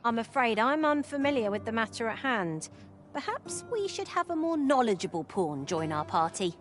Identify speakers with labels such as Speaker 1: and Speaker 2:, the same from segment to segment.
Speaker 1: I'm afraid I'm unfamiliar with the matter at hand. Perhaps we should have a more knowledgeable pawn join our party.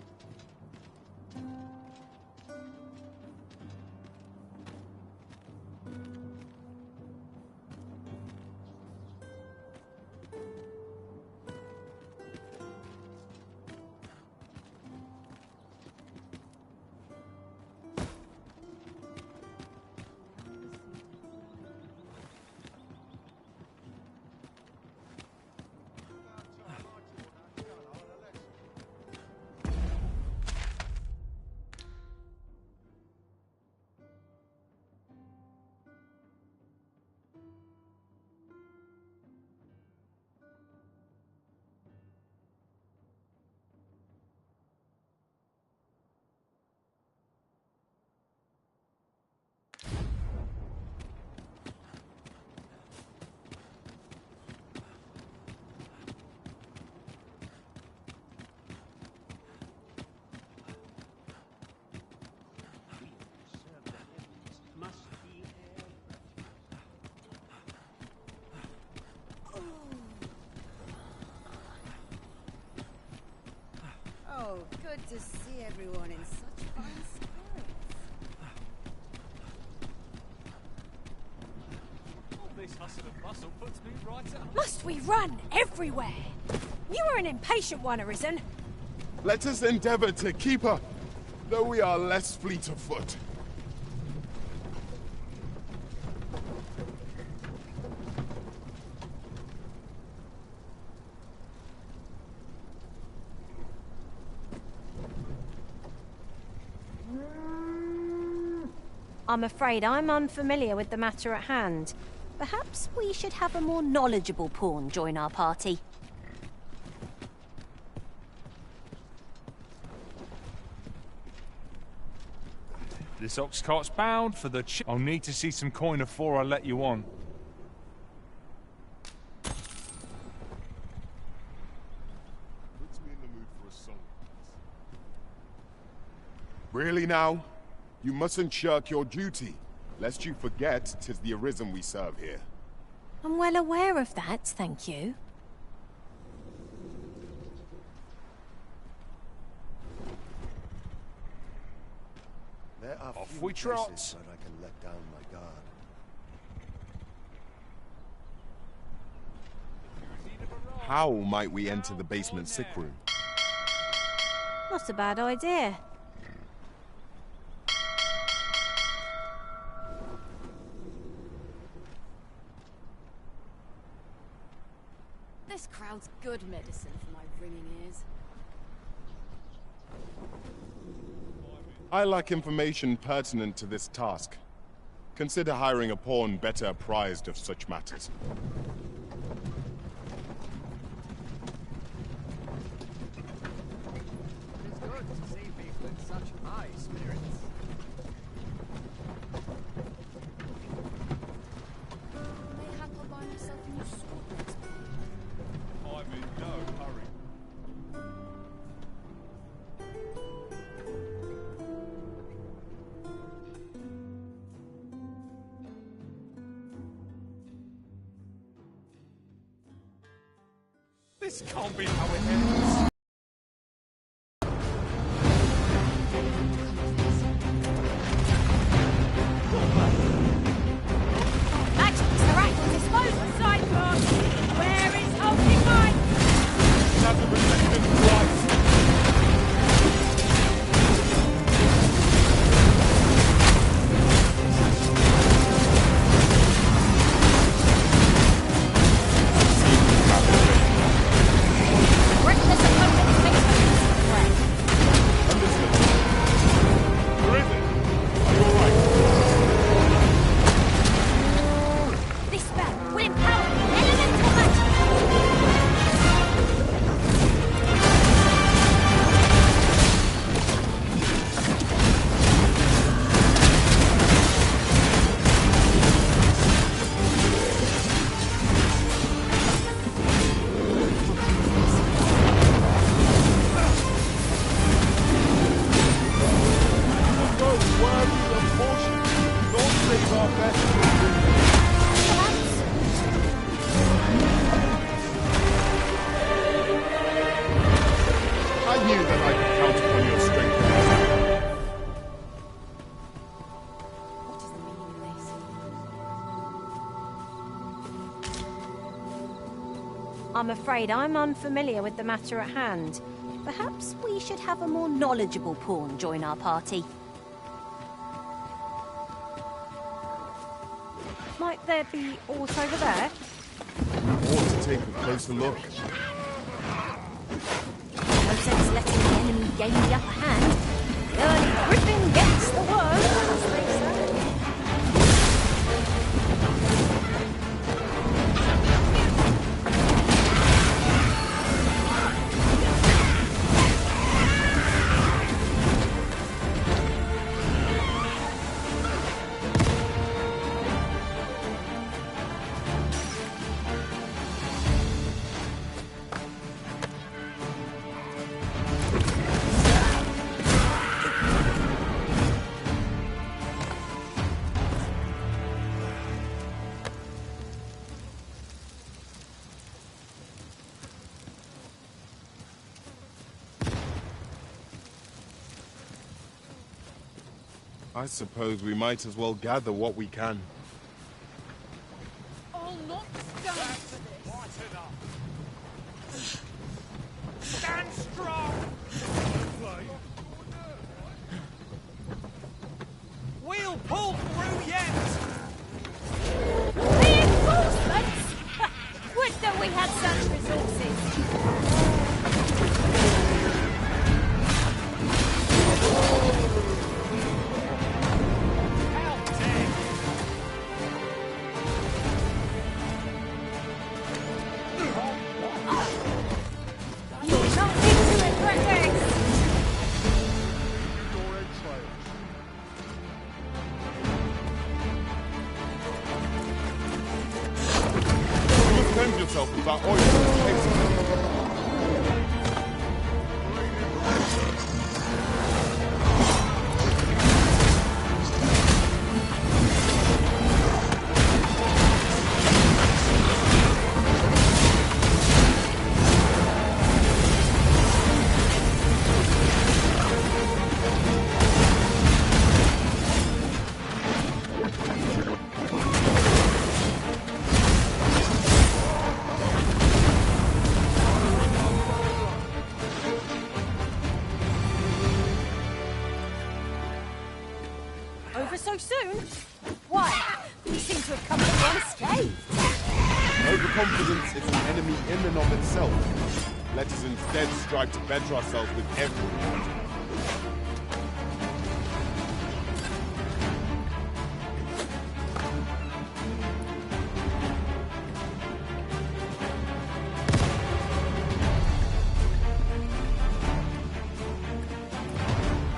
Speaker 2: Oh, good to see everyone in such fine spirits.
Speaker 3: All this hustle and bustle puts me right up.
Speaker 4: Must we run everywhere? You are an impatient one, Arisen.
Speaker 5: Let us endeavor to keep her, though we are less fleet of foot.
Speaker 1: I'm afraid I'm unfamiliar with the matter at hand. Perhaps we should have a more knowledgeable pawn join our party.
Speaker 3: This ox cart's bound for the I'll need to see some coin before I let you on.
Speaker 5: Puts me in the mood for a song. Really now? You mustn't shirk your duty, lest you forget 'tis the Arisen we serve here.
Speaker 1: I'm well aware of that, thank you.
Speaker 6: There are
Speaker 3: Off
Speaker 6: few
Speaker 3: we trot.
Speaker 6: places where I can let down my guard.
Speaker 5: How might we enter the basement sick room?
Speaker 1: Not a bad idea.
Speaker 2: This crowd's good medicine for my ringing ears.
Speaker 5: I lack information pertinent to this task. Consider hiring a pawn better apprised of such matters.
Speaker 7: It's good to see people in such high spirits.
Speaker 2: Mayhap I'll buy myself a new sword next week.
Speaker 3: I'm in no hurry. This can't be how it ends.
Speaker 4: Magic's the right to dispose of Cyclops. Where is holding mine?
Speaker 5: That's a protected twice.
Speaker 4: Reckless opponent takes the way.
Speaker 5: Understood. Arisen, are you alright?
Speaker 4: This spell will empower elemental magic.
Speaker 5: Those worthy of caution. Don't save our best.
Speaker 4: Perhaps
Speaker 1: I'm afraid I'm unfamiliar with the matter at hand. Perhaps we should have a more knowledgeable pawn join our party. Might there be aught over there?
Speaker 5: Ought to take a closer look.
Speaker 1: No sense letting the enemy gain the upper hand. The early griffin gets the worm, as they say.
Speaker 5: I suppose we might as well gather what we can.
Speaker 4: I'll not stand for this. Stand strong!
Speaker 7: We'll pull through yet!
Speaker 4: Reinforcements? Would that we had such resources.
Speaker 5: Defend yourself with that oil.
Speaker 1: Over so soon? Why? We seem to have come through unscathed.
Speaker 5: Overconfidence is an enemy in and of itself. Let us instead strive to better ourselves with every battle.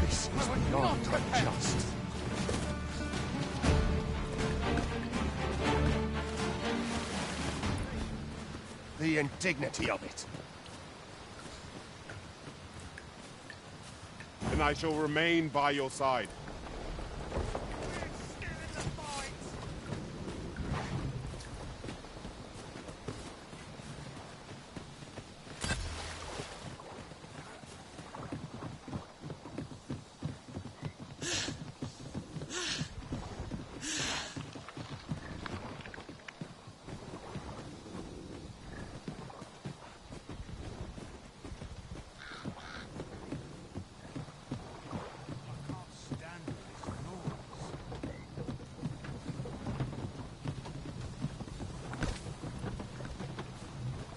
Speaker 6: This is beyond unjust. The indignity of it.
Speaker 5: And I shall remain by your side.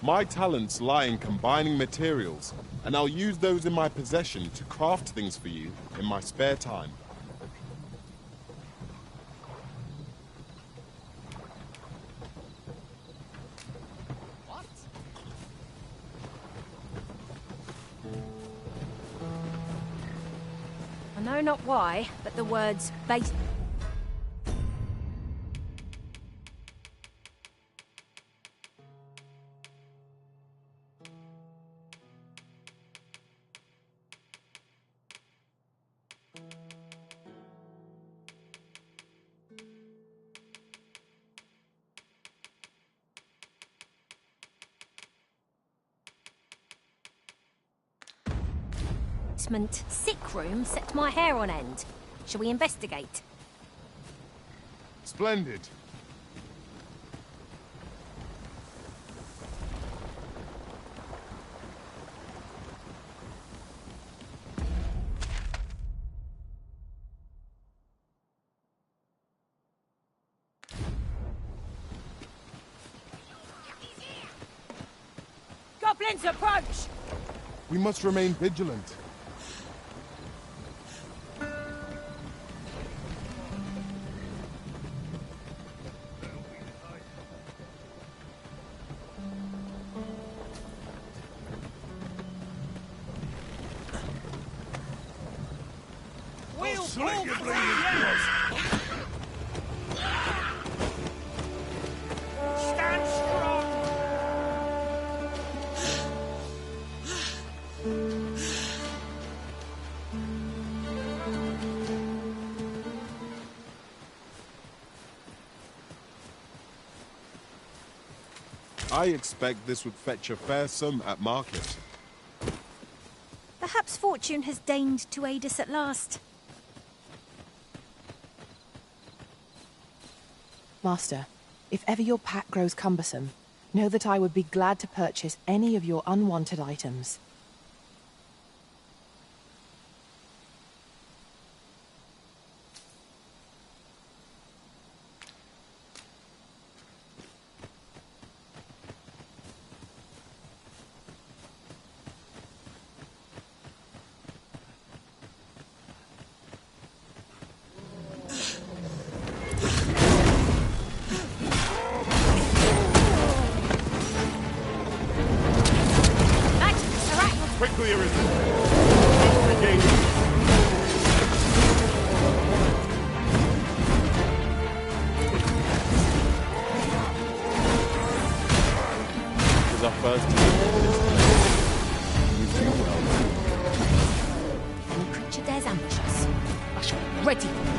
Speaker 5: My talents lie in combining materials, and I'll use those in my possession to craft things for you in my spare time.
Speaker 7: What?
Speaker 1: I know not why, but the words base... sick room set my hair on end. Shall we investigate?
Speaker 5: Splendid.
Speaker 4: goblins approach!
Speaker 5: We must remain vigilant.
Speaker 6: We'll slit your bleeding throat. Stand strong!
Speaker 5: I expect this would fetch a fair sum at market.
Speaker 1: Perhaps fortune has deigned to aid us at last.
Speaker 8: Master, if ever your pack grows cumbersome, know that I would be glad to purchase any of your unwanted items.
Speaker 5: Quickly arisen. Engage. This is our first time in this place. We do well.
Speaker 1: Any creature dares ambush us, I shall be ready for them.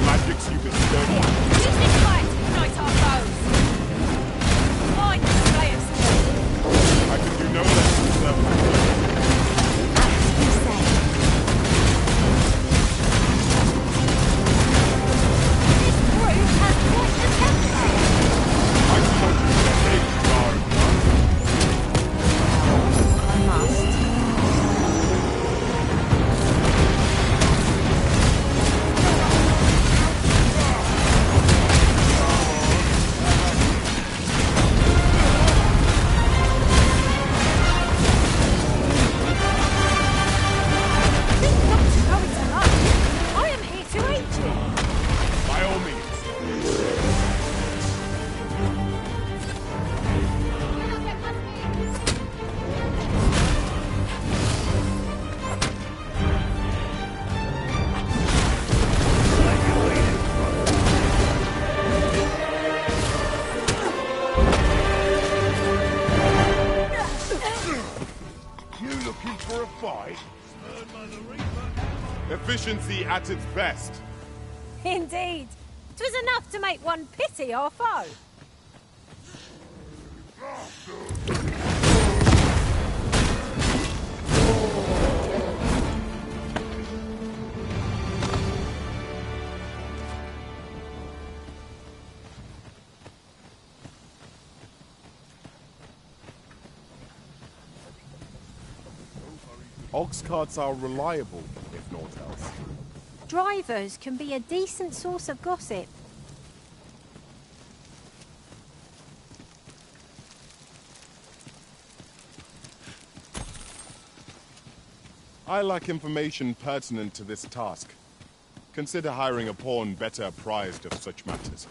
Speaker 5: Magics you bestowed.
Speaker 4: Use this fight to unite our foes! Find the slayers!
Speaker 5: I can do no less than serve my
Speaker 1: This group has quite the temper.
Speaker 5: I told you that they are.
Speaker 8: I must.
Speaker 4: Think not to go it alone! I am here to aid you!
Speaker 5: By all means.
Speaker 6: You looking for a fight?
Speaker 5: Efficiency at its best.
Speaker 4: Indeed! 'Twas enough to make one pity our foe!
Speaker 5: Ox carts are reliable, if naught else.
Speaker 1: Drivers can be a decent source of gossip.
Speaker 5: I lack information pertinent to this task. Consider hiring a pawn better apprised of such matters.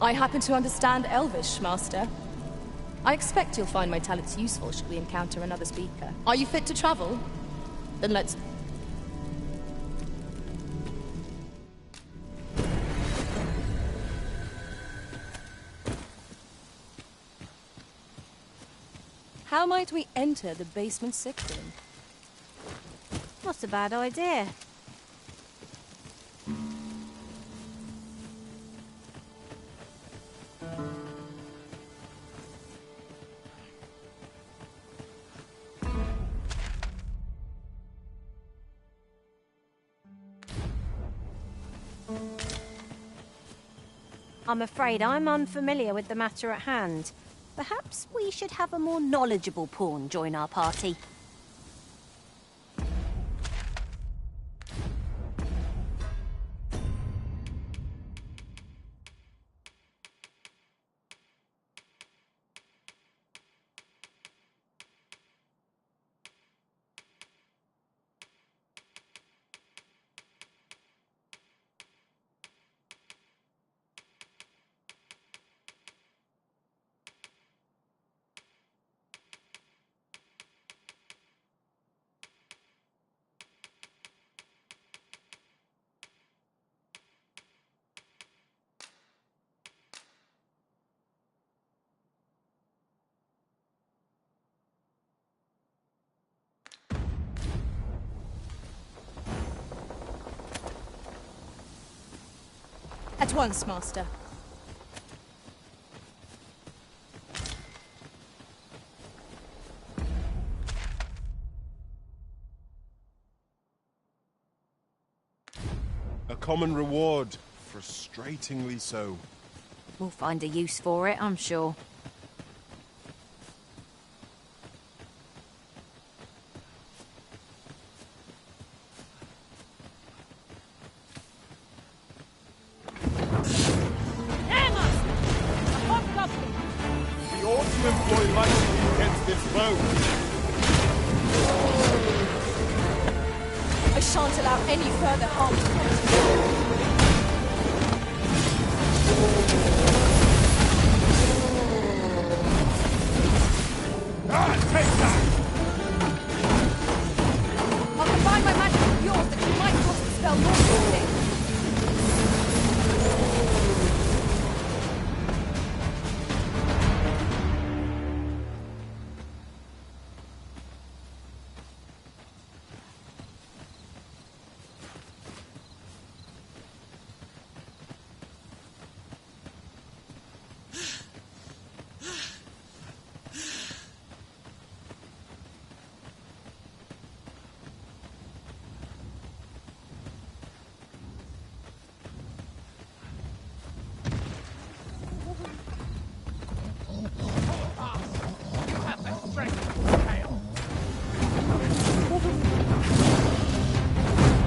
Speaker 9: I happen to understand Elvish, Master. I expect you'll find my talents useful should we encounter another speaker. Are you fit to travel? Then let's... How might we enter the basement sick room?
Speaker 1: Not a bad idea. I'm afraid I'm unfamiliar with the matter at hand. Perhaps we should have a more knowledgeable pawn join our party.
Speaker 9: At once, Master.
Speaker 5: A common reward. Frustratingly so.
Speaker 1: We'll find a use for it, I'm sure.
Speaker 5: We ought to employ lightning against this foe.
Speaker 9: I shan't allow any further harm to come to you.
Speaker 6: Take that!
Speaker 9: I'll combine my magic with yours that you might cast the spell more quickly.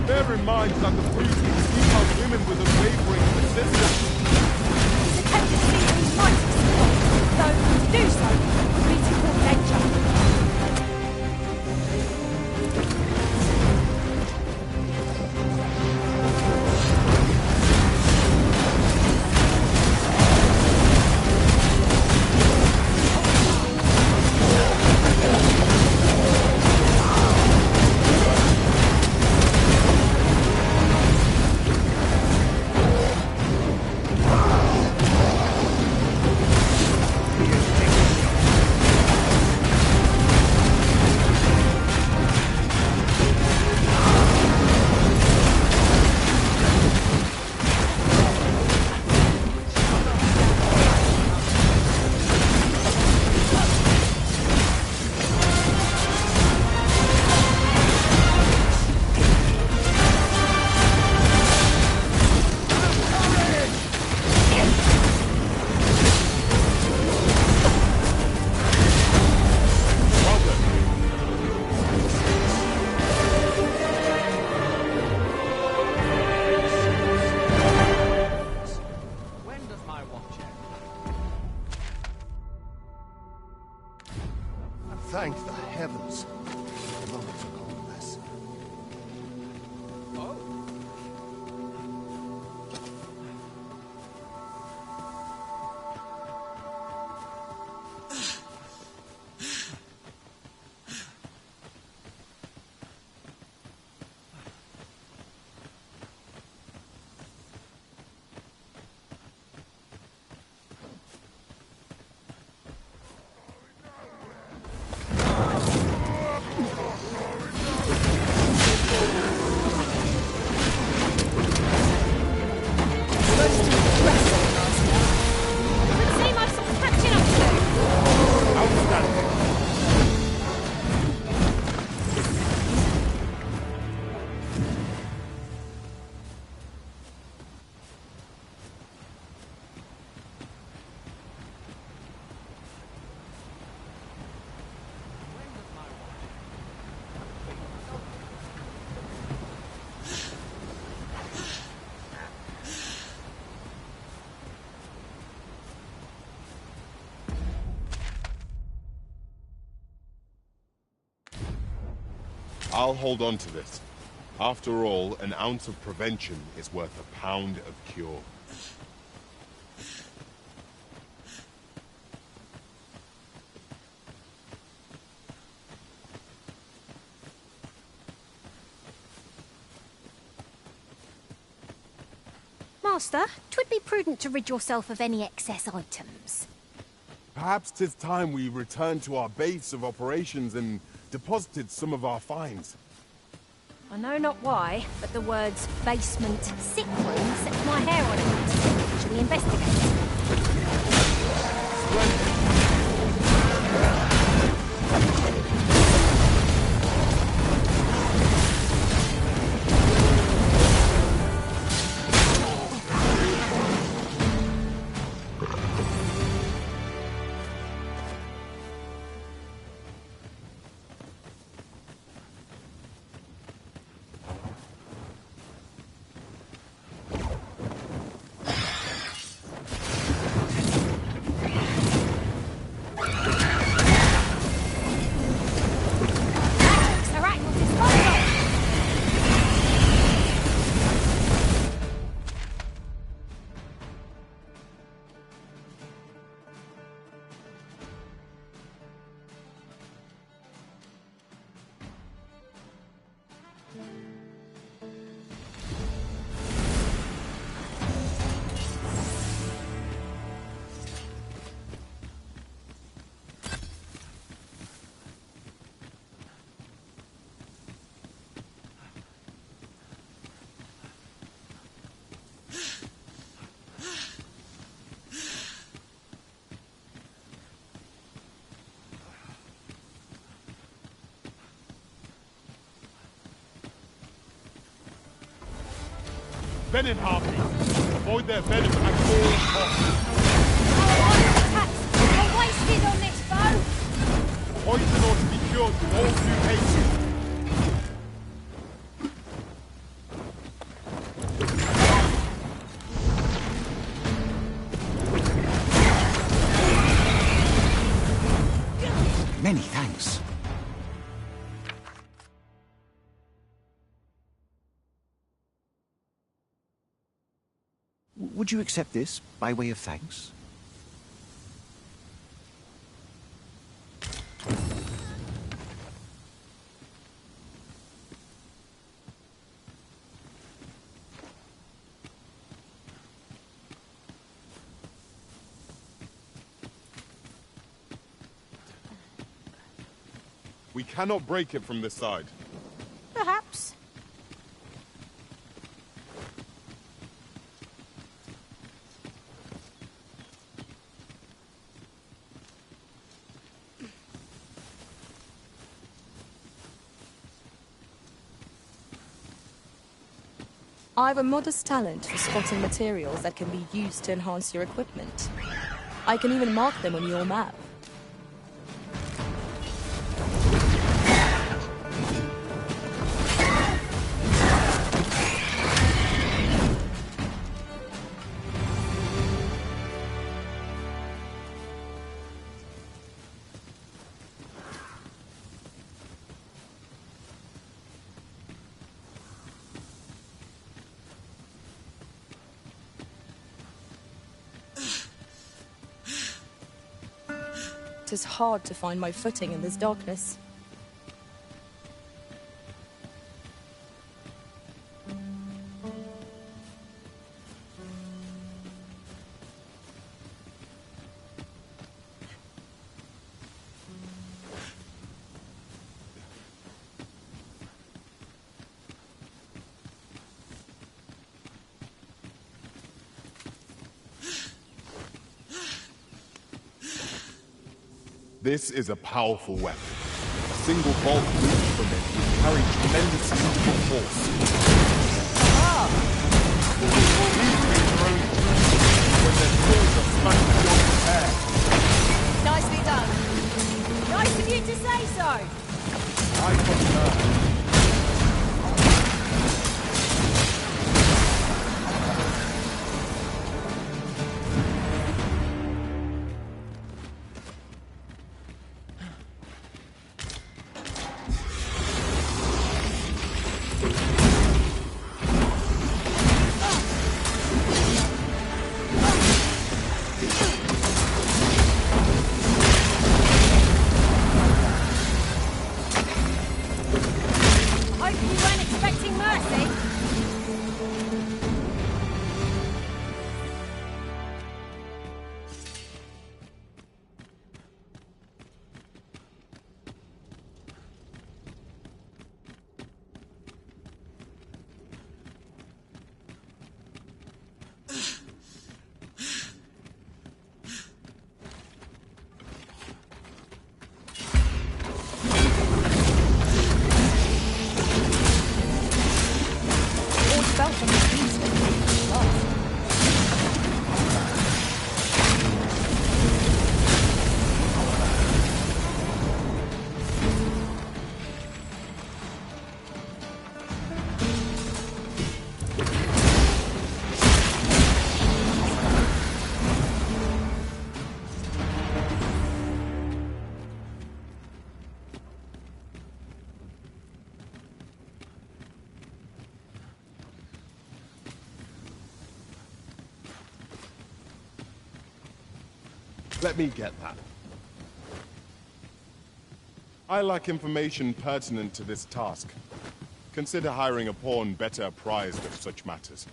Speaker 5: Bear in mind that the priest can keep our women with unwavering persistence.
Speaker 9: His attempted sleep might succeed, though to do so would be to cause danger.
Speaker 5: I'll hold on to this. After all, an ounce of prevention is worth a pound of cure.
Speaker 1: Master, 'twould be prudent to rid yourself of any excess items.
Speaker 5: Perhaps 'tis time we returned to our base of operations and deposited some of our finds.
Speaker 1: I know not why, but the words basement sick room sets my hair on end. Shall we investigate?
Speaker 5: Venom harpy! Avoid their venom at all costs!
Speaker 4: We're wasted on this bow!
Speaker 5: Poison ought to be cured with all due haste.
Speaker 10: Many thanks. Would you accept this by way of thanks?
Speaker 5: We cannot break it from this side.
Speaker 1: Perhaps.
Speaker 9: I have a modest talent for spotting materials that can be used to enhance your equipment. I can even mark them on your map. It is hard to find my footing in this darkness.
Speaker 5: This is a powerful weapon. A single bolt loosed from it would carry tremendous lethal force. When their swords are smashed beyond repair.
Speaker 4: Nicely done. Nice of you to say so.
Speaker 5: I concur. Let me get that. I lack information pertinent to this task. Consider hiring a pawn better apprised of such matters.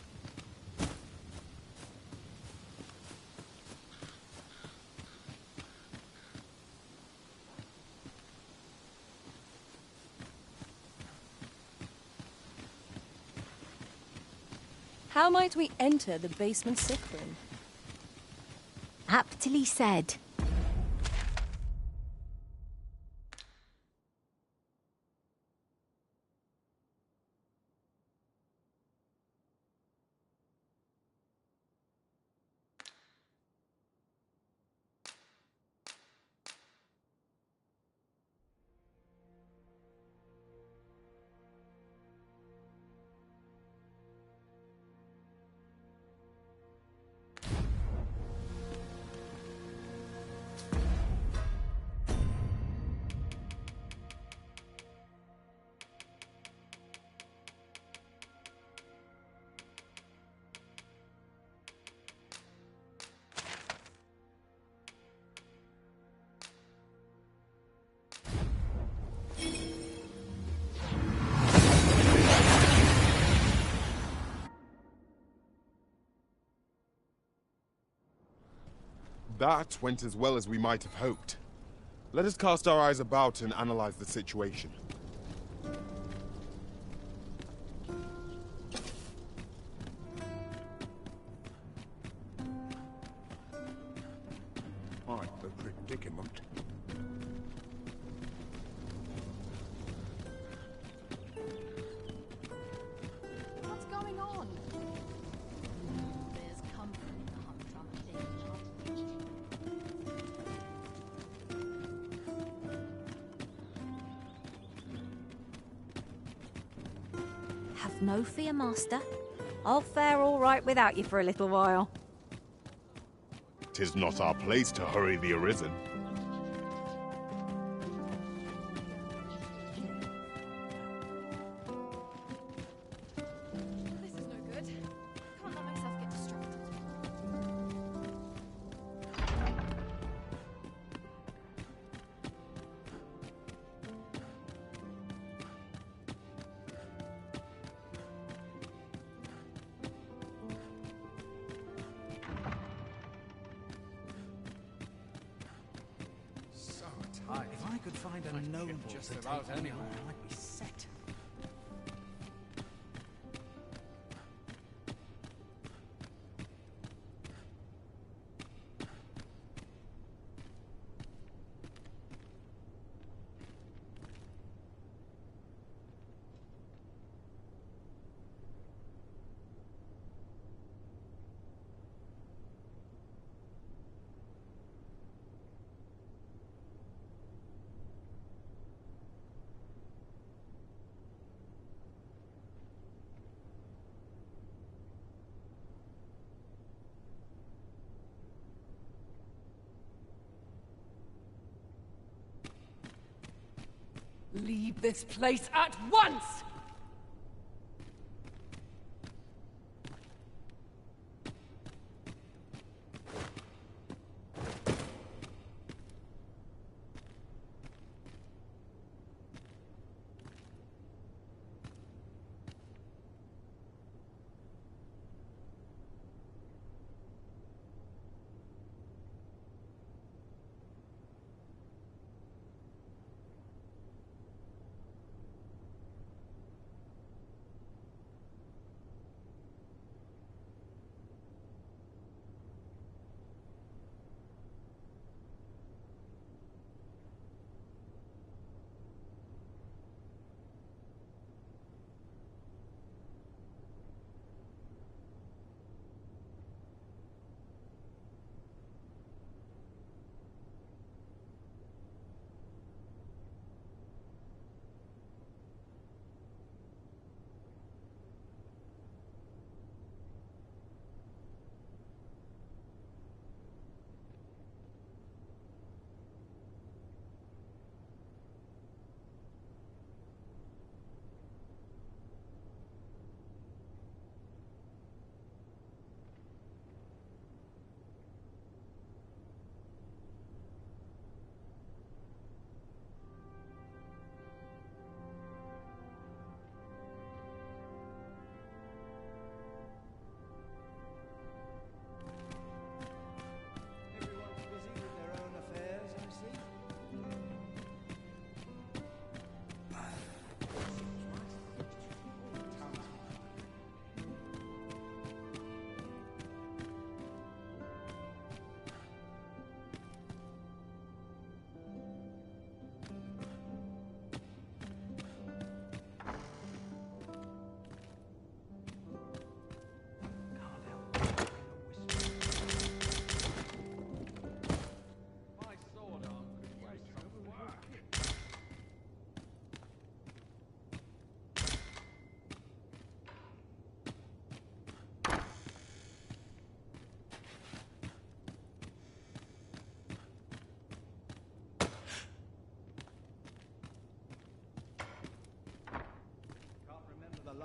Speaker 9: How might we enter the basement sick room?
Speaker 1: Aptly said.
Speaker 5: That went as well as we might have hoped. Let us cast our eyes about and analyze the situation.
Speaker 6: Quite the predicament.
Speaker 2: What's going on? There's comfort in the humdrum thing.
Speaker 1: Have no fear, Master. I'll fare all right without you for a little while.
Speaker 5: 'Tis not our place to hurry the arisen.
Speaker 2: This is no good. Can't let myself get distracted.
Speaker 7: So tight.
Speaker 10: If I could find a noble
Speaker 7: just
Speaker 10: to
Speaker 7: about
Speaker 10: take me
Speaker 7: anyone.
Speaker 10: on, I'd be set.
Speaker 4: Leave this place at once!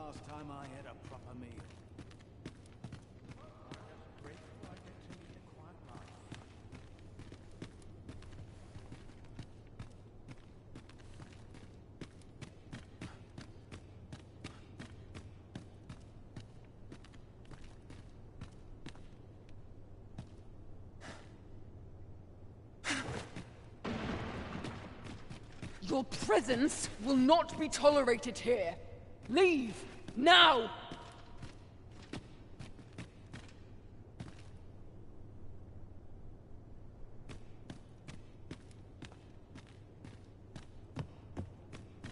Speaker 10: last time I had a proper meal. Grateful I get to lead a quiet life.
Speaker 11: Your presence will not be tolerated here. Leave, now!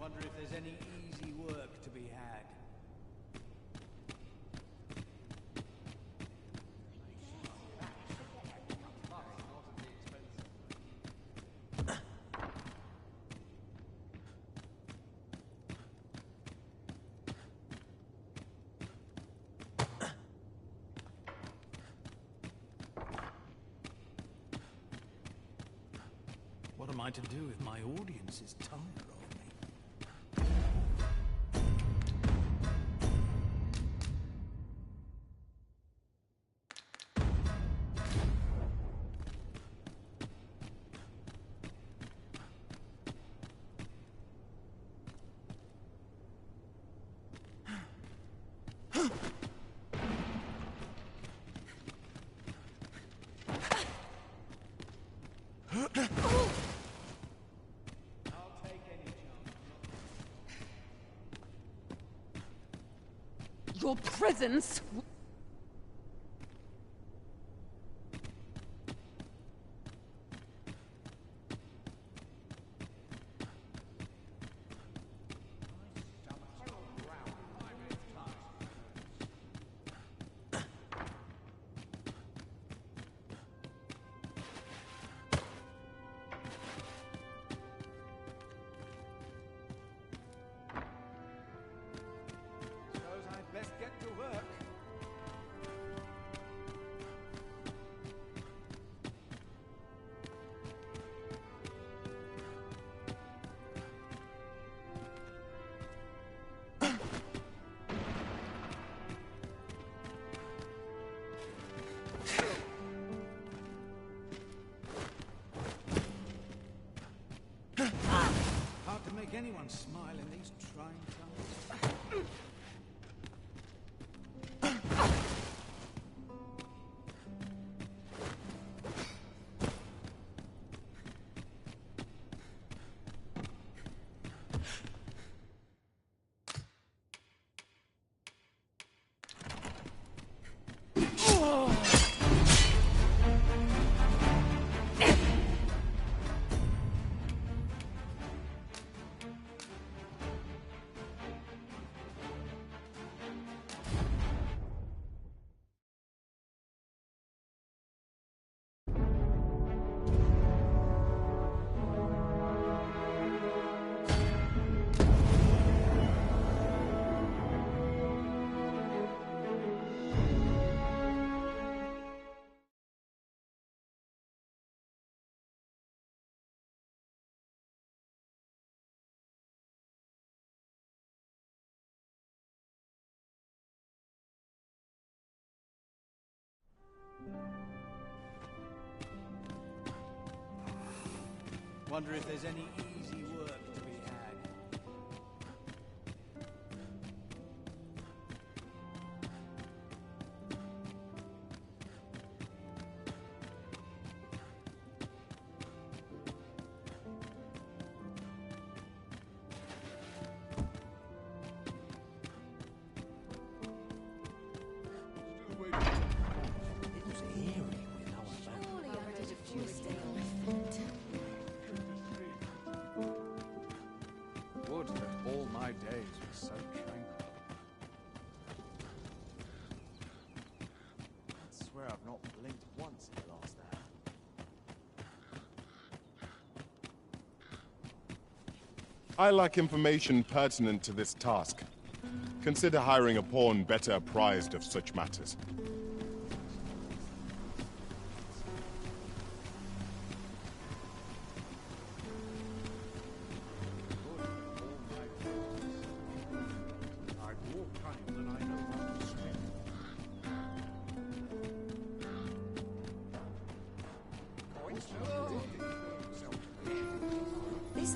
Speaker 10: Wonder if there's any easy work to be had. What am I to do if my audience is tired of me?
Speaker 11: Your presence...
Speaker 10: Suppose I'd best get to work. Hard to make anyone smile in these trying times. Wonder if there's any easy work to be had.
Speaker 6: It was eerie when I was back.
Speaker 2: Surely I did a few stay
Speaker 7: Would that all my days were so tranquil.
Speaker 5: I swear I've not blinked once in the last hour. I lack information pertinent to this task. Consider hiring a pawn better apprised of such matters.
Speaker 6: I walk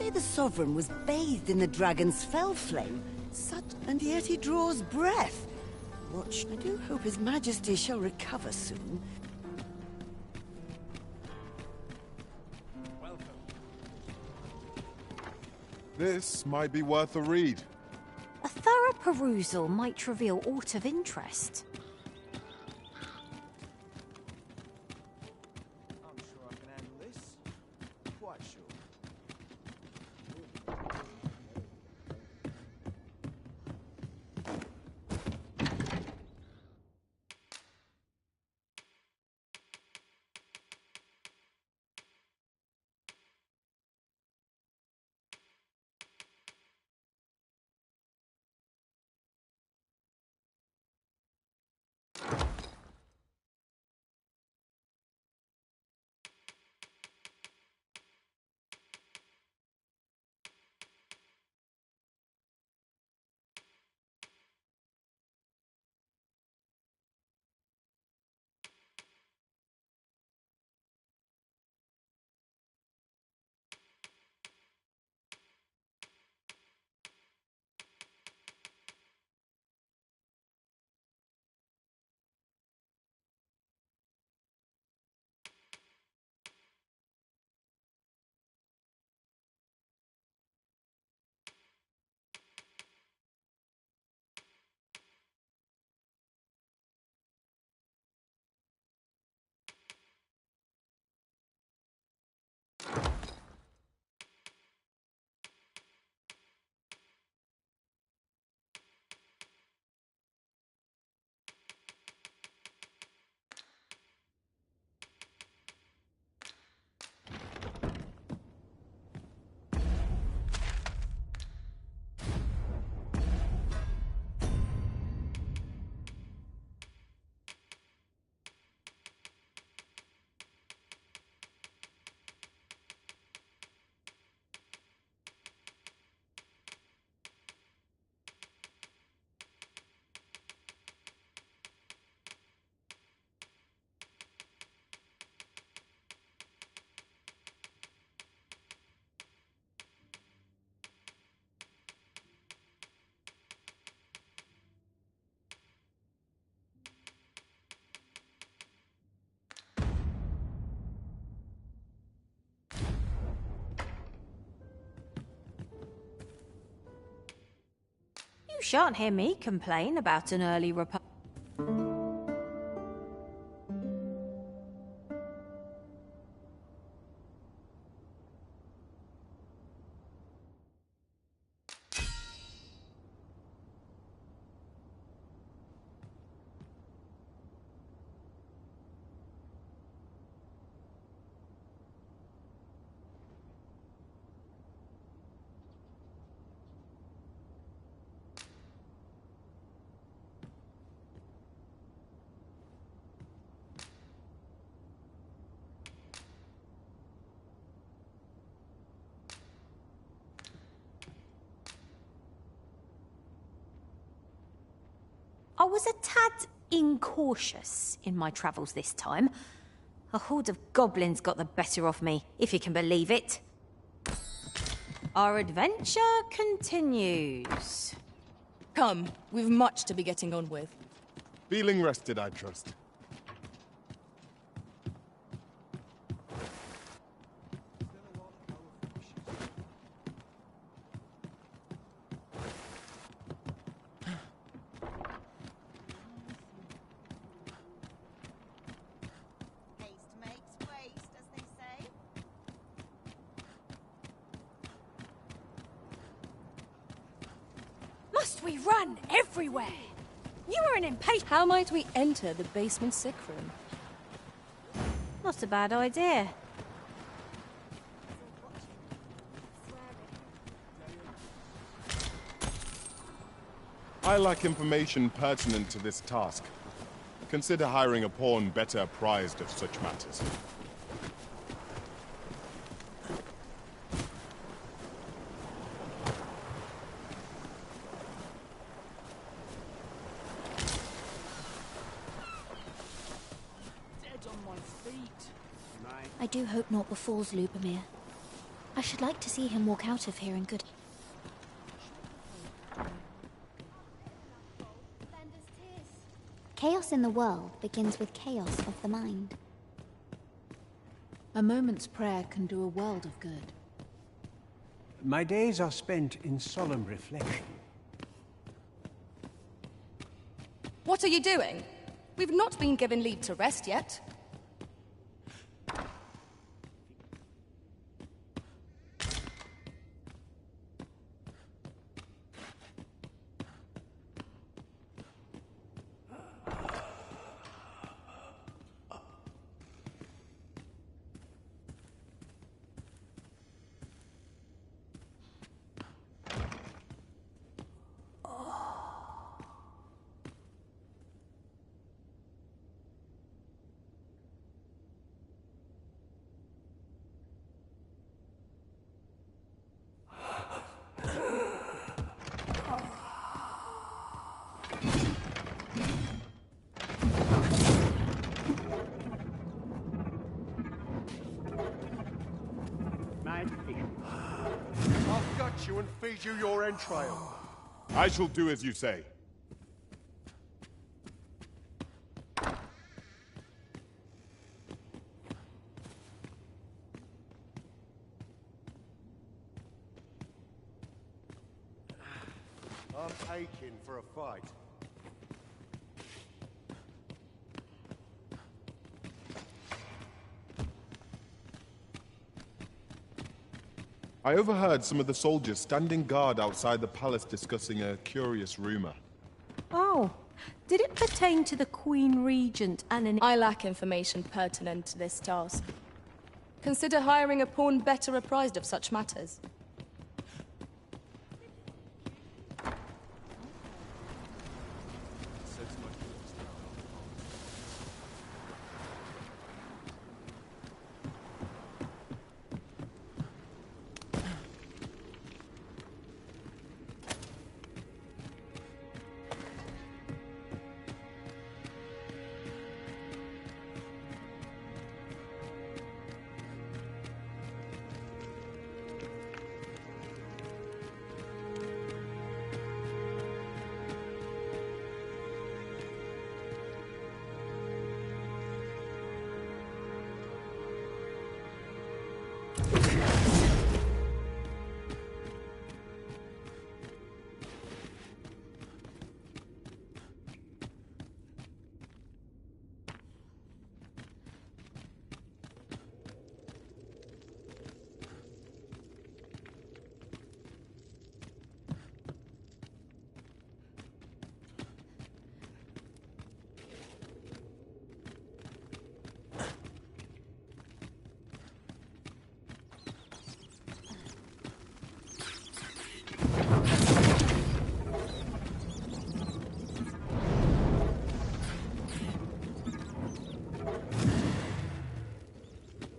Speaker 12: say the Sovereign was bathed in the dragon's fell flame. And yet he draws breath. Watch, I do hope His Majesty shall recover soon.
Speaker 5: This might be worth a read.
Speaker 1: A thorough perusal might reveal aught of interest.
Speaker 10: I'm sure I can handle this. Quite sure.
Speaker 1: You shan't hear me complain about an early republic. I was a tad incautious in my travels this time. A horde of goblins got the better of me, if you can believe it. Our adventure continues.
Speaker 9: Come, we've much to be getting on with.
Speaker 5: Feeling rested, I trust.
Speaker 1: Must we run everywhere? You are an impatient...
Speaker 9: How might we enter the basement sick room?
Speaker 1: Not a bad idea.
Speaker 5: I lack information pertinent to this task. Consider hiring a pawn better apprised of such matters.
Speaker 2: I do hope not befalls Lubomir.
Speaker 13: I should like to see him walk out of here in good... Chaos in the world begins with chaos of the mind.
Speaker 14: A moment's prayer can do a world of good.
Speaker 6: My days are spent in solemn reflection.
Speaker 9: What are you doing? We've not been given leave to rest yet.
Speaker 5: I'll gut you and feed you your entrail. I shall do as you say.
Speaker 10: I'm aching for a fight.
Speaker 5: I overheard some of the soldiers standing guard outside the palace discussing a curious rumor.
Speaker 1: Oh, did it pertain to the Queen Regent and an...
Speaker 9: I lack information pertinent to this task. Consider hiring a pawn better apprised of such matters.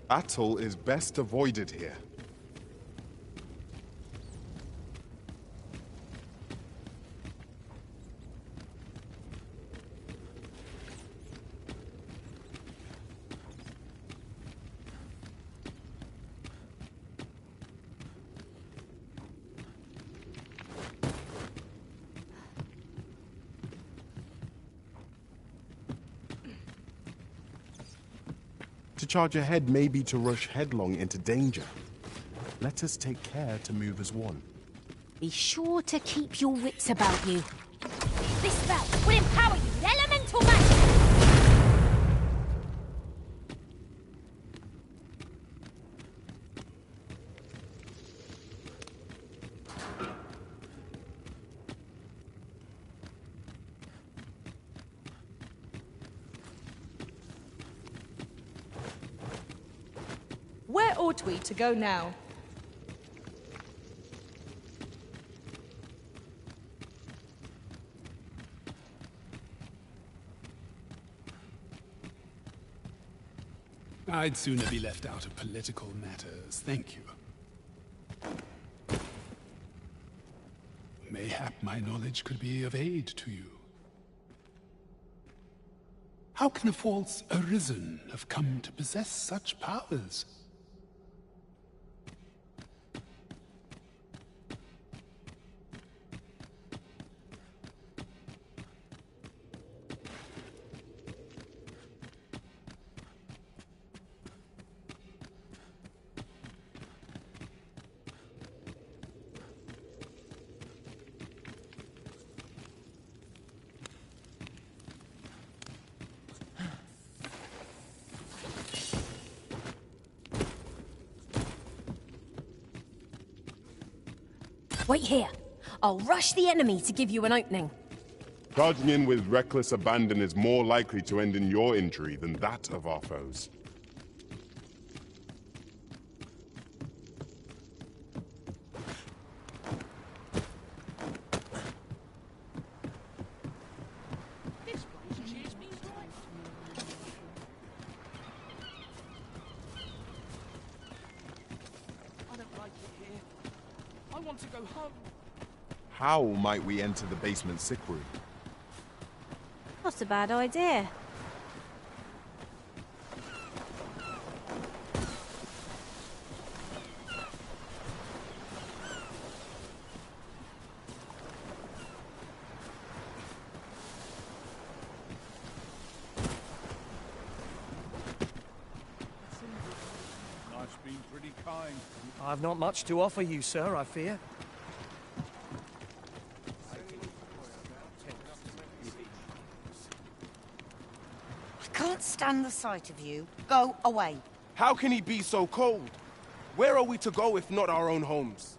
Speaker 5: Battle is best avoided here. To charge ahead may be to rush headlong into danger. Let us take care to move as one.
Speaker 1: Be sure to keep your wits about you.
Speaker 4: This spell will empower you with elemental magic!
Speaker 9: Where ought we to go now?
Speaker 15: I'd sooner be left out of political matters, thank you. Mayhap my knowledge could be of aid to you. How can a false arisen have come to possess such powers?
Speaker 1: Wait here. I'll rush the enemy to give you an opening.
Speaker 5: Charging in with reckless abandon is more likely to end in your injury than that of our foes. How might we enter the basement sick room?
Speaker 1: Not a bad idea.
Speaker 3: Life's been pretty kind.
Speaker 7: I've not much to offer you, sir, I fear.
Speaker 12: Can't stand the sight of you. Go away.
Speaker 16: How can he be so cold? Where are we to go if not our own homes?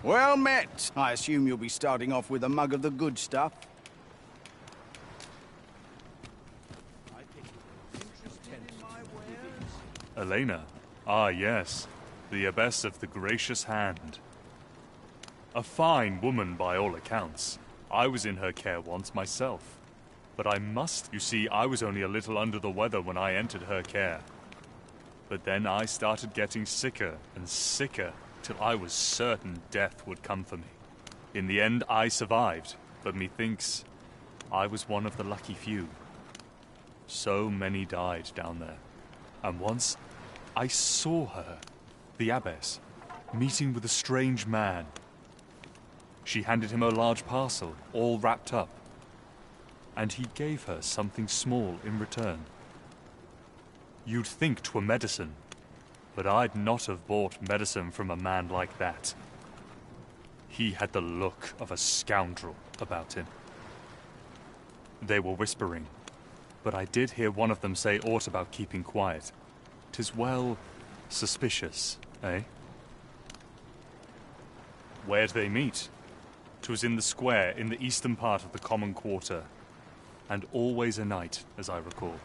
Speaker 10: Well met. I assume you'll be starting off with a mug of the good stuff.
Speaker 3: Elena. Ah, yes. The abbess of the gracious hand. A fine woman by all accounts. I was in her care once myself. But you see, I was only a little under the weather when I entered her care. But then I started getting sicker and sicker, till I was certain death would come for me. In the end, I survived, but methinks I was one of the lucky few. So many died down there. And once, I saw her, the abbess, meeting with a strange man. She handed him a large parcel, all wrapped up. And he gave her something small in return. You'd think 'twere medicine, but I'd not have bought medicine from a man like that. He had the look of a scoundrel about him. They were whispering, but I did hear one of them say aught about keeping quiet. 'Tis well suspicious, eh? Where'd they meet? 'Twas in the square in the eastern part of the common quarter, and always a night, as I recall.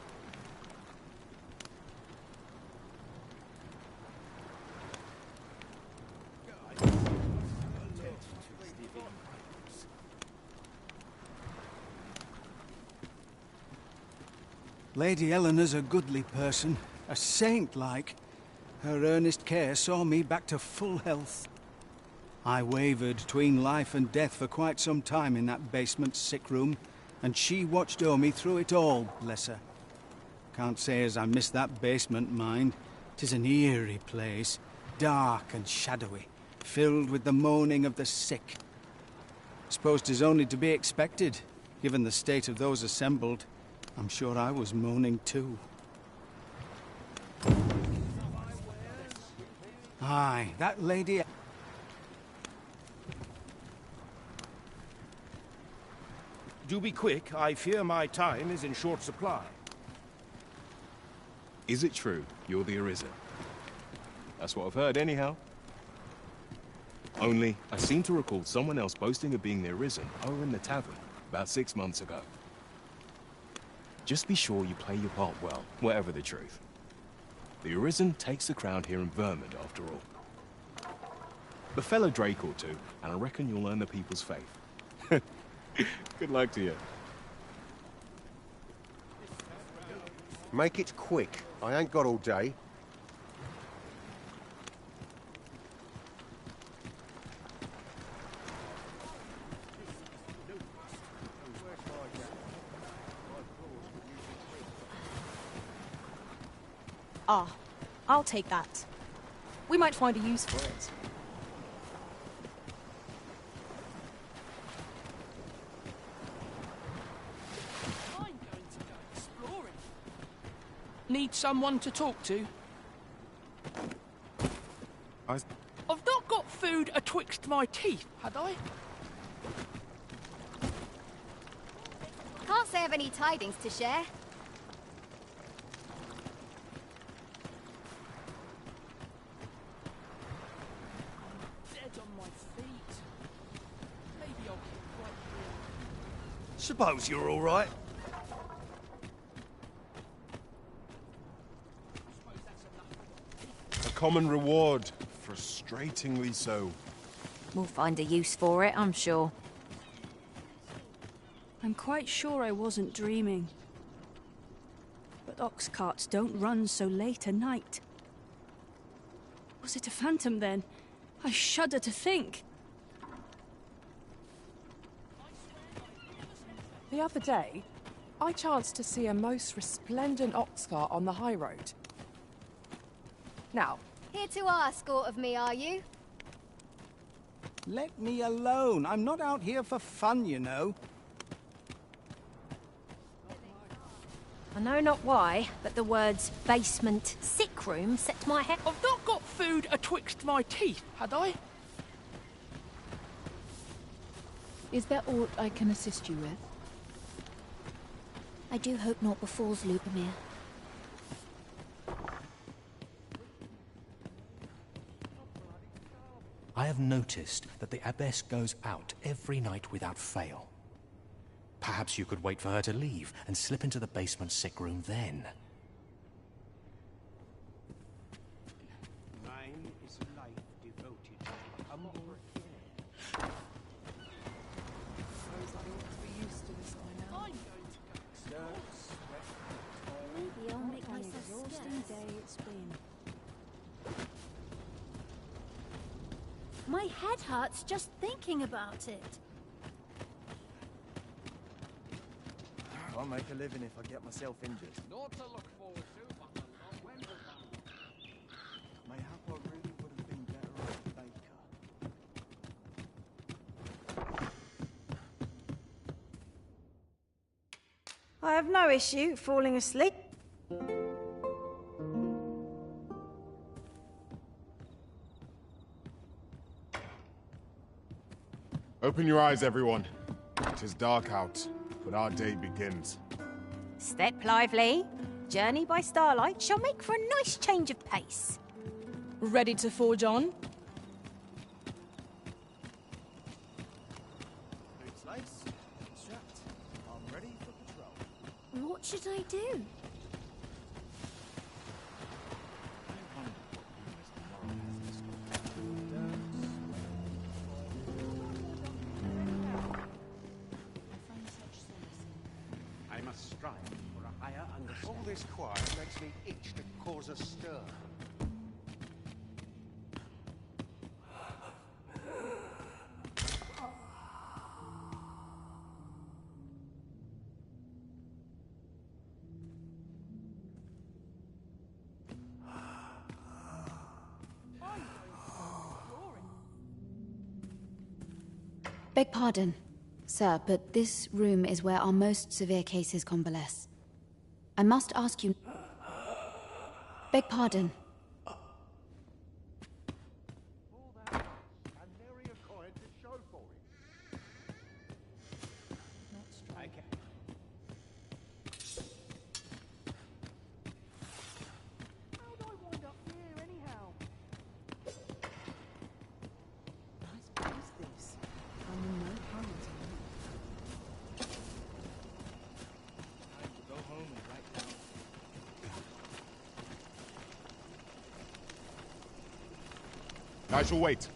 Speaker 6: Lady Eleanor's a goodly person, a saint-like. Her earnest care saw me back to full health. I wavered between life and death for quite some time in that basement sick room, and she watched o'er me through it all, bless her. Can't say as I miss that basement, mind. 'Tis an eerie place, dark and shadowy, filled with the moaning of the sick. Suppose 'tis only to be expected, given the state of those assembled. I'm sure I was moaning too. Aye, that lady...
Speaker 16: Do be quick, I fear my time is in short supply.
Speaker 5: Is it true you're the Arisen? That's what I've heard anyhow. Only, I seem to recall someone else boasting of being the Arisen over in the tavern about 6 months ago. Just be sure you play your part well, whatever the truth. The Arisen takes the crown here in Vermund, after all. Befell a Drake or two, and I reckon you'll earn the people's faith. Good luck to you.
Speaker 17: Make it quick. I ain't got all day.
Speaker 9: Ah, I'll take that. We might find a use for it.
Speaker 11: Need someone to talk to?
Speaker 5: I've
Speaker 11: not got food atwixt my teeth, had I?
Speaker 18: Can't say I've any tidings to share.
Speaker 10: Suppose you're all right.
Speaker 16: A common reward. Frustratingly so.
Speaker 1: We'll find a use for it, I'm sure.
Speaker 19: I'm quite sure I wasn't dreaming. But ox carts don't run so late at night. Was it a phantom then? I shudder to think.
Speaker 20: The other day, I chanced to see a most resplendent ox cart on the high road. Now,
Speaker 18: Here to ask aught of me, are you?
Speaker 6: Let me alone. I'm not out here for fun, you know.
Speaker 1: I know not why, but the words basement sick room set my head.
Speaker 11: I've not got food atwixt my teeth, had I?
Speaker 14: Is there aught I can assist you with?
Speaker 13: I do hope naught befalls Lubomir.
Speaker 10: I have noticed that the Abbess goes out every night without fail. Perhaps you could wait for her to leave and slip into the basement sick room then.
Speaker 7: Mine is a life devoted to humble care.
Speaker 20: suppose I ought to be used to this by now.
Speaker 19: Maybe I'll make myself exhausting day it's been.
Speaker 4: My head hurts just thinking about it.
Speaker 7: I'll make a living if I get myself injured.
Speaker 11: Not to look forward to, but the long way will come.
Speaker 7: Mayhap I really would have been better off baker.
Speaker 1: I have no issue falling asleep.
Speaker 16: Open your eyes, everyone. It is dark out, but our day begins.
Speaker 1: Step lively. Journey by starlight shall make for a nice change of pace.
Speaker 9: Ready to forge on?
Speaker 7: Boots lace, strapped. I'm ready for patrol.
Speaker 4: What should I do?
Speaker 7: I must strive for a higher understanding.
Speaker 17: All this quiet makes me itch to cause a stir.
Speaker 13: Beg pardon, sir, but this room is where our most severe cases convalesce. I must ask you... Beg pardon.
Speaker 16: I shall wait.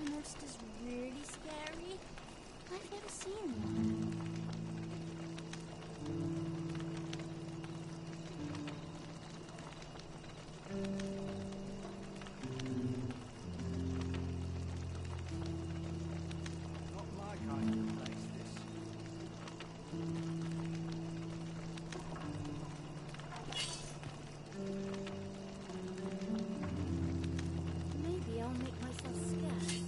Speaker 18: The monster's really scary. I've never seen one.
Speaker 6: Not my kind of place, this.
Speaker 18: Maybe I'll make myself scarce.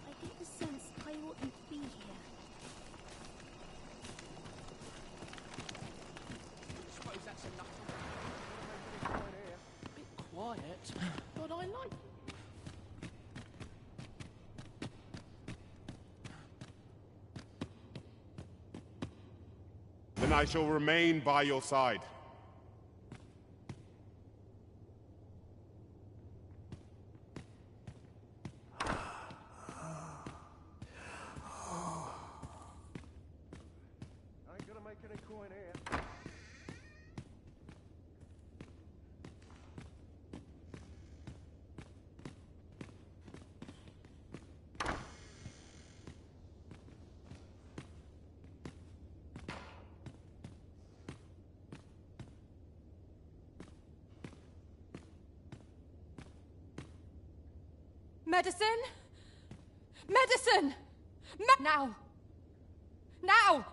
Speaker 18: I get the sense I oughtn't be here.
Speaker 11: Suppose that's enough. Bit quiet, but I like it.
Speaker 16: Then I shall remain by your side.
Speaker 17: I ain't gonna make any coin here.
Speaker 9: Medicine? Medicine! Now! Now!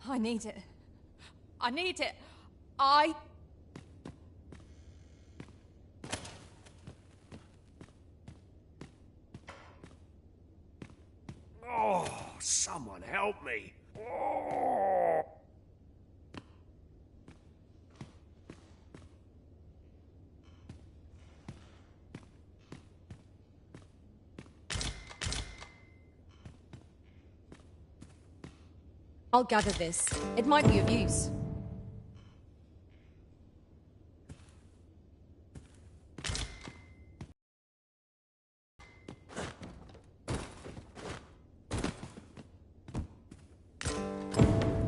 Speaker 9: I need it. I need it.
Speaker 17: Oh, someone help me. Oh.
Speaker 9: I'll gather this. It might be of use.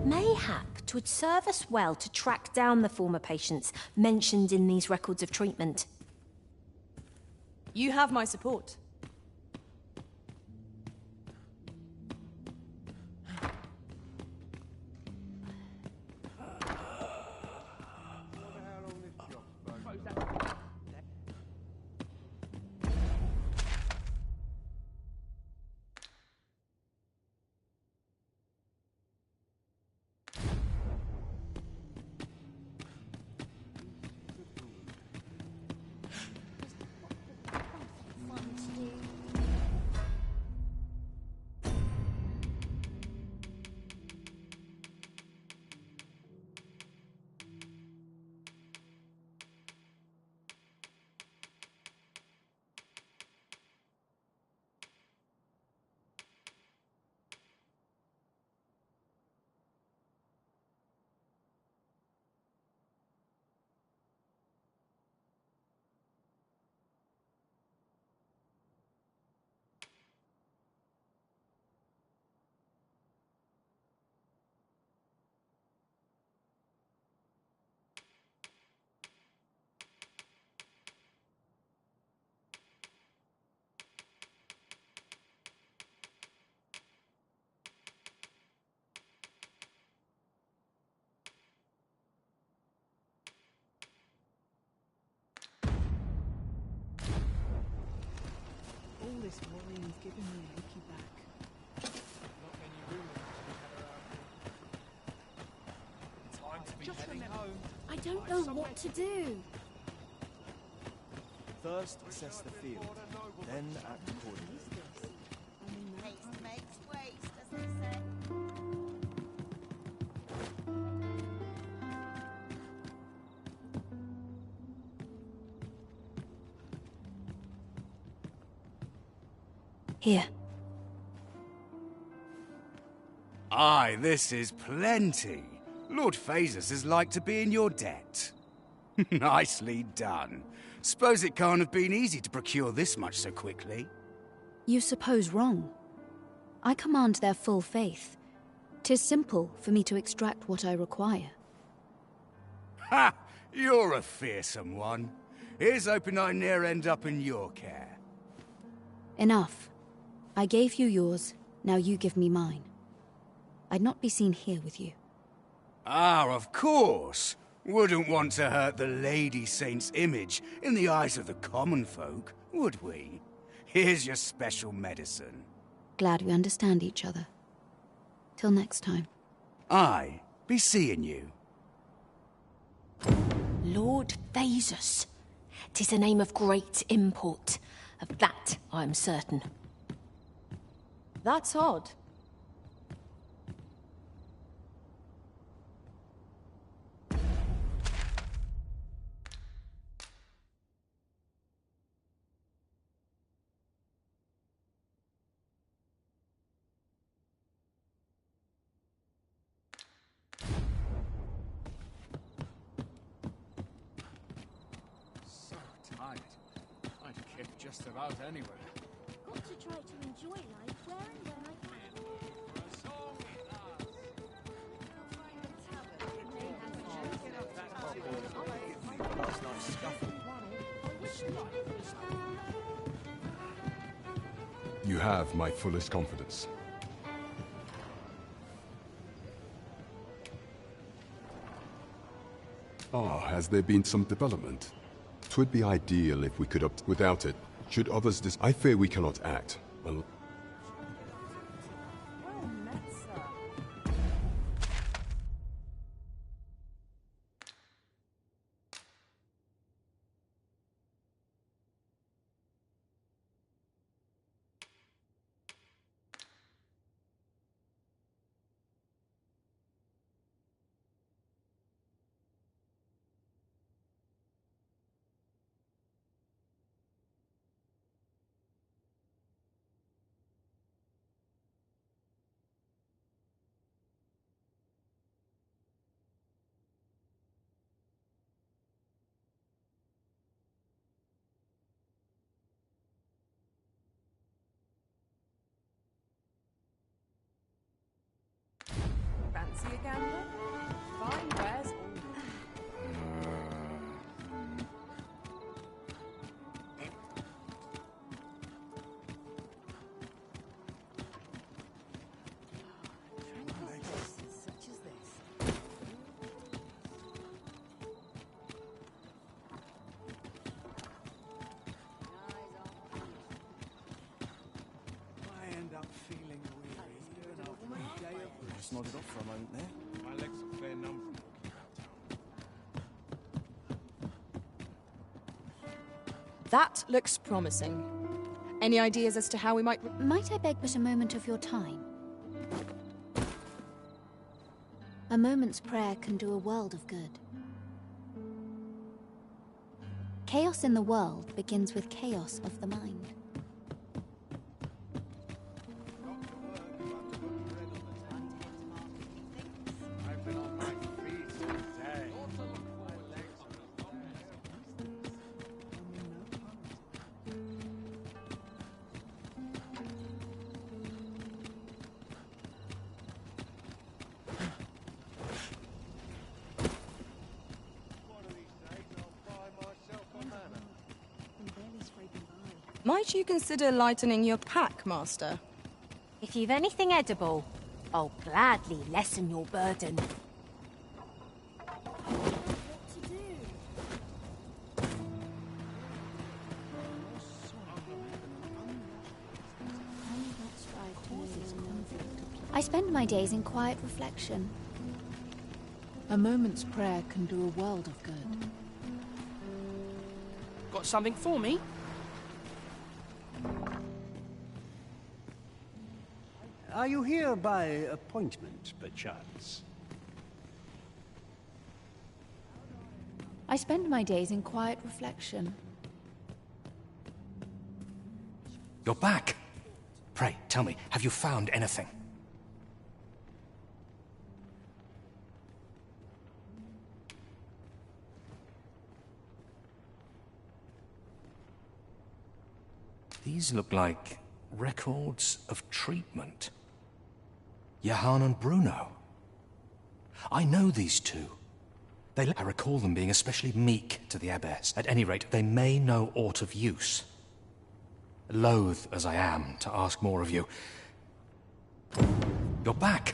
Speaker 1: Mayhap 'twould serve us well to track down the former patients mentioned in these records of treatment.
Speaker 9: You have my support.
Speaker 14: All this worrying's giving me a leaky back.
Speaker 7: Time to be
Speaker 11: Just
Speaker 7: heading
Speaker 11: remember,
Speaker 7: home.
Speaker 18: I don't know what to do.
Speaker 7: First, assess the field, then act accordingly.
Speaker 12: Haste makes waste, as they say.
Speaker 1: Here.
Speaker 21: Aye, this is plenty. Lord Phasus is like to be in your debt. Nicely done. Suppose it can't have been easy to procure this much so quickly.
Speaker 13: You suppose wrong. I command their full faith. 'Tis simple for me to extract what I require.
Speaker 21: Ha! You're a fearsome one. Here's hoping I ne'er end up in your care.
Speaker 13: Enough. I gave you yours, now you give me mine. I'd not be seen here with you.
Speaker 21: Ah, of course. Wouldn't want to hurt the Lady Saint's image in the eyes of the common folk, would we? Here's your special medicine.
Speaker 13: Glad we understand each other. Till next time.
Speaker 21: Aye, be seeing you.
Speaker 1: Lord Phasus. 'Tis a name of great import. Of that I'm certain.
Speaker 9: That's odd.
Speaker 7: Just about anywhere.
Speaker 18: Got to try to enjoy life where and when I
Speaker 22: can. You have my fullest confidence. Has there been some development? 'Twould be ideal if we could without it. Should others I fear we cannot act.
Speaker 20: Fancy a gamble? Fine wares all.
Speaker 7: Just nodded off for a moment there. My legs are fair numb from walking about town.
Speaker 9: That looks promising. Any ideas as to how we might...
Speaker 13: Might I beg but a moment of your time? A moment's prayer can do a world of good. Chaos in the world begins with chaos of the mind.
Speaker 9: Might you consider lightening your pack, Master?
Speaker 1: If you've anything edible, I'll gladly lessen your burden.
Speaker 13: I spend my days in quiet reflection.
Speaker 14: A moment's prayer can do a world of good.
Speaker 11: Got something for me?
Speaker 23: Are you here by appointment, perchance?
Speaker 13: I spend my days in quiet reflection.
Speaker 10: You're back. Pray, tell me, have you found anything? These look like records of treatment. Johann and Bruno. I know these two. I recall them being especially meek to the abbess. At any rate, they may know aught of use. Loath as I am to ask more of you. You're back.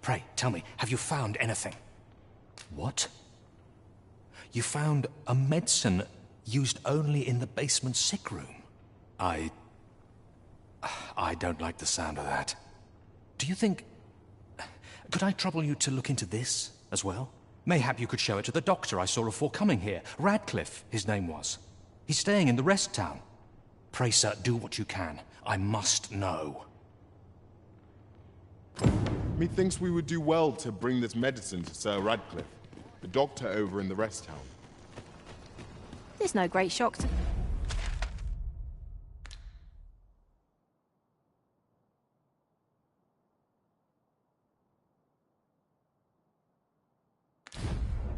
Speaker 10: Pray, tell me, have you found anything? What? You found a medicine used only in the basement sick room? I don't like the sound of that. Do you think... Could I trouble you to look into this as well? Mayhap you could show it to the doctor I saw before coming here. Radcliffe, his name was. He's staying in the rest town. Pray, sir, do what you can. I must know.
Speaker 16: Methinks we would do well to bring this medicine to Sir Radcliffe, the doctor over in the rest town.
Speaker 1: There's no great shock to...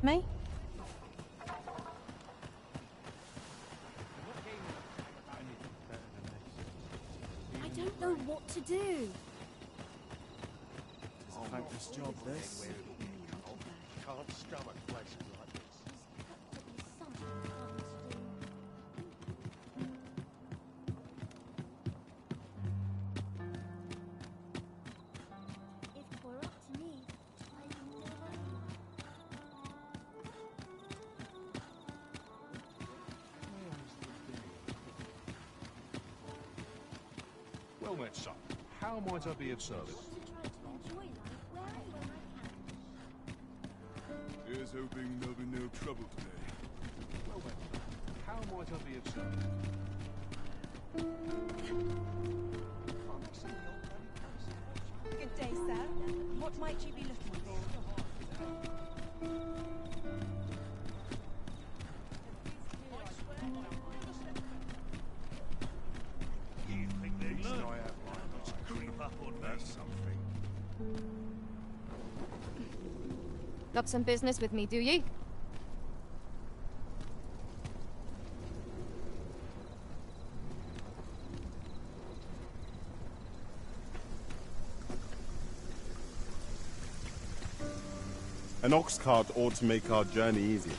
Speaker 1: me?
Speaker 18: I don't know what to do.
Speaker 23: It's a thankless job, this.
Speaker 17: Can't stomach places like this.
Speaker 18: If it were up to me, I'd never...
Speaker 2: Well met, son. How might I be of service?
Speaker 23: Here's hoping there'll be no trouble today.
Speaker 2: Well met. How might I be of service?
Speaker 4: Good day, sir. What might you be looking for?
Speaker 2: You think these I have my creep up on that something?
Speaker 9: Got some business with me, do you?
Speaker 16: An ox cart ought to make our journey easier.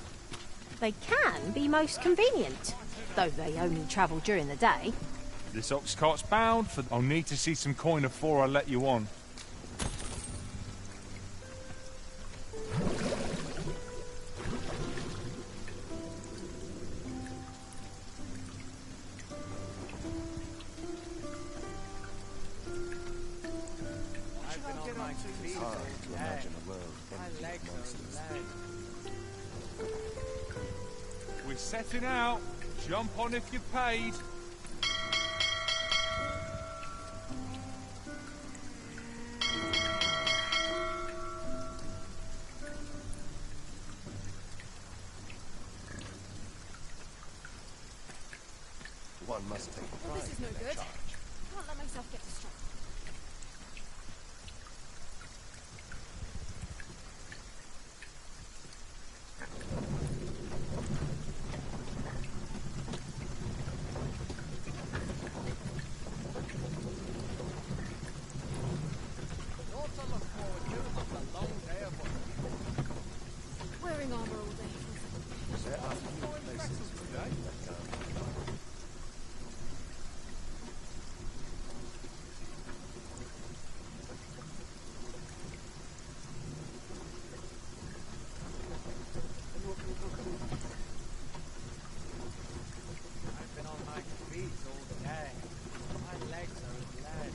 Speaker 1: They can be most convenient, though they only travel during the day.
Speaker 3: This ox cart's bound for... I'll need to see some coin before I let you on. We're setting out. Jump on if you're paid.
Speaker 17: One must take
Speaker 4: Well,
Speaker 17: pride
Speaker 4: this is
Speaker 17: in
Speaker 4: no
Speaker 17: their
Speaker 4: good.
Speaker 17: charge.
Speaker 4: Can't let myself get distracted. Wearing armor all day.
Speaker 17: There are few places today that can't be done.
Speaker 11: I've been on my feet all day. My legs are as lead.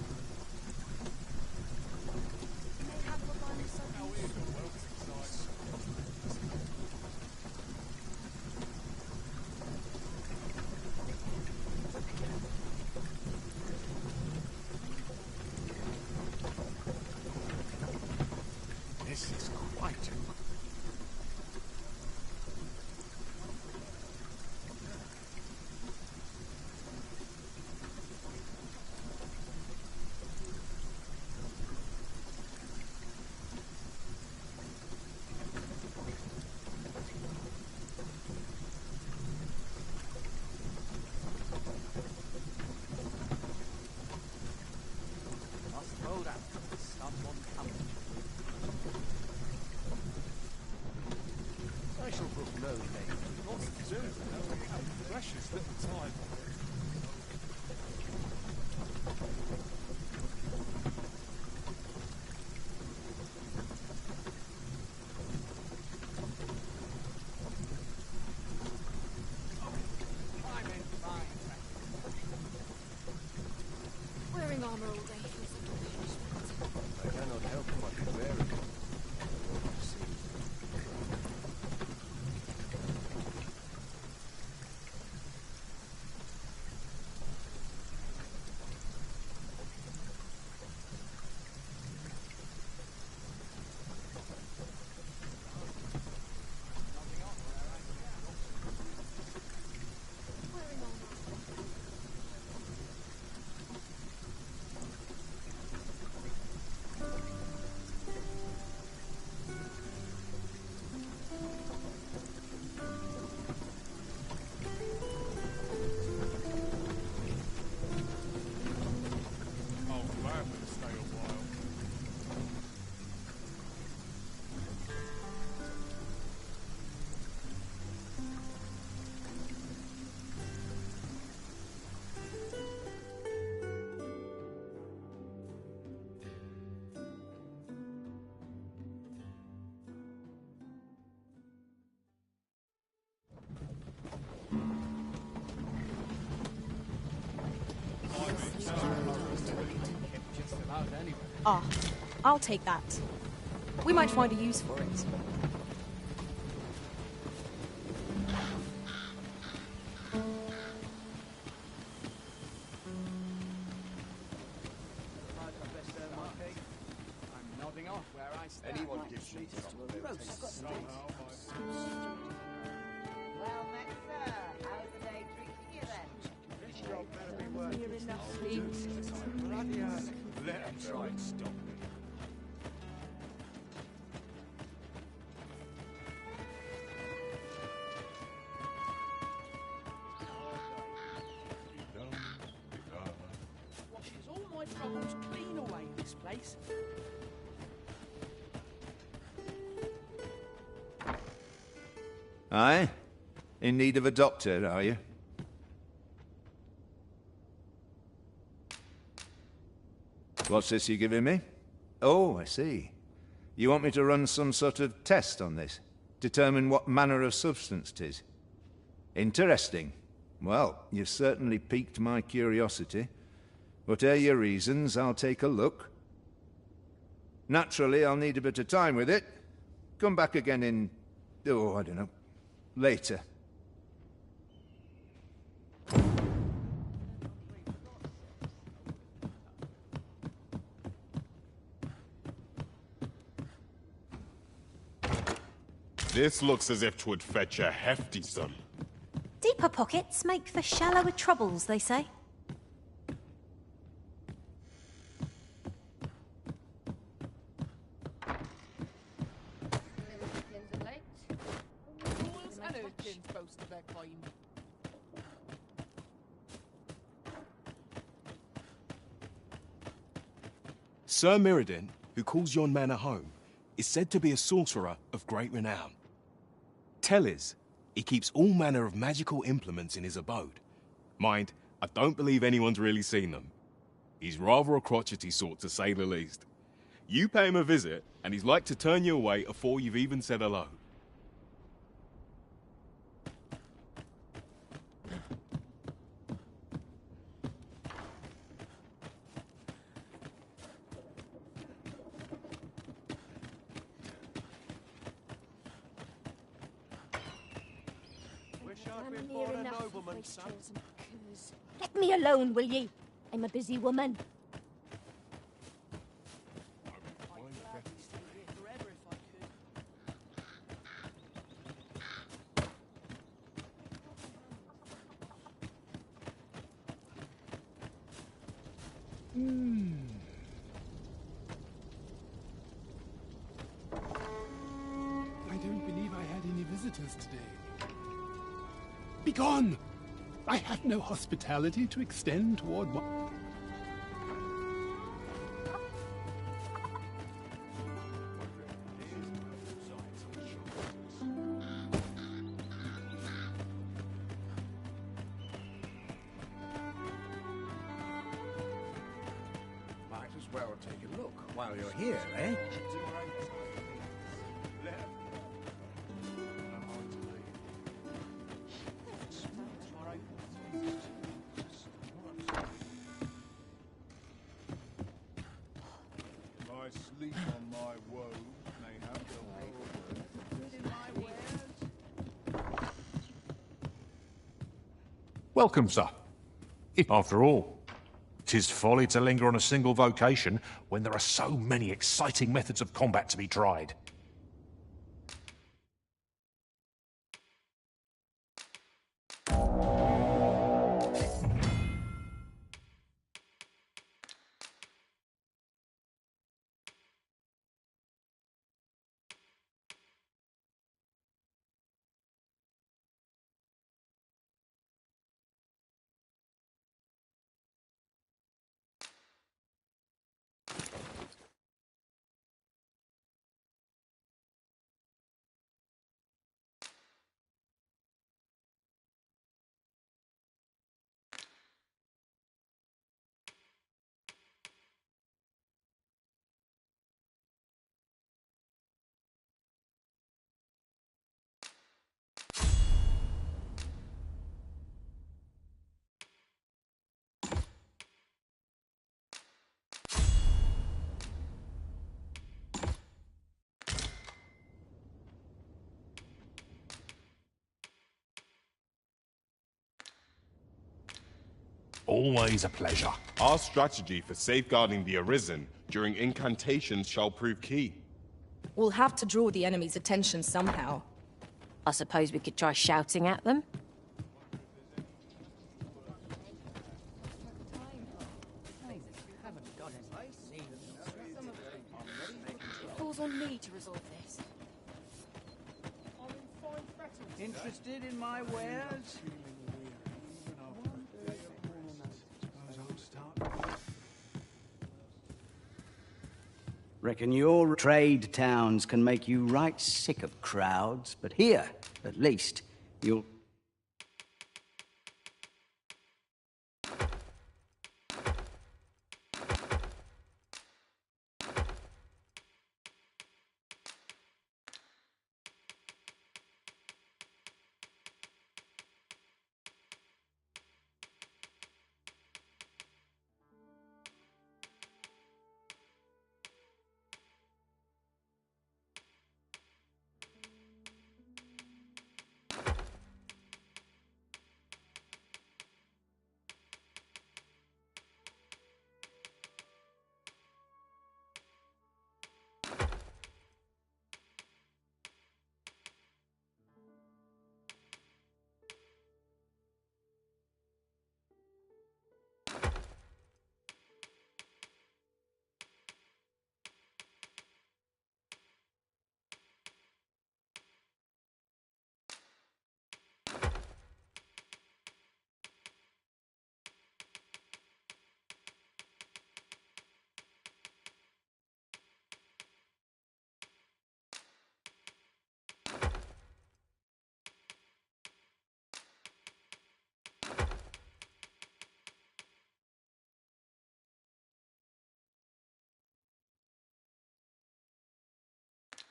Speaker 2: This is quite a...
Speaker 11: Out anyway.
Speaker 9: Ah, I'll take that. We might find a use for it.
Speaker 11: I'm nodding off where I stand.
Speaker 17: Anyone gives me trouble, they'll take somehow
Speaker 12: Well met, sir. How's the day treating you then?
Speaker 17: This job better be worth it. Bloody hell. Let them try and stop me.
Speaker 11: Washes all my troubles clean away, this place.
Speaker 5: Aye? In need of a doctor, are you? What's this you're giving me? Oh, I see. You want me to run some sort of test on this? Determine what manner of substance 'tis? Interesting. Well, you've certainly piqued my curiosity. Whatever your reasons, I'll take a look. Naturally, I'll need a bit of time with it. Come back again in... oh, I don't know. Later.
Speaker 16: This looks as if 'twould fetch a hefty sum.
Speaker 1: Deeper pockets make for shallower troubles, they say.
Speaker 11: Fools and urchins boast of their kind.
Speaker 10: Sir Mirrodin, who calls yon manor home, is said to be a sorcerer of great renown. Tell is, he keeps all manner of magical implements in his abode. Mind, I don't believe anyone's really seen them. He's rather a crotchety sort, to say the least. You pay him a visit, and he's like to turn you away afore you've even said hello.
Speaker 11: Wish I'd been born a nobleman, son.
Speaker 18: Let me alone, will ye? I'm a busy woman.
Speaker 8: I don't believe I had any visitors today. Begone! I have no hospitality to extend toward one.
Speaker 21: Might as well take a look while you're here, eh?
Speaker 2: My sleep on my woe may have
Speaker 15: Welcome, sir. After all, 'tis folly to linger on a single vocation when there are so many exciting methods of combat to be tried. always a pleasure.
Speaker 16: Our strategy for safeguarding the Arisen during incantations shall prove key.
Speaker 9: We'll have to draw the enemy's attention somehow.
Speaker 1: I suppose we could try shouting at them.
Speaker 11: It falls on me to resolve this.
Speaker 23: Interested in my wares? Reckon your trade towns can make you right sick of crowds, but here, at least, you'll...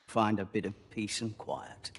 Speaker 23: find a bit of peace and quiet.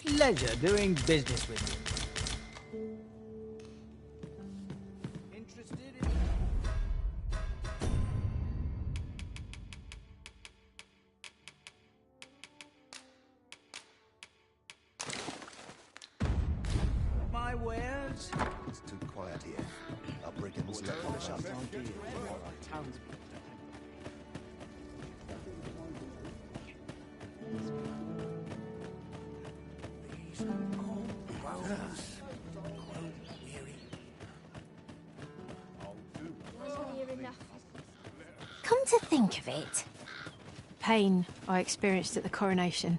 Speaker 6: Pleasure doing business with you. Interested in... my wares?
Speaker 17: It's too quiet here. I'll break in this little shop.
Speaker 1: Come to think of it, the pain I experienced at the coronation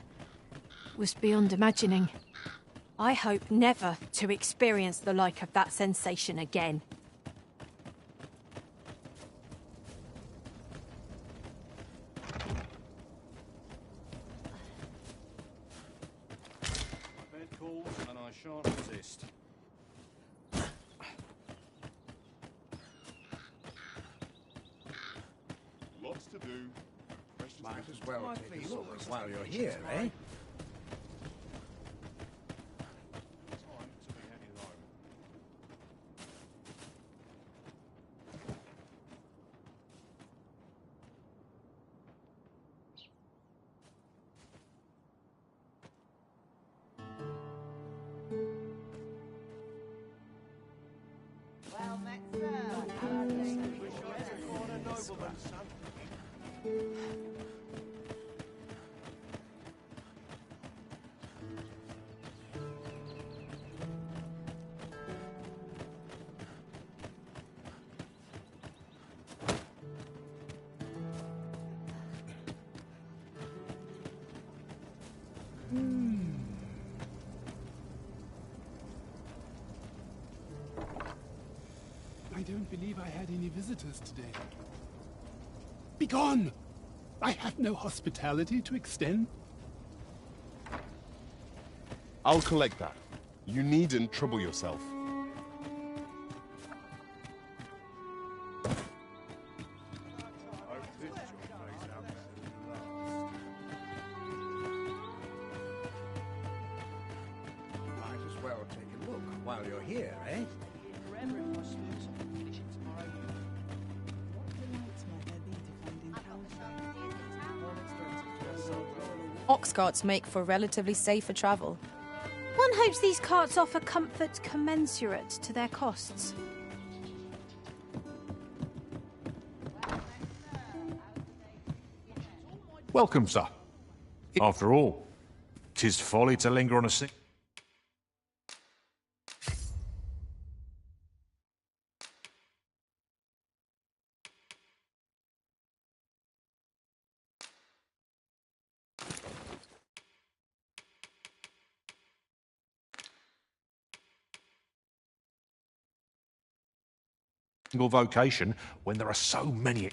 Speaker 1: was beyond imagining. I hope never to experience the like of that sensation again.
Speaker 10: My bed calls and I shan't resist.
Speaker 16: Lots to do.
Speaker 23: Might as well take a look while you're here, eh?
Speaker 8: I don't believe I had any visitors today. Begone! I have no hospitality to extend.
Speaker 16: I'll collect that. You needn't trouble yourself.
Speaker 19: Might as well take a look while you're here, eh?
Speaker 9: Ox carts make for relatively safer travel.
Speaker 1: One hopes these carts offer comfort commensurate to their costs.
Speaker 15: Welcome, sir. After all, 'tis folly to linger on a single vocation when there are so many.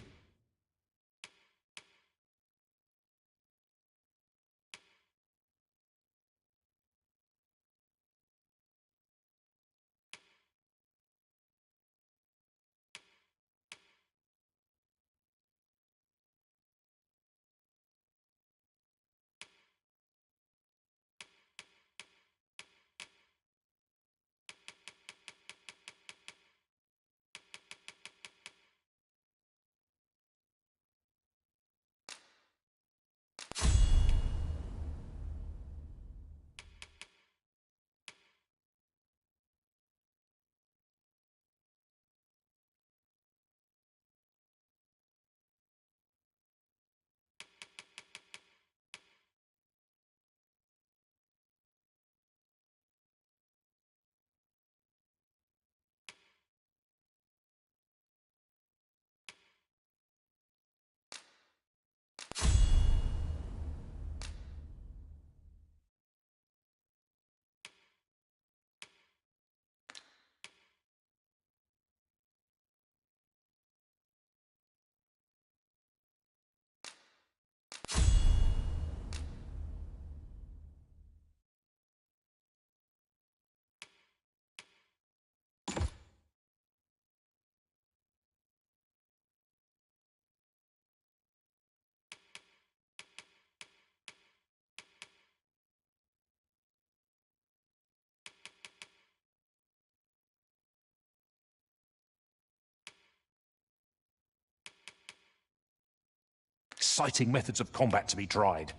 Speaker 15: Exciting methods of combat to be tried.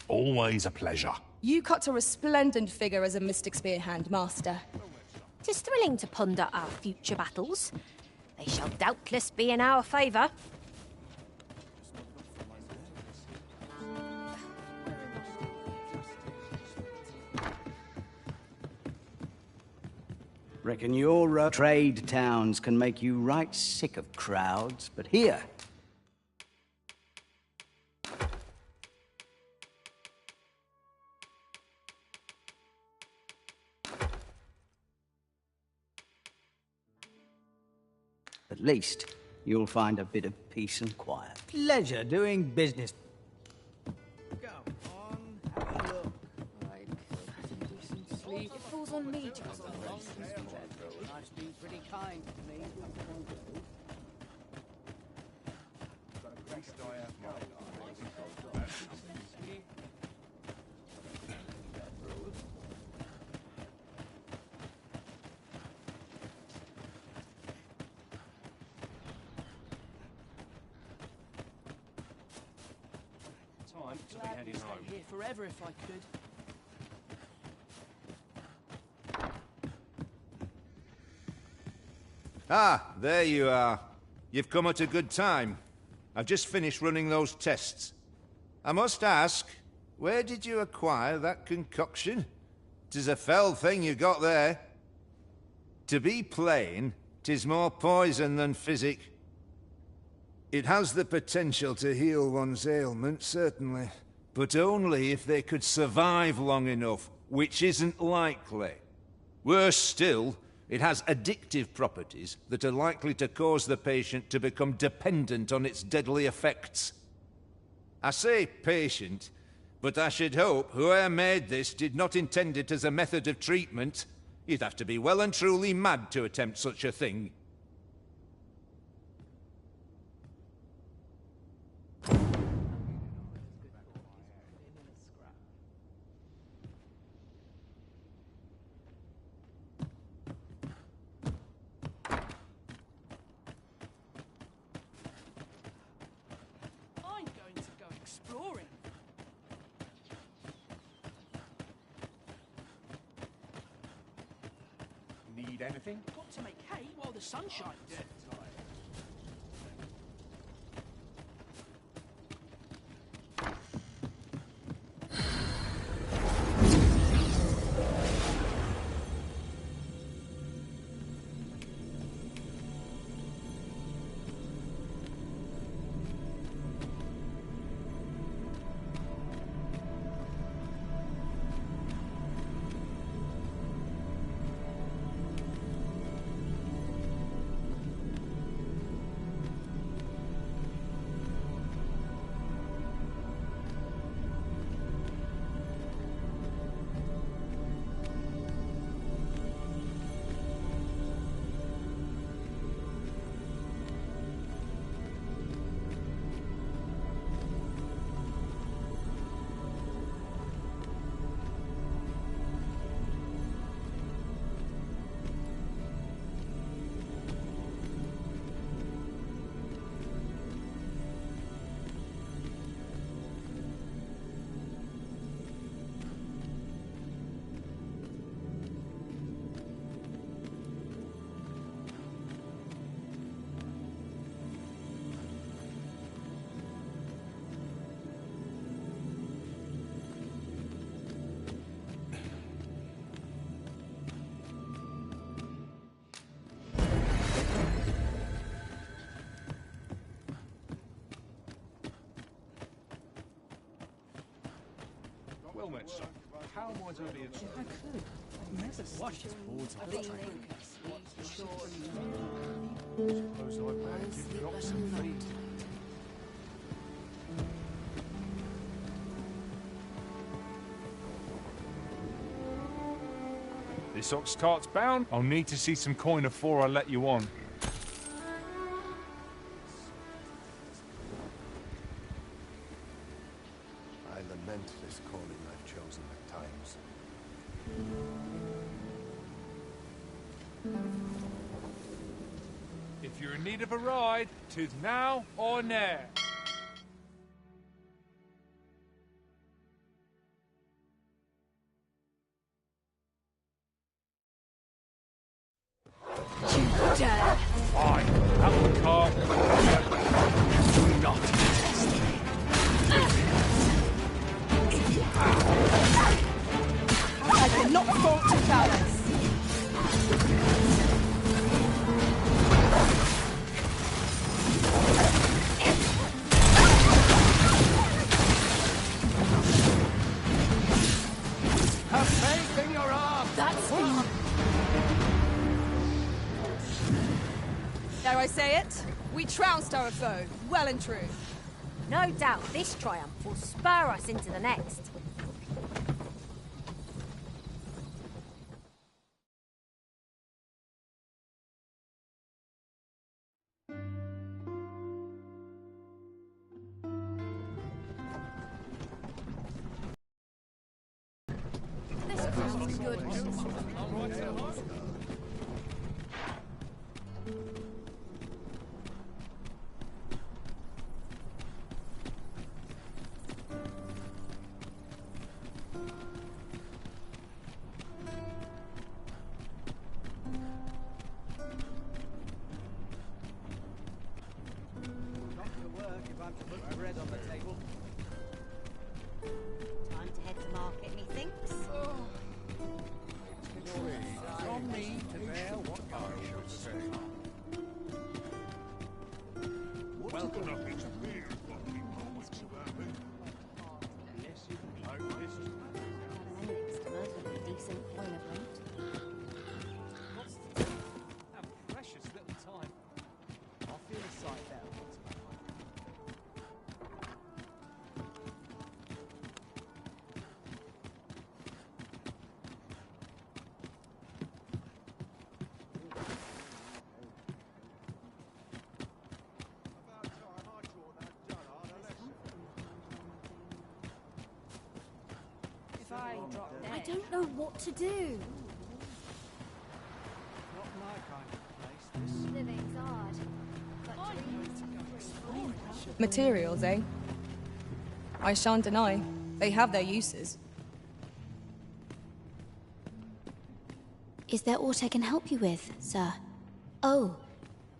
Speaker 15: Always a pleasure.
Speaker 9: You cut a resplendent figure as a mystic spearhand, Master.
Speaker 1: 'Tis thrilling to ponder our future battles. They shall doubtless be in our favour.
Speaker 23: Reckon your trade towns can make you right sick of crowds, but here... At least, you'll find a bit of peace and quiet.
Speaker 6: Pleasure doing business.
Speaker 11: Sleep. It falls on me to cover the rest. Life's been pretty kind to me.
Speaker 10: Time to be heading home.
Speaker 11: Here forever if I could.
Speaker 5: Ah, there you are. You've come at a good time. I've just finished running those tests. I must ask, where did you acquire that concoction? 'Tis a fell thing you got there. To be plain, 'tis more poison than physic. It has the potential to heal one's ailment, certainly, but only if they could survive long enough, which isn't likely. Worse still, it has addictive properties that are likely to cause the patient to become dependent on its deadly effects. I say patient, but I should hope whoever made this did not intend it as a method of treatment. You'd have to be well and truly mad to attempt such a thing.
Speaker 11: I'm going to go exploring.
Speaker 19: Need anything?
Speaker 11: Got to make hay while the sun shines.
Speaker 15: Well met, son. How am I to be at
Speaker 11: I could. I've never washed his boards off the train.
Speaker 15: Suppose I better give the ox some feed. This ox cart's bound. I'll need to see some coin before I let you on.
Speaker 7: I lament this calling I've chosen at times.
Speaker 3: If you're in need of a ride, 'tis now or ne'er.
Speaker 11: Dare.
Speaker 3: Fine, out the car.
Speaker 11: Do not test me. I cannot fault to prowess.
Speaker 19: Have faith in your arm!
Speaker 11: That's the... Dare I say it? We trounced our foe, well and true.
Speaker 1: No doubt this triumph will spur us into the next.
Speaker 11: This sounds good.
Speaker 6: Time to put bread on the table.
Speaker 1: Time to head to market, methinks.
Speaker 15: It's on me to bear what I shall say.
Speaker 2: Welcome up into beer, fucking moments about me.
Speaker 1: Decent coin of late.
Speaker 6: A precious little time. I'll feel a sight better once I'm home.
Speaker 4: If I drop dead...
Speaker 18: I don't know what to do.
Speaker 6: Not my kind of place, this.
Speaker 18: Living's hard. But dreams...
Speaker 9: Materials, eh? I shan't deny. They have their uses.
Speaker 13: Is there aught I can help you with, sir? Oh,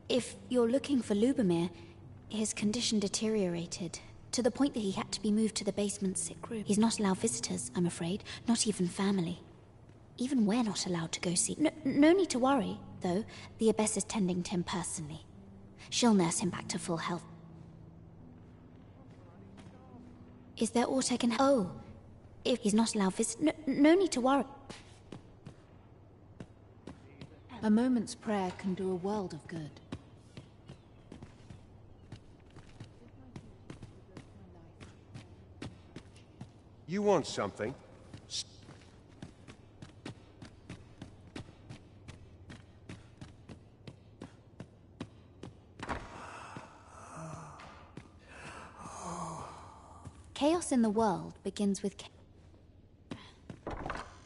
Speaker 13: if you're looking for Lubomir, his condition deteriorated to the point that he had to be moved to the basement sick room. He's not allowed visitors, I'm afraid, not even family. Even we're not allowed to go see. No need to worry, though. The Abbess is tending to him personally. She'll nurse him back to full health. Is there aught I can... Oh, if he's not allowed visitors... No need to worry.
Speaker 14: A moment's prayer can do a world of good.
Speaker 7: You want something?
Speaker 13: Chaos in the world begins with...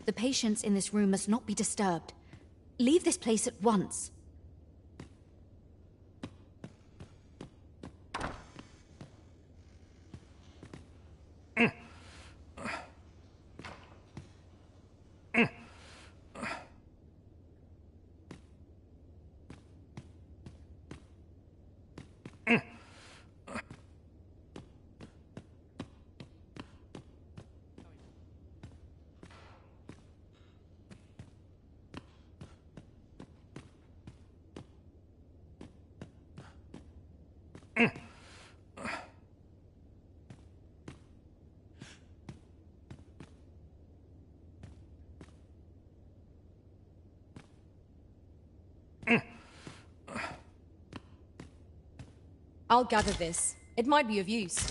Speaker 13: The patients in this room must not be disturbed. Leave this place at once.
Speaker 9: I'll gather this. It might be of use.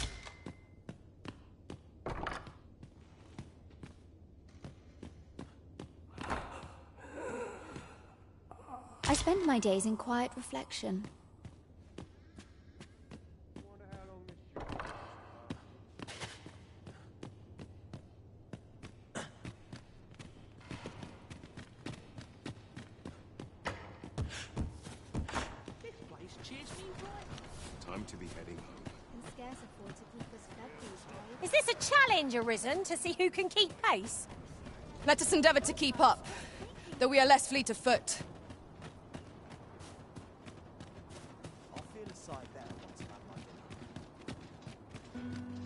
Speaker 13: I spend my days in quiet reflection.
Speaker 7: Time to be heading home.
Speaker 18: Can scarce afford to keep us fed these days.
Speaker 4: Is this a challenge arisen to see who can keep pace?
Speaker 9: Let us endeavour to keep up, though we are less fleet of foot.
Speaker 6: I'll feel a sight better once I'm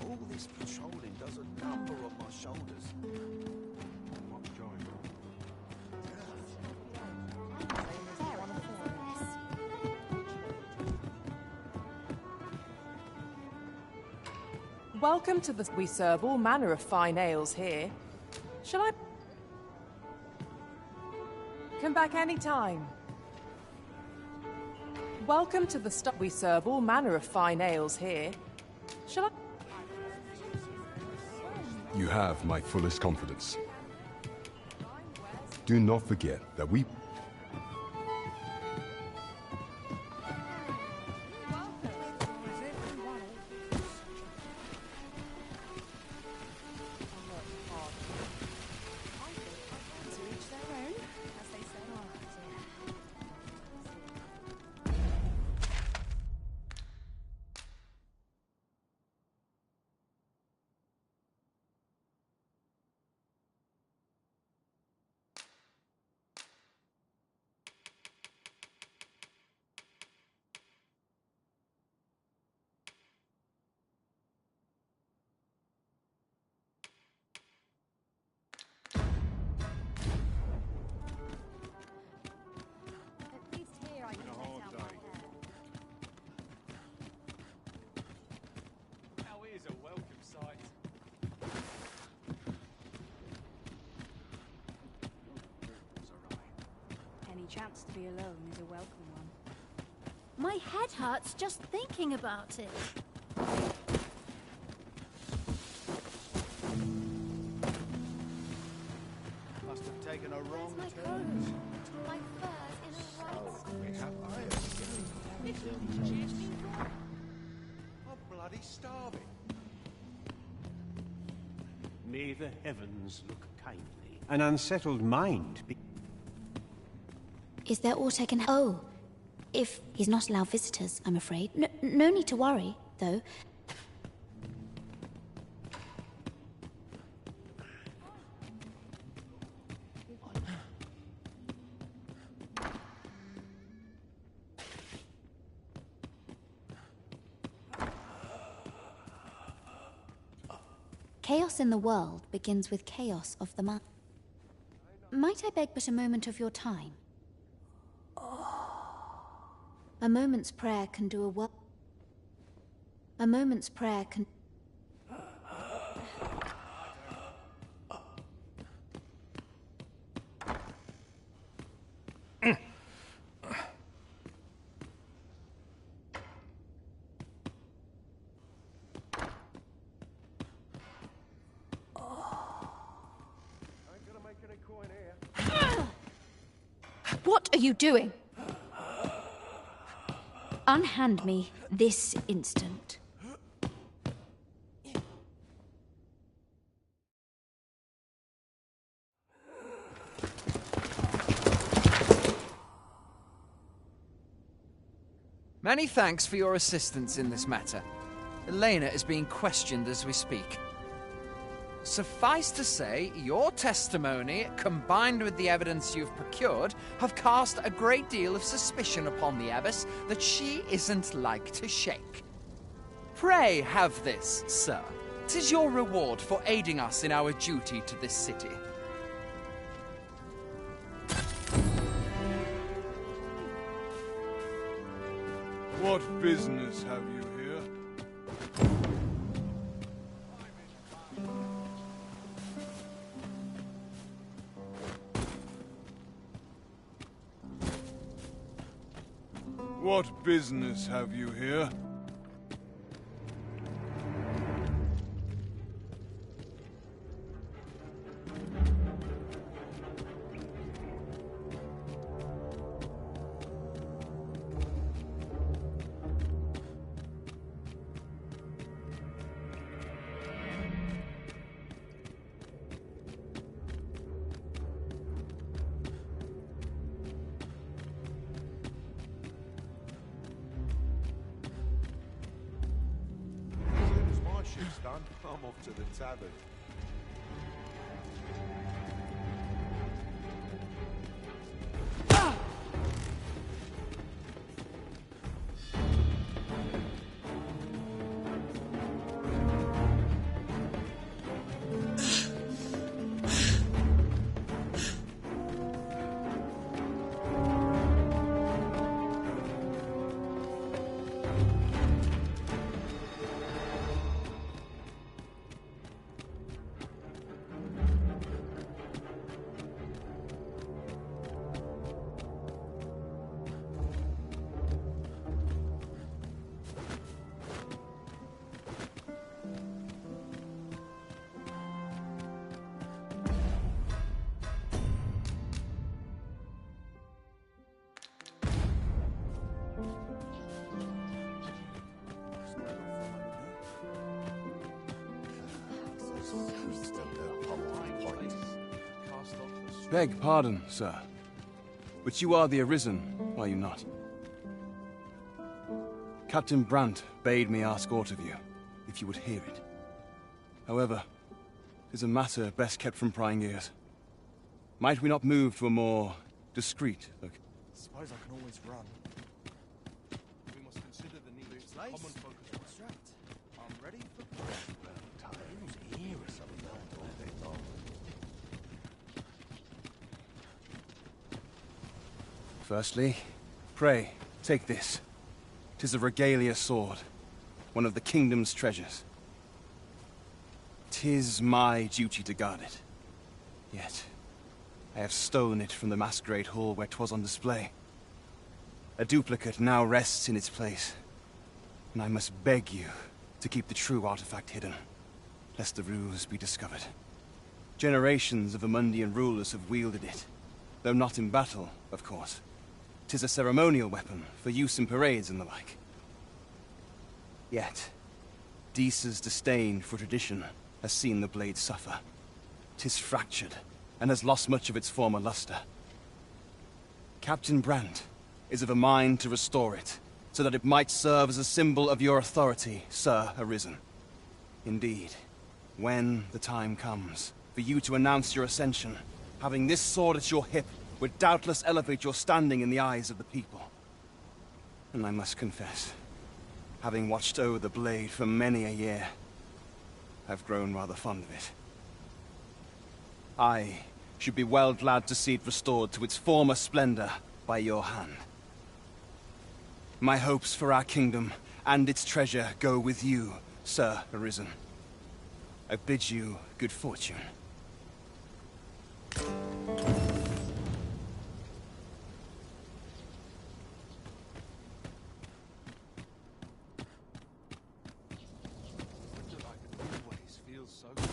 Speaker 6: home.
Speaker 19: All this patrolling does a number on my shoulders.
Speaker 15: What's going on?
Speaker 20: Welcome to the... We serve all manner of fine ales here. Shall I... Come back any time. Welcome to the stop. We serve all manner of fine ales here. Shall I...
Speaker 22: You have my fullest confidence. Do not forget that we...
Speaker 14: chance to be alone is a welcome one. My head hurts just thinking about it.
Speaker 19: Must have taken a wrong
Speaker 18: My
Speaker 19: turn.
Speaker 18: coat. My furs in a right spot.
Speaker 19: I'm bloody starving.
Speaker 12: May the heavens look kindly. An unsettled mind.
Speaker 13: Is there aught I can... Oh, if he's not allowed visitors, I'm afraid. No need to worry, though. Chaos in the world begins with chaos of the mind. Might I beg but a moment of your time? A moment's prayer can do a world. A moment's prayer can...
Speaker 14: What are you doing?
Speaker 13: Unhand me this instant.
Speaker 6: Many thanks for your assistance in this matter. Elena is being questioned as we speak. Suffice to say, your testimony, combined with the evidence you've procured, have cast a great deal of suspicion upon the abbess that she isn't like to shake. Pray have this, sir. 'Tis your reward for aiding us in our duty to this city.
Speaker 16: What business have you here? What business have you here?
Speaker 19: Ship's done. I'm off to the tavern.
Speaker 22: Beg pardon, sir. But you are the Arisen, are you not? Captain Brandt bade me ask aught of you, if you would hear it. However, 'tis a matter best kept from prying ears. Might we not move to a more discreet location?
Speaker 16: Suppose I can always run. We must consider the needs of common folk as well. I'm ready for
Speaker 22: Firstly, pray, take this. 'Tis a regalia sword, one of the kingdom's treasures. 'Tis my duty to guard it. Yet, I have stolen it from the masquerade hall where 'twas on display. A duplicate now rests in its place, and I must beg you to keep the true artifact hidden, lest the ruse be discovered. Generations of Amundian rulers have wielded it, though not in battle, of course. 'Tis a ceremonial weapon for use in parades and the like. Yet, Disa's disdain for tradition has seen the blade suffer. 'Tis fractured, and has lost much of its former luster. Captain Brandt is of a mind to restore it, so that it might serve as a symbol of your authority, Sir Arisen. Indeed, when the time comes for you to announce your ascension, having this sword at your hip would doubtless elevate your standing in the eyes of the people. And I must confess, having watched over the blade for many a year, I've grown rather fond of it. I should be well glad to see it restored to its former splendor by your hand. My hopes for our kingdom and its treasure go with you, Sir Arisen. I bid you good fortune.
Speaker 16: Always feels so good.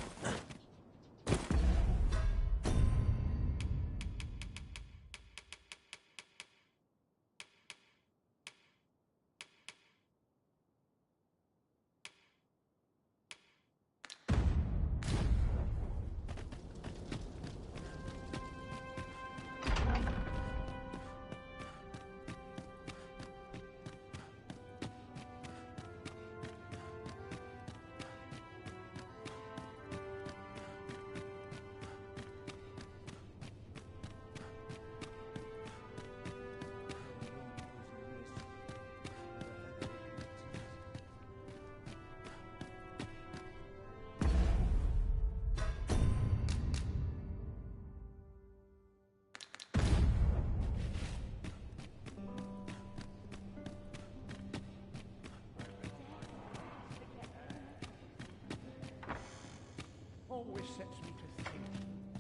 Speaker 16: Always sets me to think,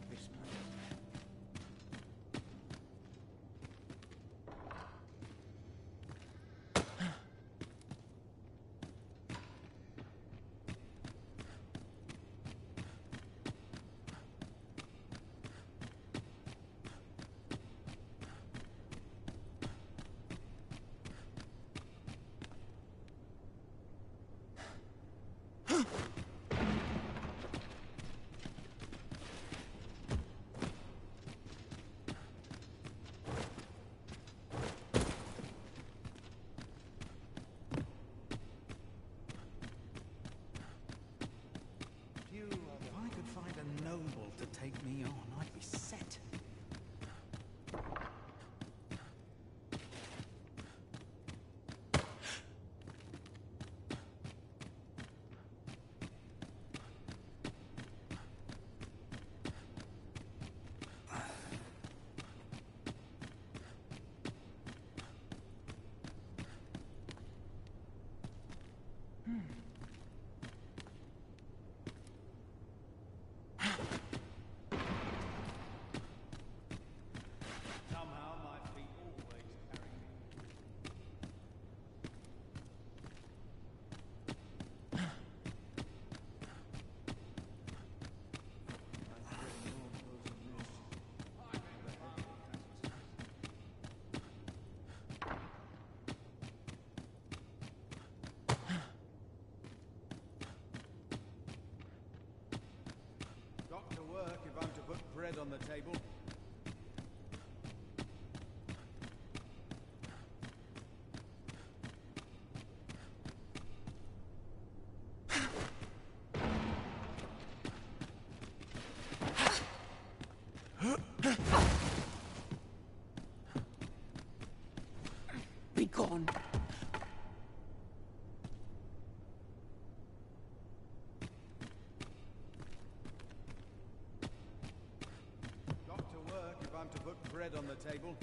Speaker 16: this place. If I could find a noble to take me on, I'd be set. Somehow my feet always carry me. Got to work if I'm to put bread on the table. Be gone. Got to work if I'm to put bread on the table.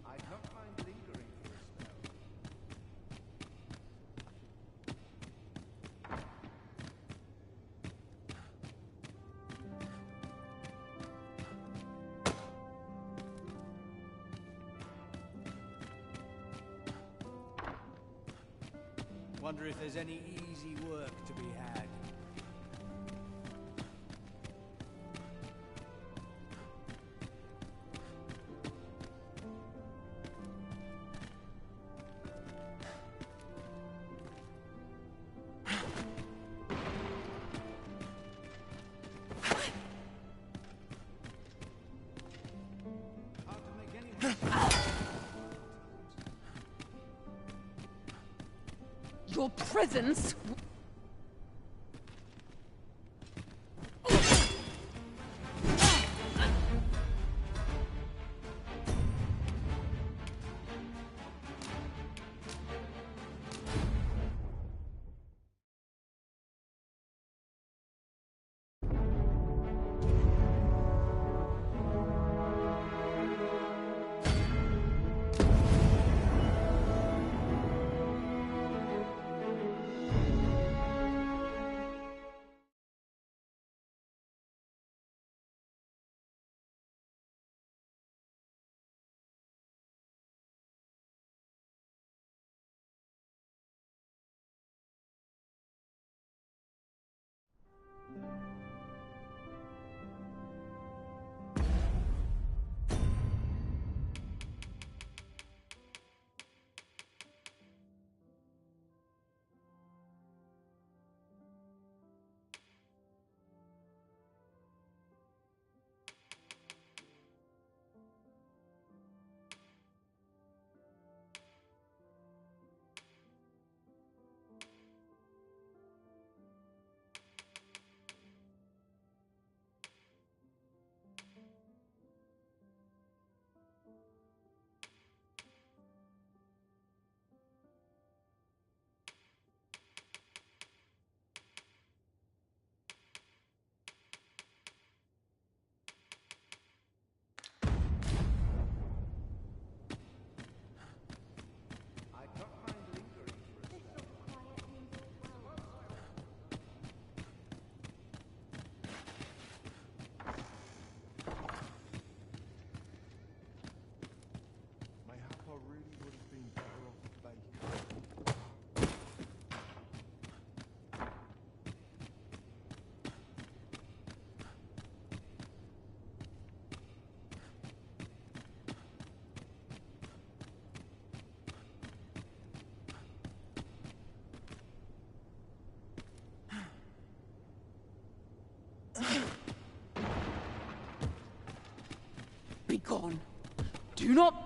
Speaker 16: I'd not mind lingering for a spell. Wonder if there's any easy work to be had.
Speaker 20: Your presence... Be gone. Do not...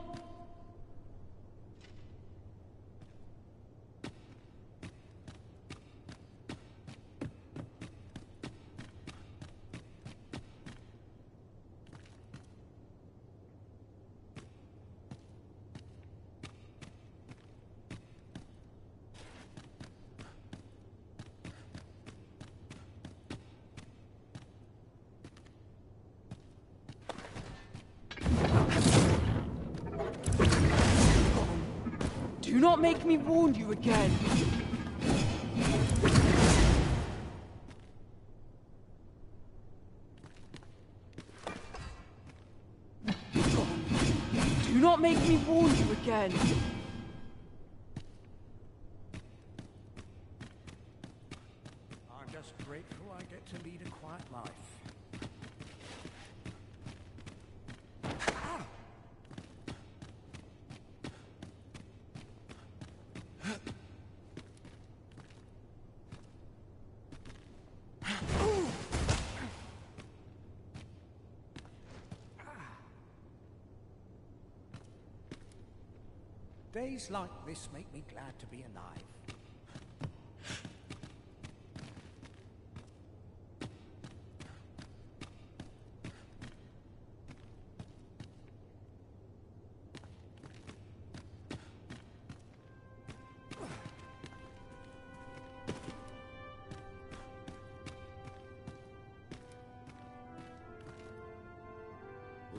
Speaker 20: Do not make me warn you again. Do not make me warn you again.
Speaker 10: I'm just grateful I get to lead a quiet life. Days like this make me glad to be alive.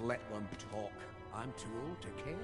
Speaker 10: Let them talk. I'm too old to care.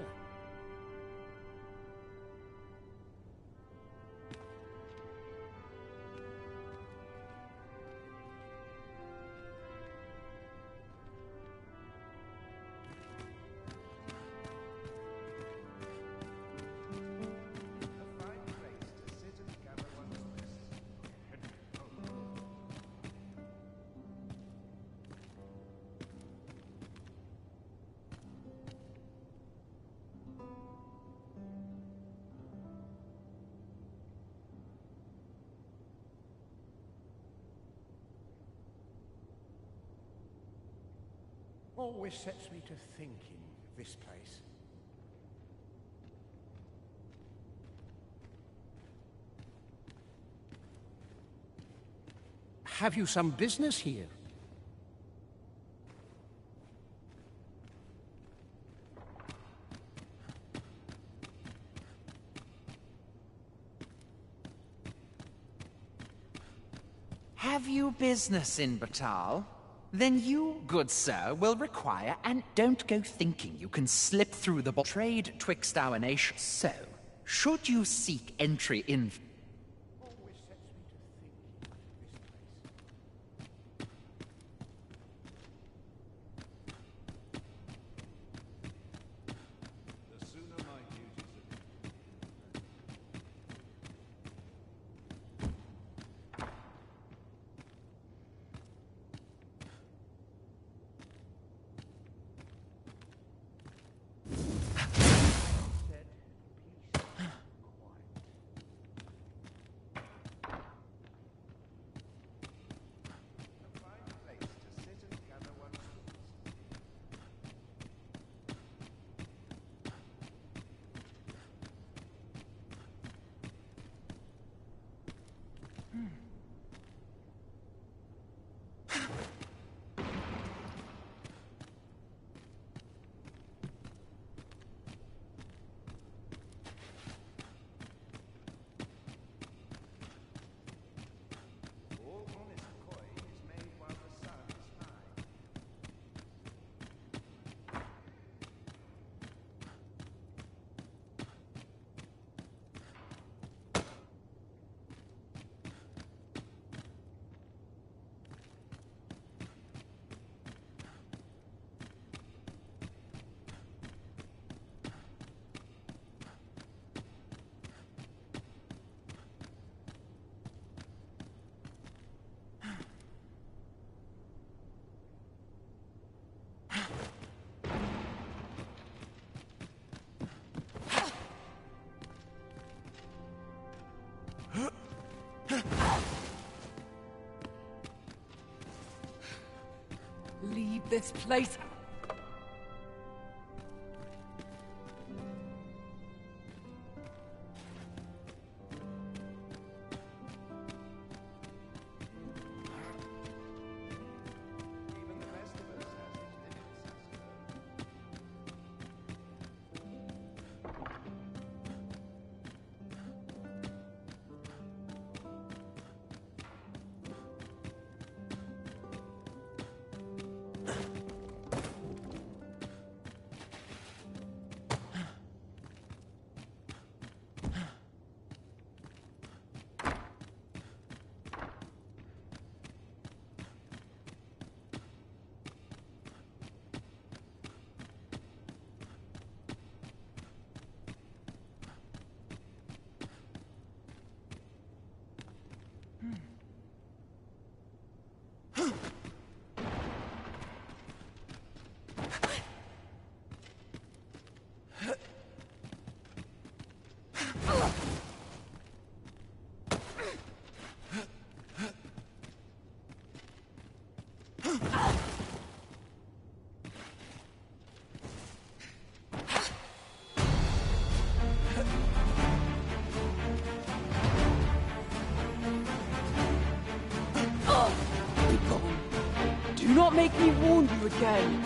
Speaker 7: Always sets me to thinking, this place. Have you some business here?
Speaker 6: Have you business in Batal? Then you, good sir, will require, and don't go thinking you can slip through the trade twixt our nations. So, should you seek entry in...
Speaker 5: The sooner my duties
Speaker 20: Leave this place. Do not make me warn you again.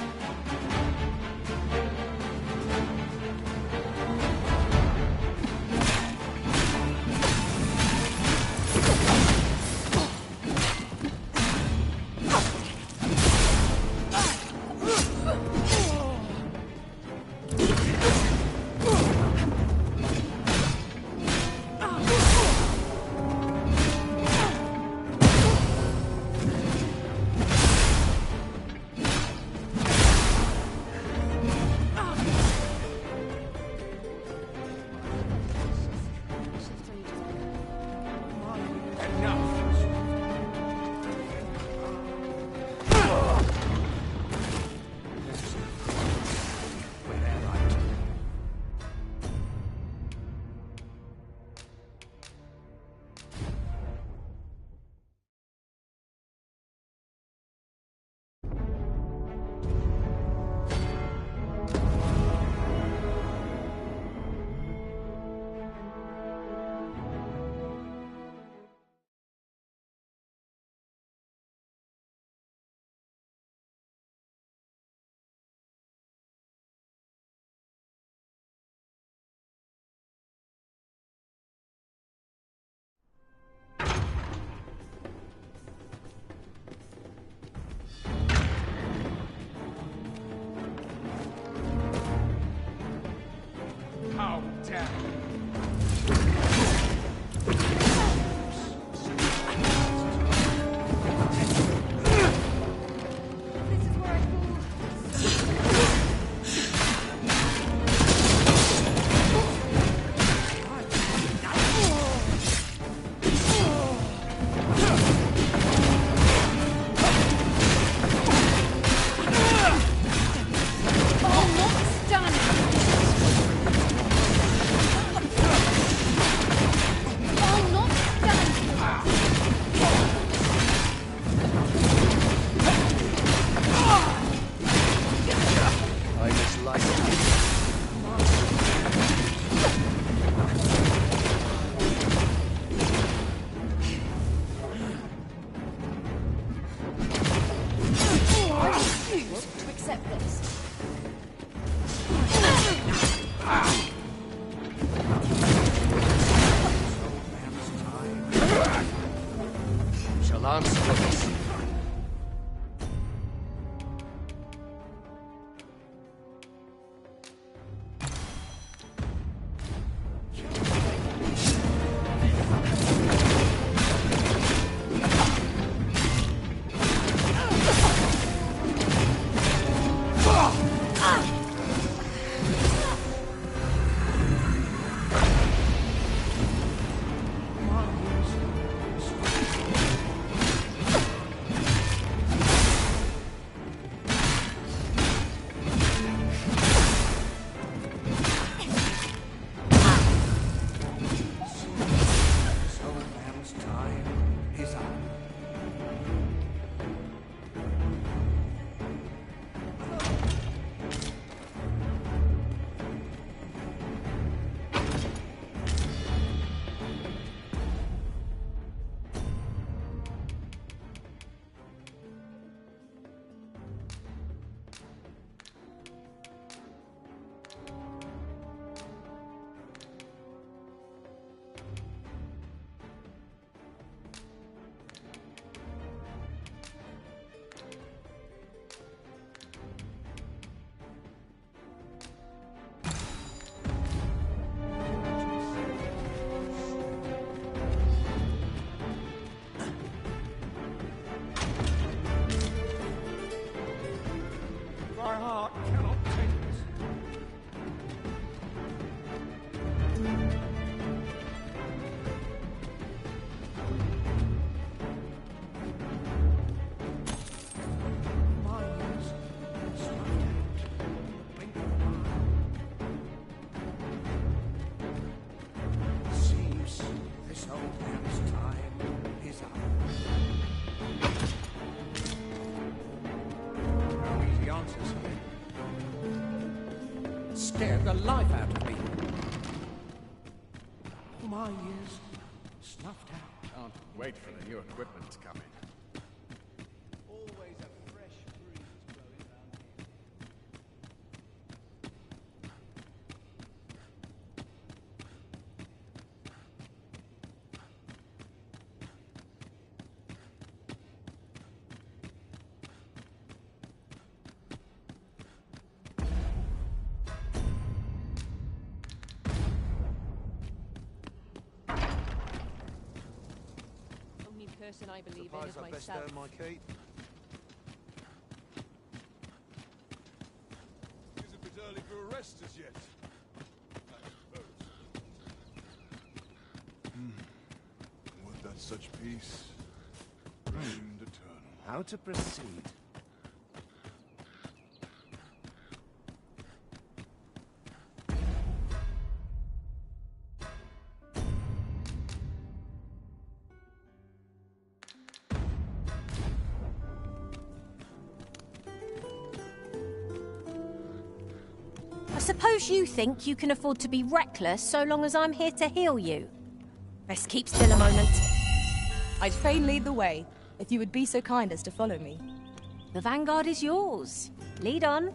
Speaker 19: I'll answer for this.
Speaker 2: My heart cannot take this. My ears snuffed out. Blink of an eye. Seems this old man's time is up. No easy answers. Scared the life out of me. My ears snuffed out.
Speaker 19: Can't wait for the new equipment to come in.
Speaker 16: Always a fresh breeze blowing round here.
Speaker 20: Only person I believe in is
Speaker 2: Suppose I best
Speaker 20: myself.
Speaker 2: earn my keep. Is a bit early for a rest as yet. I suppose. Would that such peace reigned eternal.
Speaker 5: How to proceed?
Speaker 1: I suppose you think you can afford to be reckless so long as I'm here to heal you. Best keep still a moment.
Speaker 9: I'd fain lead the way, if you would be so kind as to follow me.
Speaker 1: The vanguard is yours. Lead on.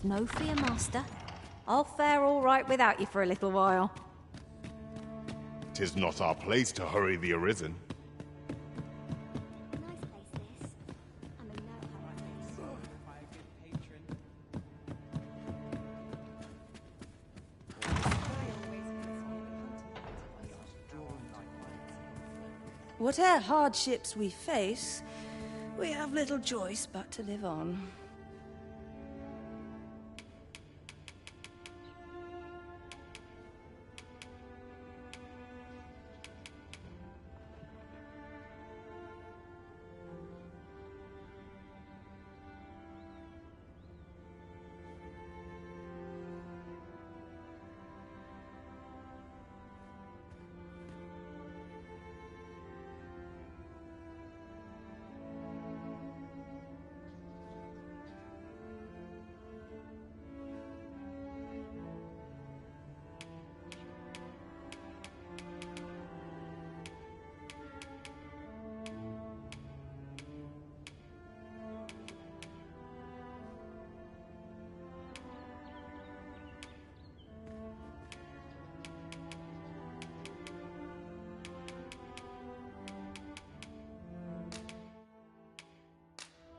Speaker 1: No fear, Master. I'll fare all right without you for a little while.
Speaker 8: 'Tis not our place to hurry the arisen.
Speaker 17: Whate'er hardships we face, we have little choice but to live on.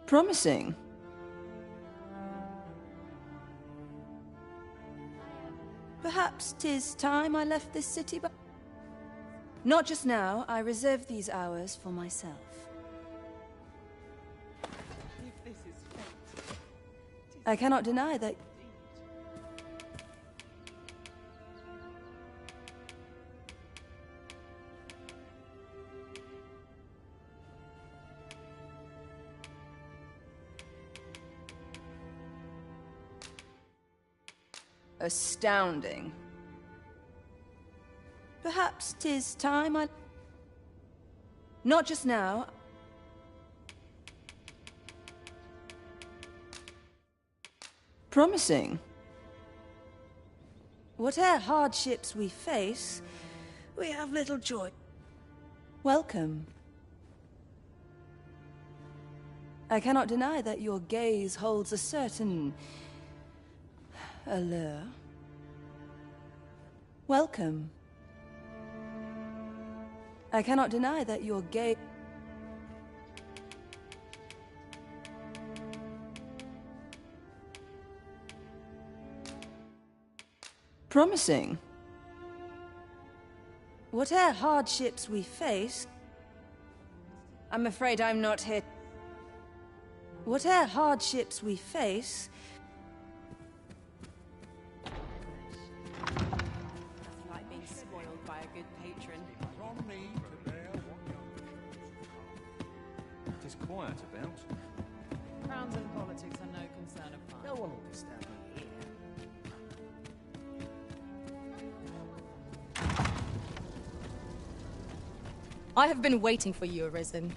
Speaker 17: Promising. Perhaps 'tis time I left this city, but not just now. I reserve these hours for myself.
Speaker 20: If this is fate,
Speaker 17: I cannot deny that. Astounding. Perhaps 'tis time I... Not just now. Promising. Whate'er hardships we face, we have little joy. Welcome. I cannot deny that your gaze holds a certain allure. Welcome. I cannot deny that your gaze... Promising. Whate'er hardships we face, I'm afraid I'm not here. Whate'er hardships we face,
Speaker 20: like being spoiled by a good patron.
Speaker 2: From me to bear what
Speaker 10: It is quiet about.
Speaker 20: Crowns and politics are no concern of mine.
Speaker 11: No one will disturb me here.
Speaker 9: I have been waiting for you, Arisen.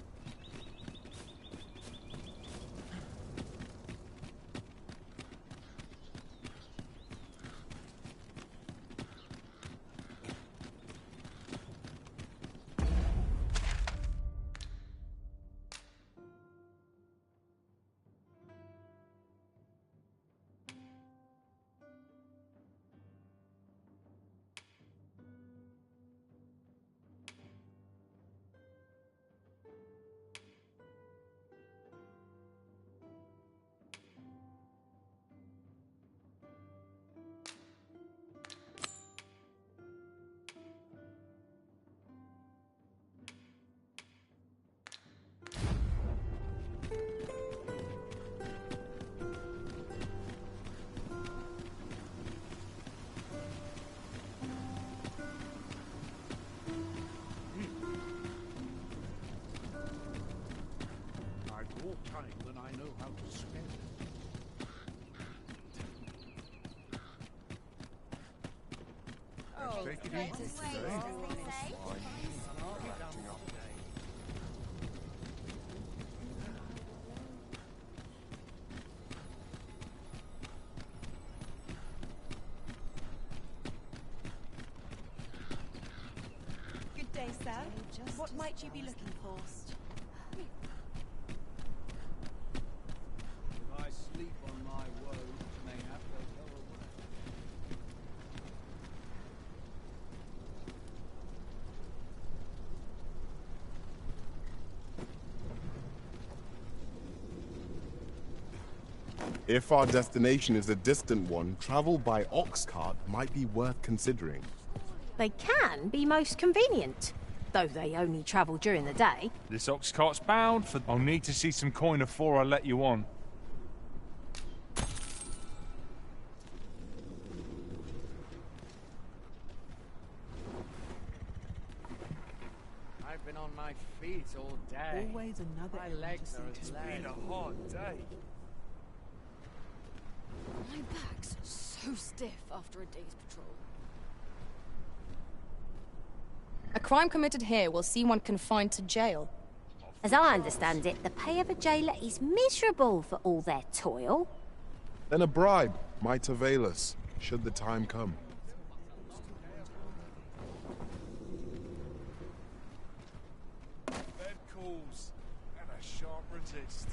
Speaker 2: I've more time than I know how to spend.
Speaker 11: Oh,
Speaker 2: Take it
Speaker 11: great
Speaker 2: easy
Speaker 11: to see
Speaker 2: today.
Speaker 11: you, as they say.
Speaker 21: Good day, sir. What might you be looking for?
Speaker 16: If I sleep on my woes, mayhap
Speaker 8: If our destination is a distant one, travel by ox cart might be worth considering.
Speaker 1: They can be most convenient, though they only travel during the day.
Speaker 2: This ox cart's bound for... I'll need to see some coin before I let you on.
Speaker 6: I've been on my feet all day.
Speaker 11: Always another
Speaker 6: My legs are
Speaker 2: It's
Speaker 6: as
Speaker 2: been
Speaker 6: lead.
Speaker 2: a hard day.
Speaker 9: My back's so stiff after a day's patrol. A crime committed here will see one confined to jail.
Speaker 1: As I understand it, the pay of a jailer is miserable for all their toil.
Speaker 8: Then a bribe might avail us, should the time come.
Speaker 2: Bed calls and a sharp resist.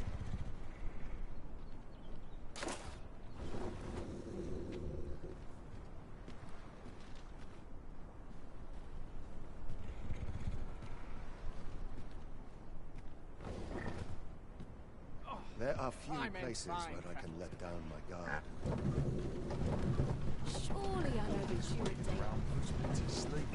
Speaker 7: There are few places where I can let down my guard.
Speaker 9: Surely I know that you would take
Speaker 2: Brown puts me to sleep.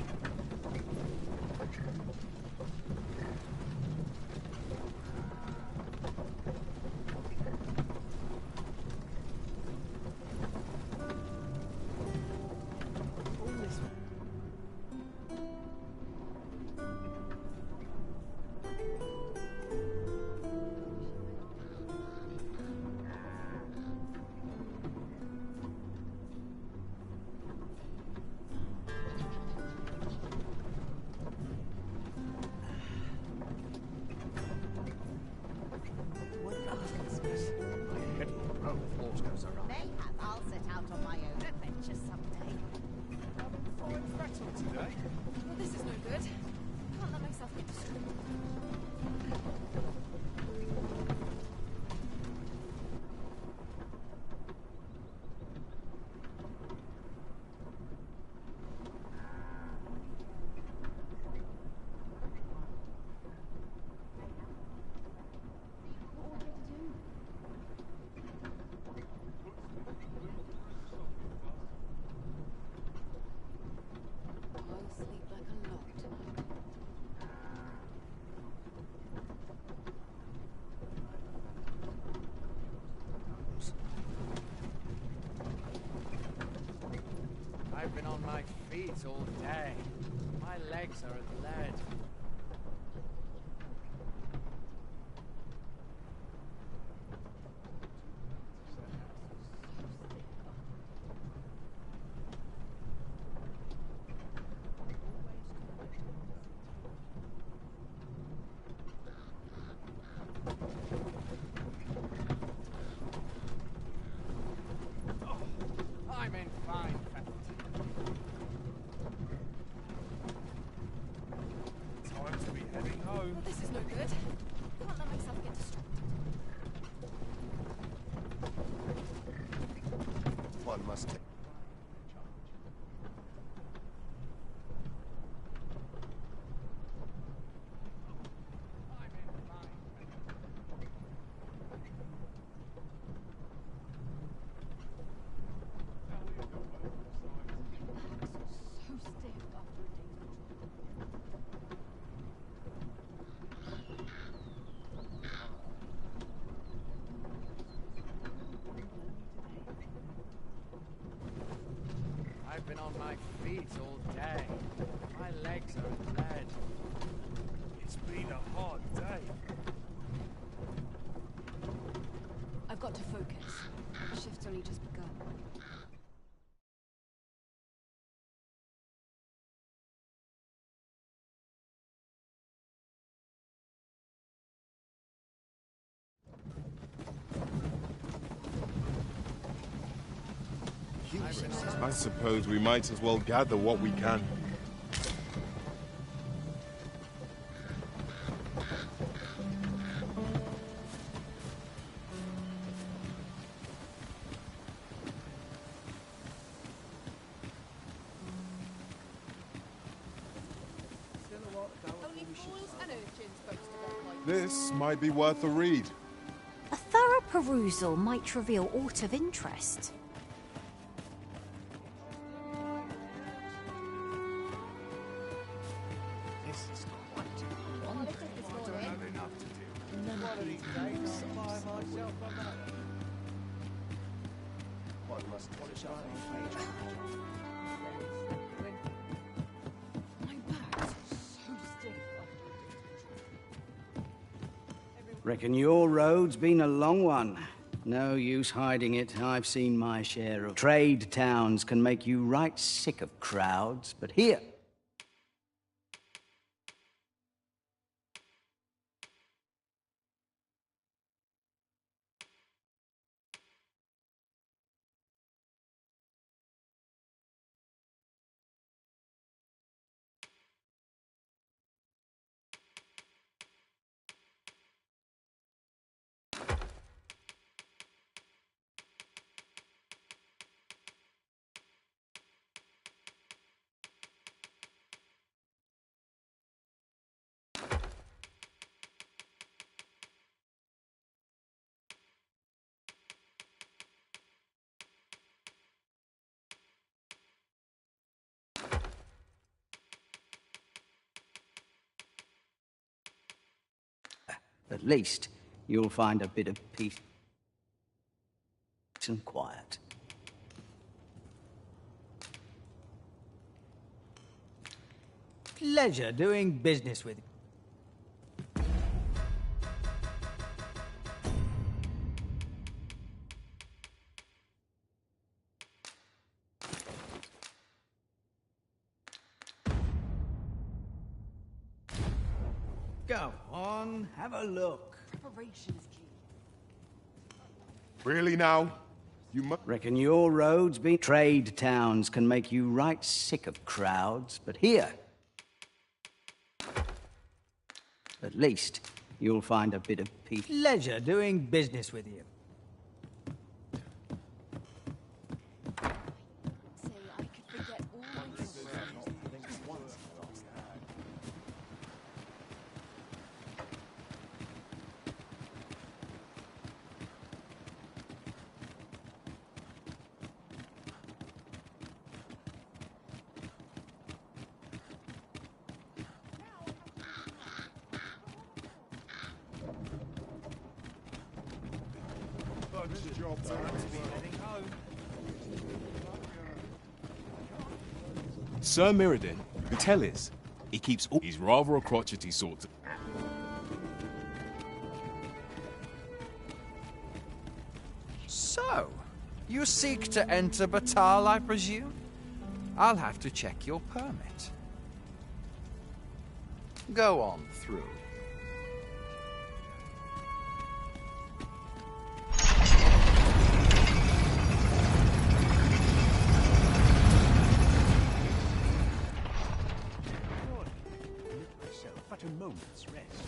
Speaker 3: Mayhap I'll set out on my own adventure someday.
Speaker 2: Today?
Speaker 9: Well, this is no good. Can't let myself get distracted. I'll sleep like a log tonight.
Speaker 6: I've been on my feet all day. My legs are as lead. I'm in fine fact.
Speaker 2: Time to be heading home.
Speaker 9: Well, this is no good. Can't let myself get distracted.
Speaker 7: One must take.
Speaker 9: So stiff after a day's patrol.
Speaker 6: I've been on my feet all day. My legs are as lead.
Speaker 2: It's been a hard day.
Speaker 9: I've got to focus. The shift's only just begun.
Speaker 8: I suppose we might as well gather what we can.
Speaker 9: Only fools and urchins boast about life.
Speaker 8: This might be worth a read.
Speaker 1: A thorough perusal might reveal aught of interest.
Speaker 19: This is quite wonderful. I don't have enough to do.
Speaker 11: None of these names buy myself a map.
Speaker 19: One must watch out.
Speaker 11: My back's so stiff.
Speaker 4: Reckon your road's been a long one. No use hiding it. I've seen my share of trade towns can make you right sick of crowds, but here... At least you'll find a bit of peace and quiet. Pleasure doing business with you. Go on, have a look.
Speaker 11: Preparation's key.
Speaker 8: Really now? You
Speaker 4: Reckon your roads be trade towns can make you right sick of crowds, but here... At least you'll find a bit of peace. Pleasure doing business with you.
Speaker 15: Sir Mirrodin, the tell is, he keeps all... He's rather a crotchety sort of...
Speaker 6: So, you seek to enter Batal, I presume? I'll have to check your permit. Go on through.
Speaker 12: At a moment's rest.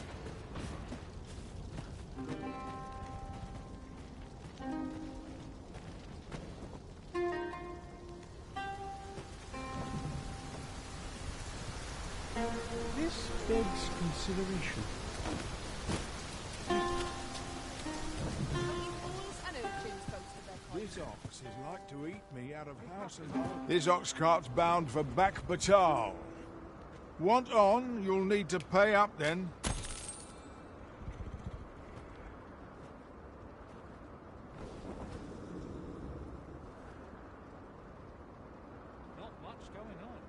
Speaker 12: This begs consideration.
Speaker 16: This ox is like to eat me out of house and home. This ox cart's bound for back Batal. Want on, you'll need to pay up then.
Speaker 11: Not much going on.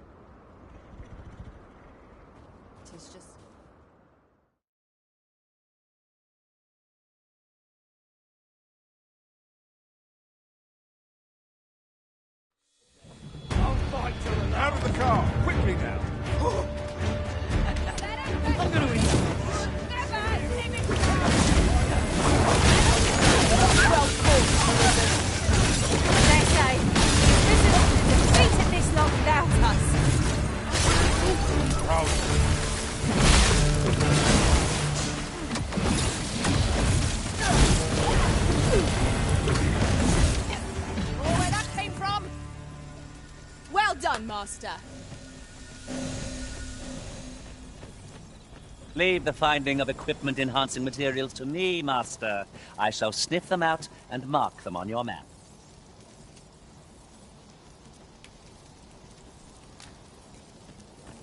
Speaker 20: Tis just...
Speaker 16: I'll fight till the out of the car, quickly now.
Speaker 4: I'm gonna win.
Speaker 1: Well fought. They say, visitors defeated this lot without us.
Speaker 9: Where that came from? Well done, Master.
Speaker 14: Leave the finding of equipment-enhancing materials to me, Master. I shall sniff them out and mark them on your map.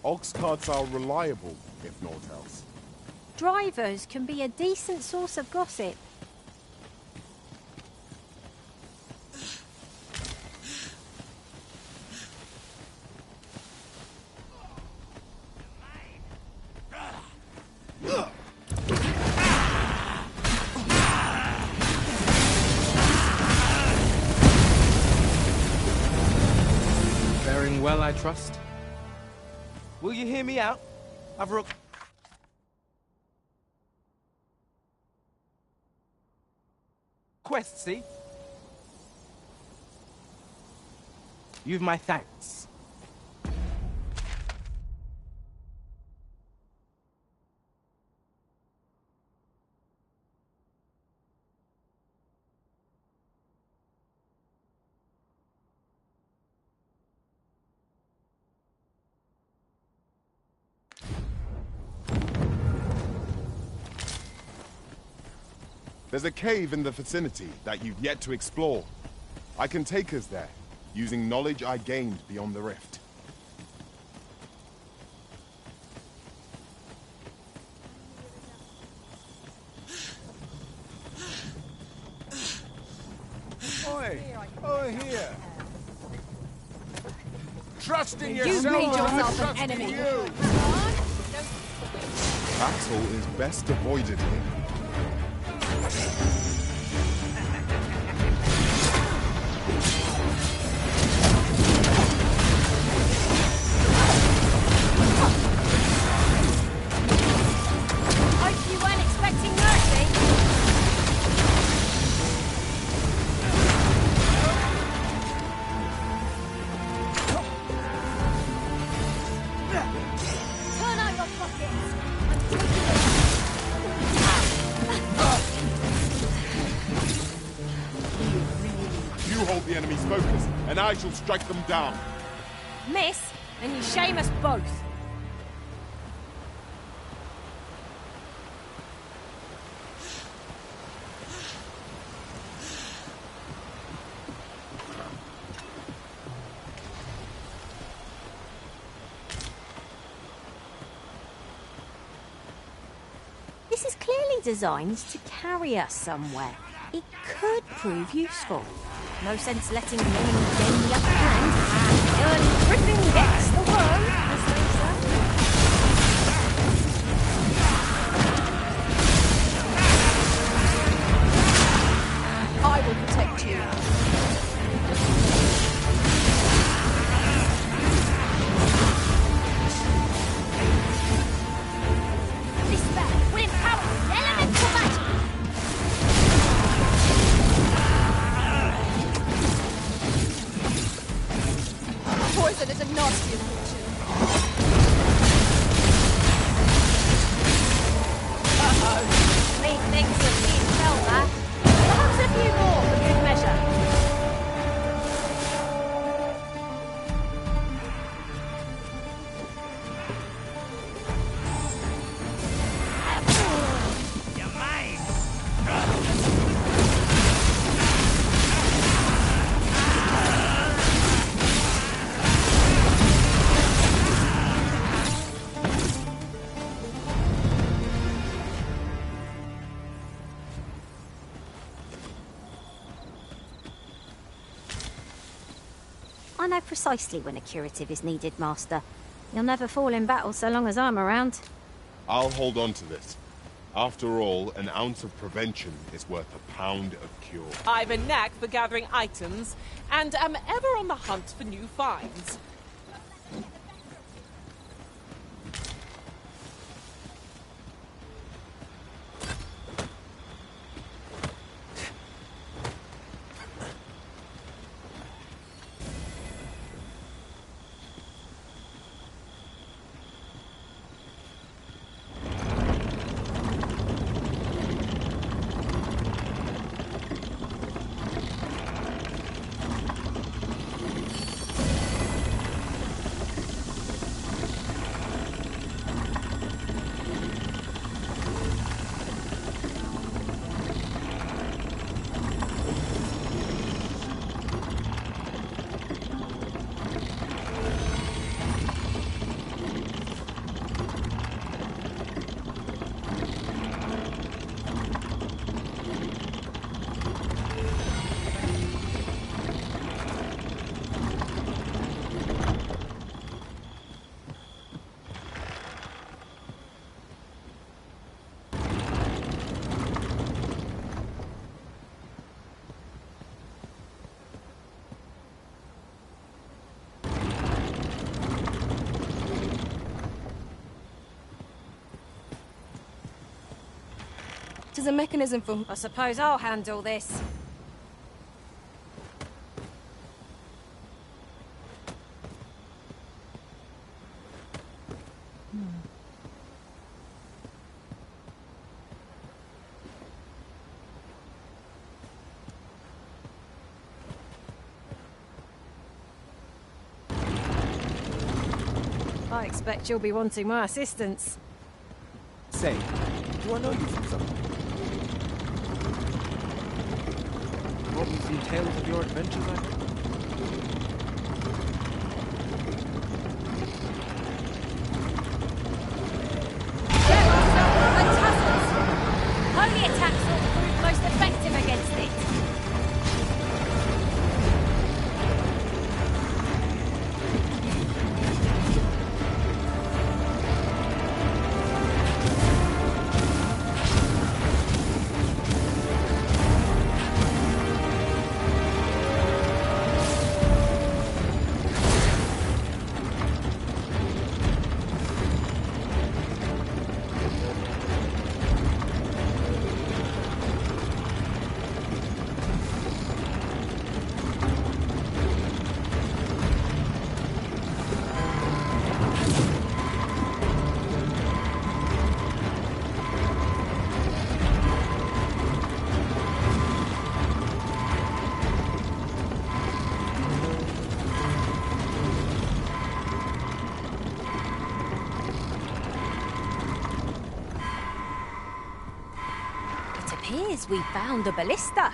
Speaker 8: Ox carts are reliable, if naught else.
Speaker 1: Drivers can be a decent source of gossip.
Speaker 18: Faring well, I trust? Will you hear me out? I've request, see? You've my thanks.
Speaker 8: There's a cave in the vicinity that you've yet to explore. I can take us there, using knowledge I gained beyond the rift.
Speaker 16: Oi! Over here! Trusting
Speaker 3: You've
Speaker 16: yourself
Speaker 3: made
Speaker 16: or
Speaker 3: yourself an
Speaker 16: trusting
Speaker 3: enemy.
Speaker 16: you!
Speaker 8: Battle is best avoided here.
Speaker 1: Hope you weren't expecting mercy. Turn out your pockets. I'm taking
Speaker 8: You hold the enemy's focus, and I shall strike them down.
Speaker 1: Miss, and you shame us both. This is clearly designed to carry us somewhere. It could prove useful. No sense letting the enemy gain the upper hand. Everything gets the worm, as they say.
Speaker 9: I will protect you.
Speaker 1: This spell will empower the elemental magic.
Speaker 9: Poison is a nasty affliction.
Speaker 1: Methinks that we've felt that. Perhaps a few more for good measure.
Speaker 2: You're mine!
Speaker 1: I know precisely when a curative is needed, Master. You'll never fall in battle so long as I'm around.
Speaker 8: I'll hold on to this. After all, an ounce of prevention is worth a pound of cure.
Speaker 20: I've a knack for gathering items, and am ever on the hunt for new finds.
Speaker 9: as a mechanism for...
Speaker 1: I suppose I'll handle this. I expect you'll be wanting my assistance.
Speaker 18: Say, do I know you from something? Brought me some tales of your adventures, I think?
Speaker 1: Holy attacks will prove most effective against it. Appears we found a ballista.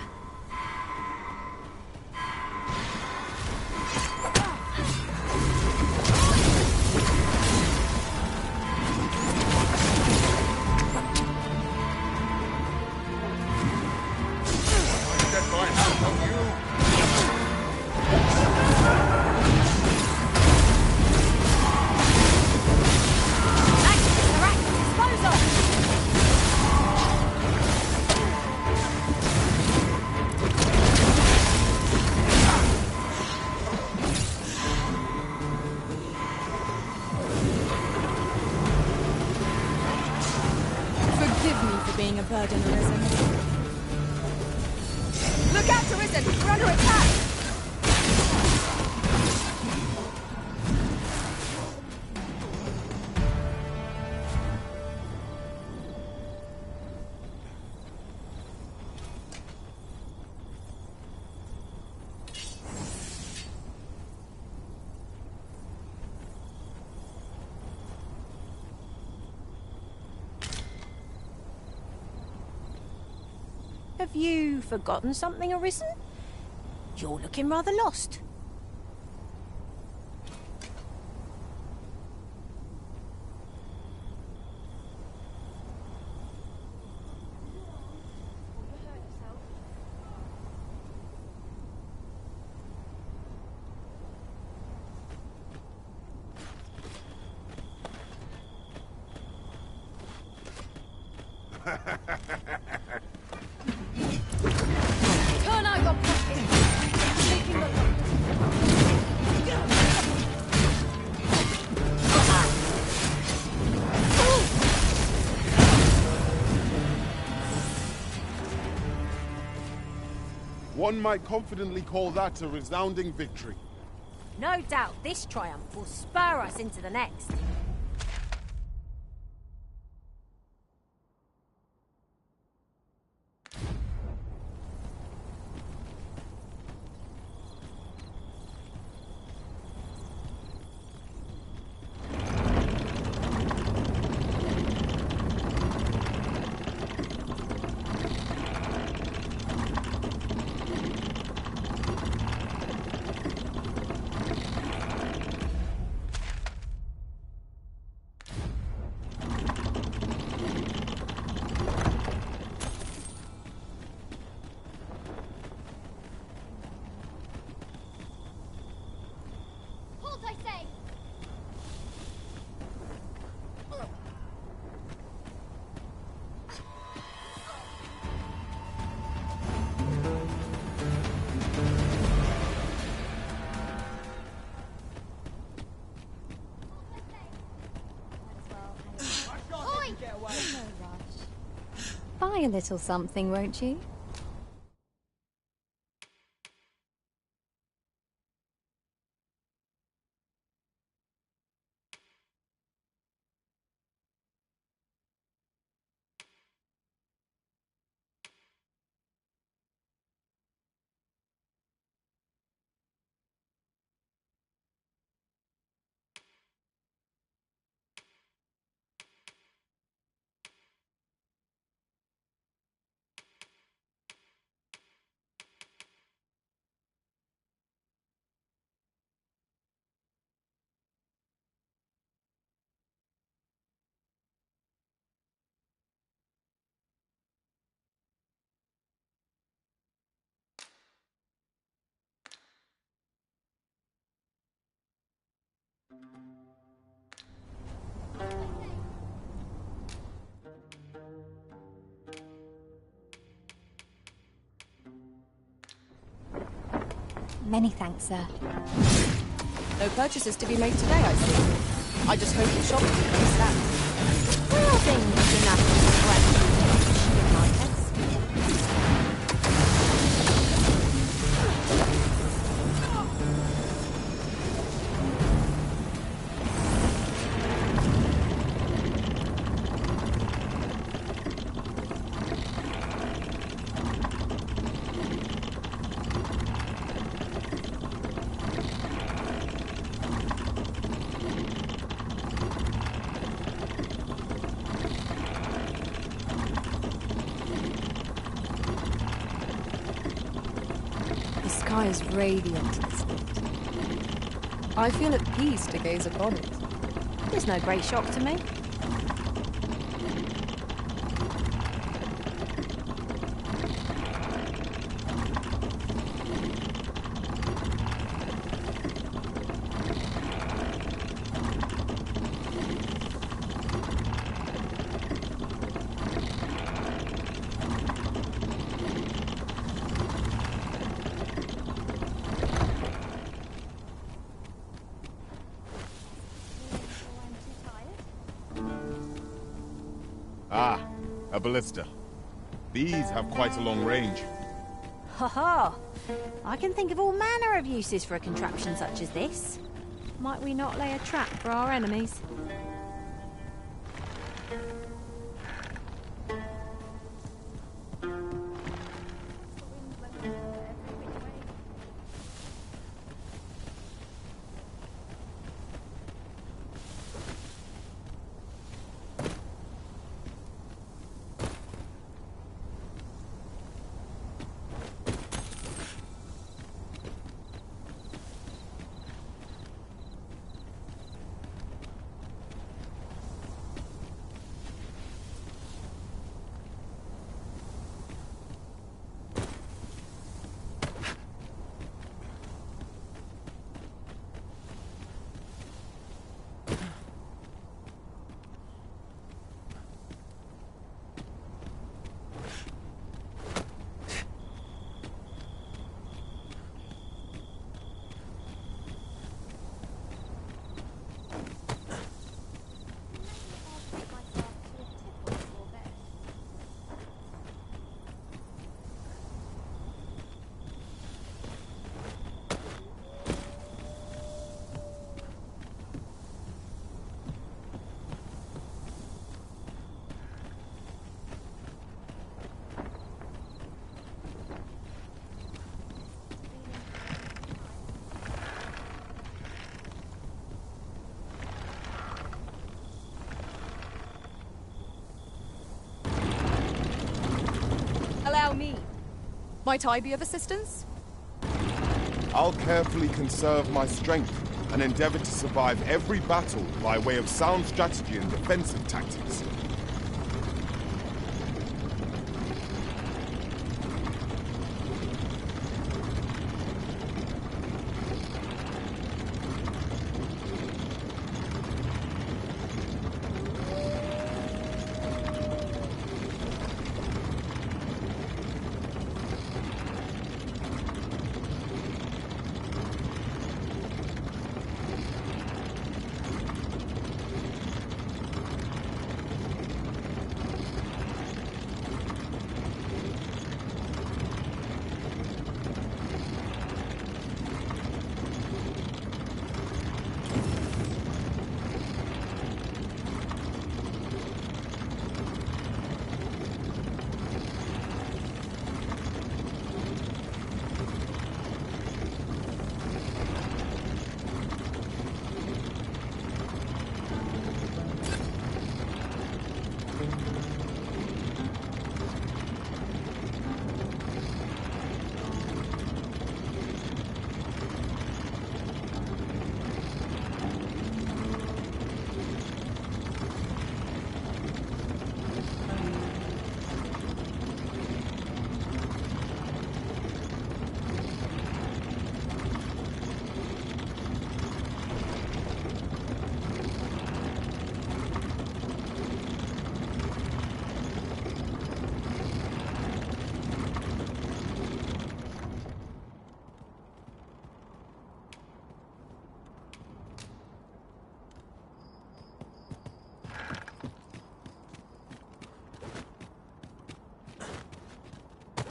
Speaker 9: Being a burden, Arisen. Look out, Arisen! We're under attack!
Speaker 1: Have you forgotten something, Arisen? You're looking rather lost.
Speaker 9: Turn out your pockets! Taking the...
Speaker 8: One might confidently call that a resounding victory.
Speaker 1: No doubt this triumph will spur us into the next.
Speaker 13: a little something, won't you? Many thanks, sir.
Speaker 9: No purchases to be made today, I see. I just hope the shop will be stacked.
Speaker 1: Well, things enough to scratch in my case.
Speaker 9: The sky is radiant, isn't it? I feel at peace to gaze upon it.
Speaker 1: It's no great shock to me.
Speaker 8: Ah, a ballista. These have quite a long range.
Speaker 1: Ha ha! I can think of all manner of uses for a contraption such as this. Might we not lay a trap for our enemies?
Speaker 9: Allow me. Might I be of assistance?
Speaker 8: I'll carefully conserve my strength and endeavor to survive every battle by way of sound strategy and defensive tactics.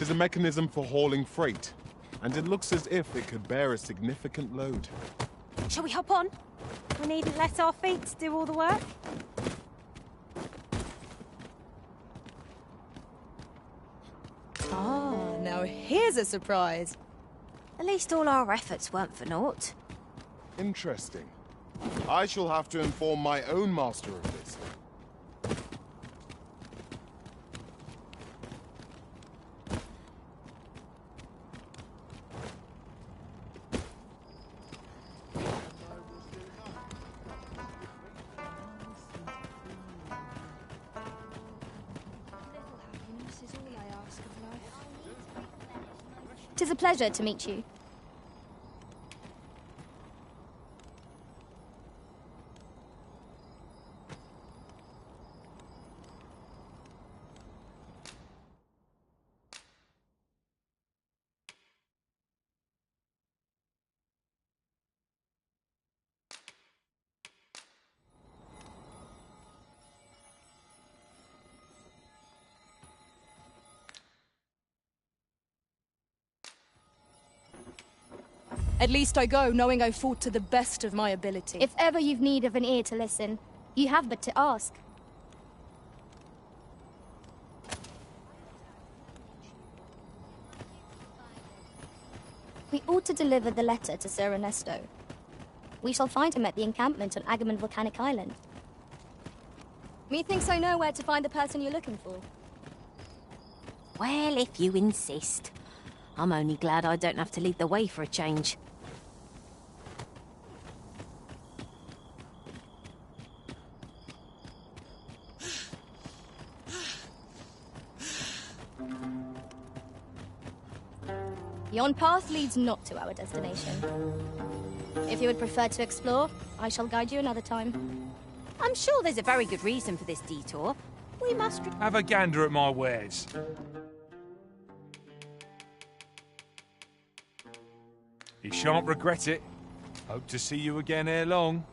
Speaker 8: There's a mechanism for hauling freight, and it looks as if it could bear a significant load.
Speaker 1: Shall we hop on? We needn't let our feet do all the work.
Speaker 17: Ah, now here's a surprise.
Speaker 1: At least all our efforts weren't for naught.
Speaker 8: Interesting. I shall have to inform my own master of this.
Speaker 13: Tis a pleasure to meet you.
Speaker 9: At least I go, knowing I fought to the best of my ability.
Speaker 13: If ever you've need of an ear to listen, you have but to ask. We ought to deliver the letter to Sir Ernesto. We shall find him at the encampment on Agamemnon Volcanic Island. Methinks I know where to find the person you're looking for.
Speaker 1: Well, if you insist. I'm only glad I don't have to lead the way for a change.
Speaker 13: Yon path leads not to our destination. If you would prefer to explore, I shall guide you another time.
Speaker 1: I'm sure there's a very good reason for this detour. We must...
Speaker 2: Have a gander at my wares. You shan't regret it. Hope to see you again ere long.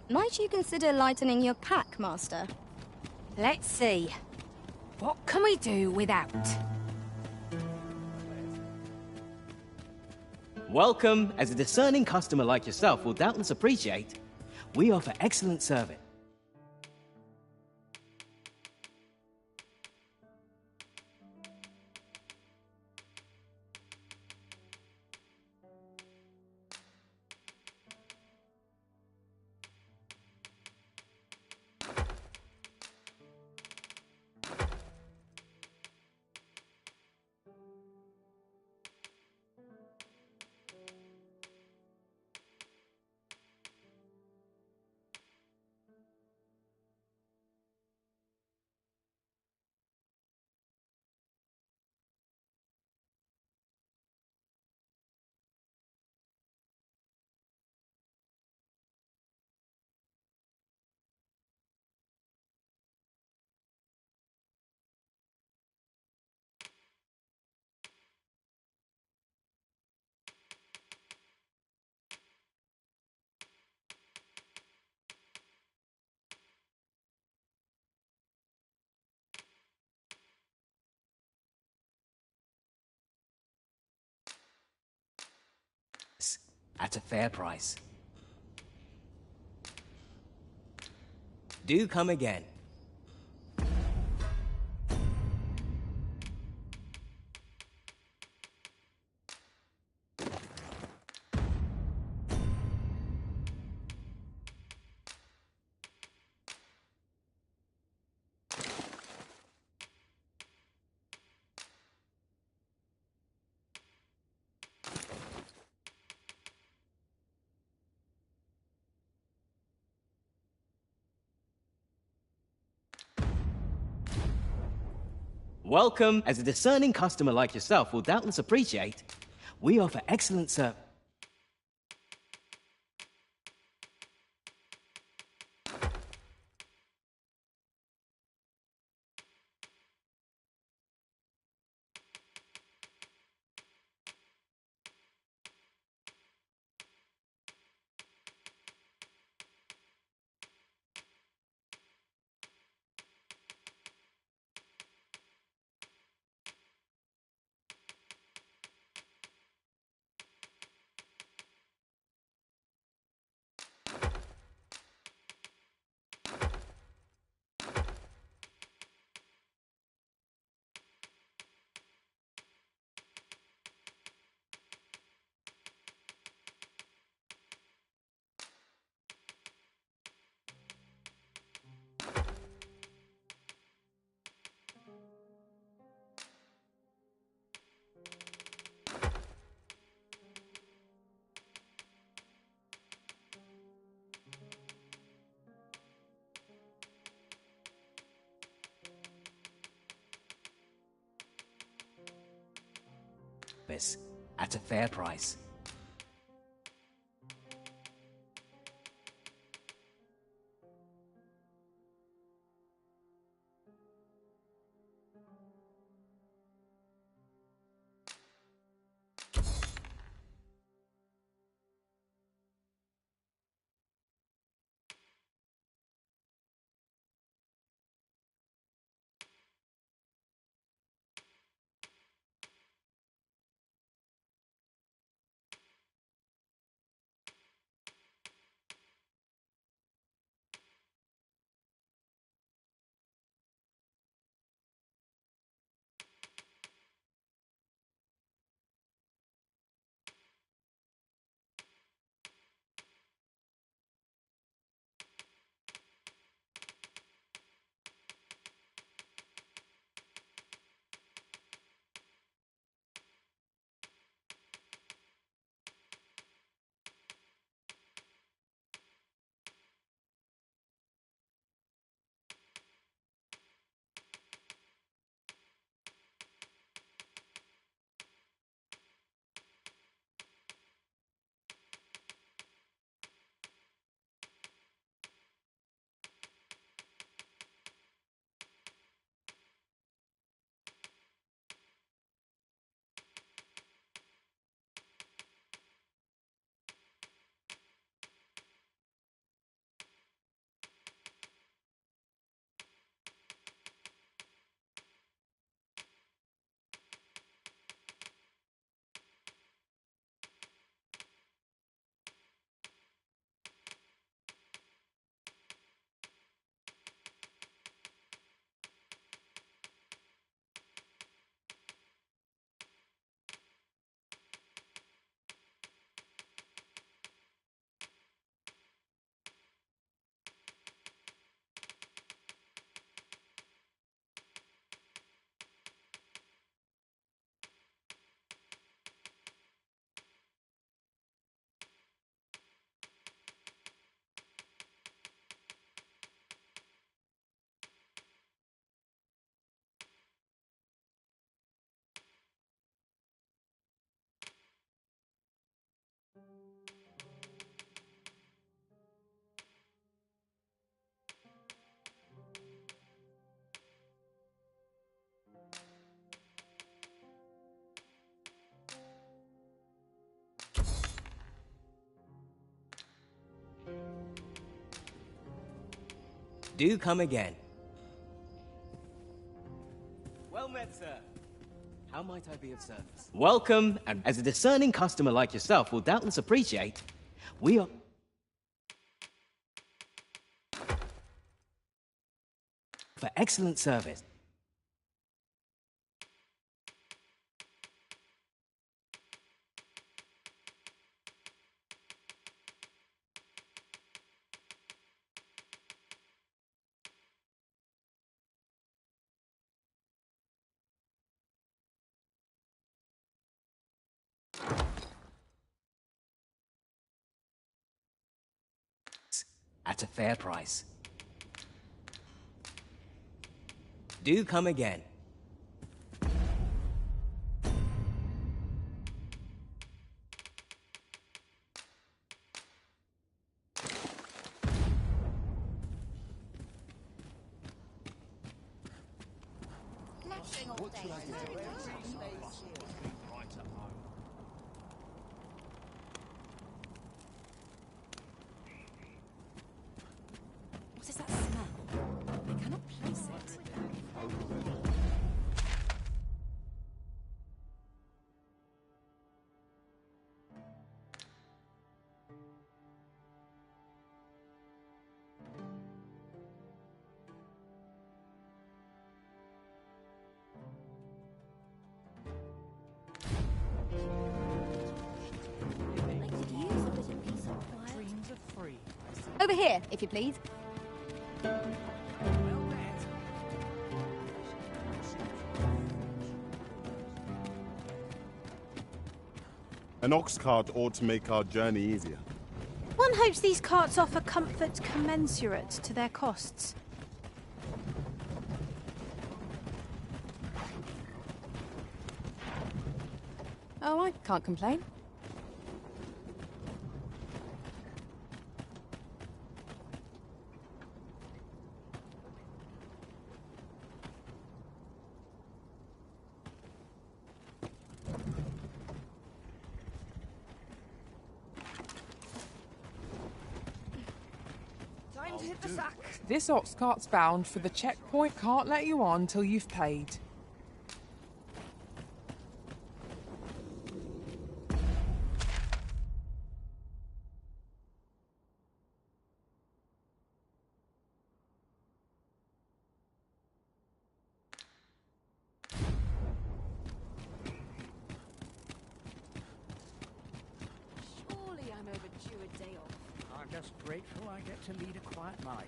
Speaker 13: Might you consider lightening your pack, Master?
Speaker 1: Let's see. What can we do without?
Speaker 18: Welcome, as a discerning customer like yourself will doubtless appreciate, we offer excellent service. At a fair price. Do come again. Welcome, as a discerning customer like yourself will doubtless appreciate, we offer excellent service. service at a fair price. Do come again. Well met, sir. How might I be of service? Welcome, and as a discerning customer like yourself will doubtless appreciate, we are... for excellent service. At a fair price. Do come again.
Speaker 3: What should I do?
Speaker 1: What is that smell? I cannot place it.
Speaker 13: Over here, if you please.
Speaker 8: An ox cart ought to make our journey easier.
Speaker 1: One hopes these carts offer comfort commensurate to their costs.
Speaker 20: Oh, I can't complain.
Speaker 21: Time to hit the sack.
Speaker 20: This ox cart's bound for the checkpoint. Can't let you on till you've paid.
Speaker 21: Surely I'm overdue a day off.
Speaker 5: I'm just grateful I get to lead a quiet life.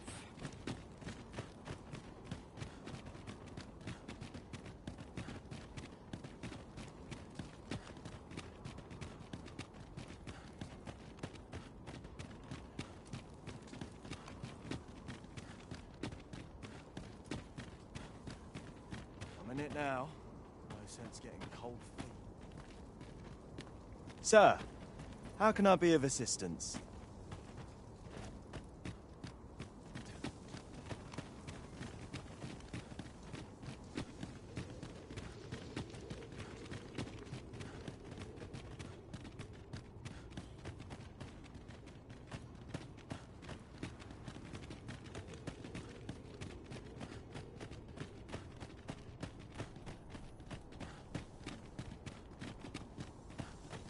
Speaker 22: I'm in it now. No sense getting cold feet. Sir, how can I be of assistance?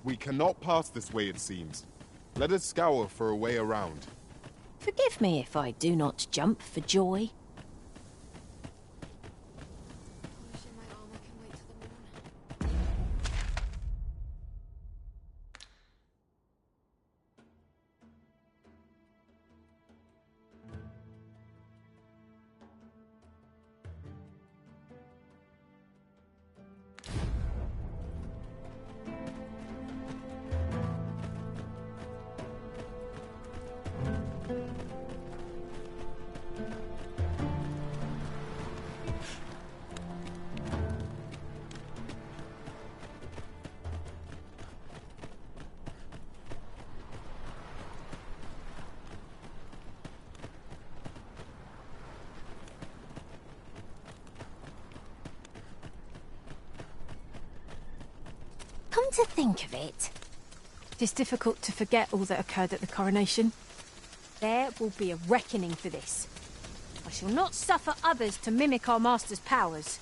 Speaker 8: We cannot pass this way, it seems. Let us scour for a way around.
Speaker 1: Forgive me if I do not jump for joy. Come to think of it, it is difficult to forget all that occurred at the coronation. There will be a reckoning for this. I shall not suffer others to mimic our master's powers.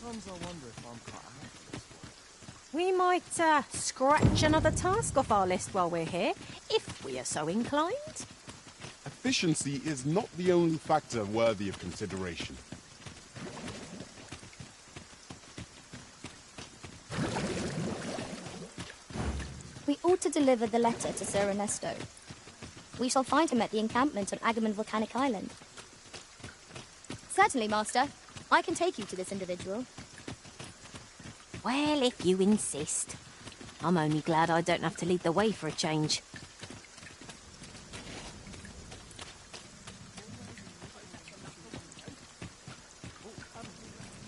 Speaker 22: Sometimes I wonder if I'm cut out.
Speaker 1: We might scratch another task off our list while we're here, if we are so inclined.
Speaker 8: Efficiency is not the only factor worthy of consideration.
Speaker 13: We ought to deliver the letter to Sir Ernesto. We shall find him at the encampment on Agamemnon Volcanic Island. Certainly, Master. I can take you to this individual.
Speaker 1: Well, if you insist. I'm only glad I don't have to lead the way for a change.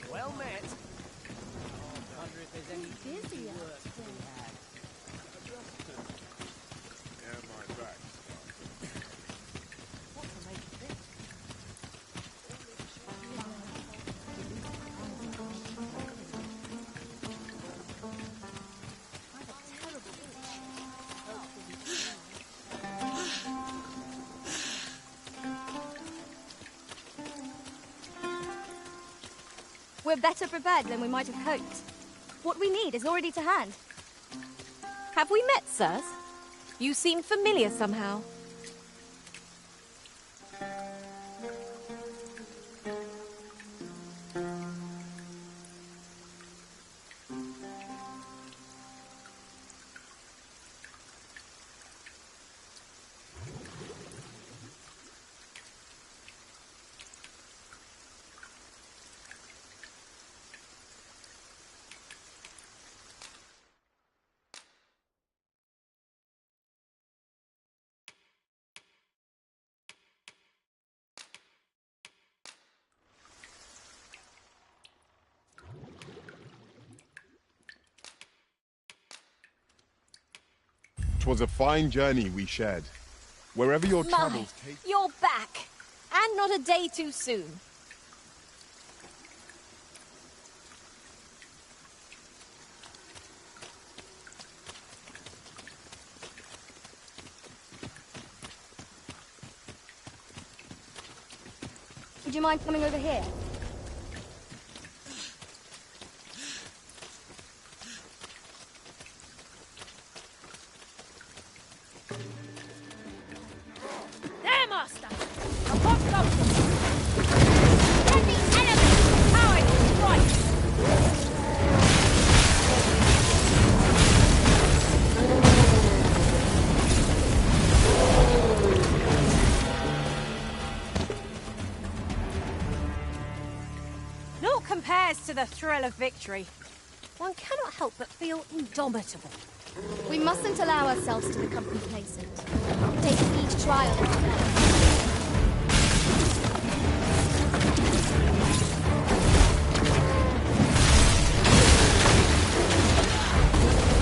Speaker 5: Well met. I wonder if there's any busy work to be had.
Speaker 2: Yeah, my back.
Speaker 13: We're better prepared than we might have hoped. What we need is already to hand.
Speaker 20: Have we met, sirs? You seem familiar somehow.
Speaker 8: 'Twas a fine journey we shared. Wherever your travels take...
Speaker 9: You're back! And not a day too soon.
Speaker 13: Would you mind coming over here?
Speaker 21: There, Master! A hot doctor! Send the element to power your strike!
Speaker 1: Naught compares to the thrill of victory. One cannot help but feel indomitable.
Speaker 13: We mustn't allow ourselves to become complacent. Take each trial as a learn.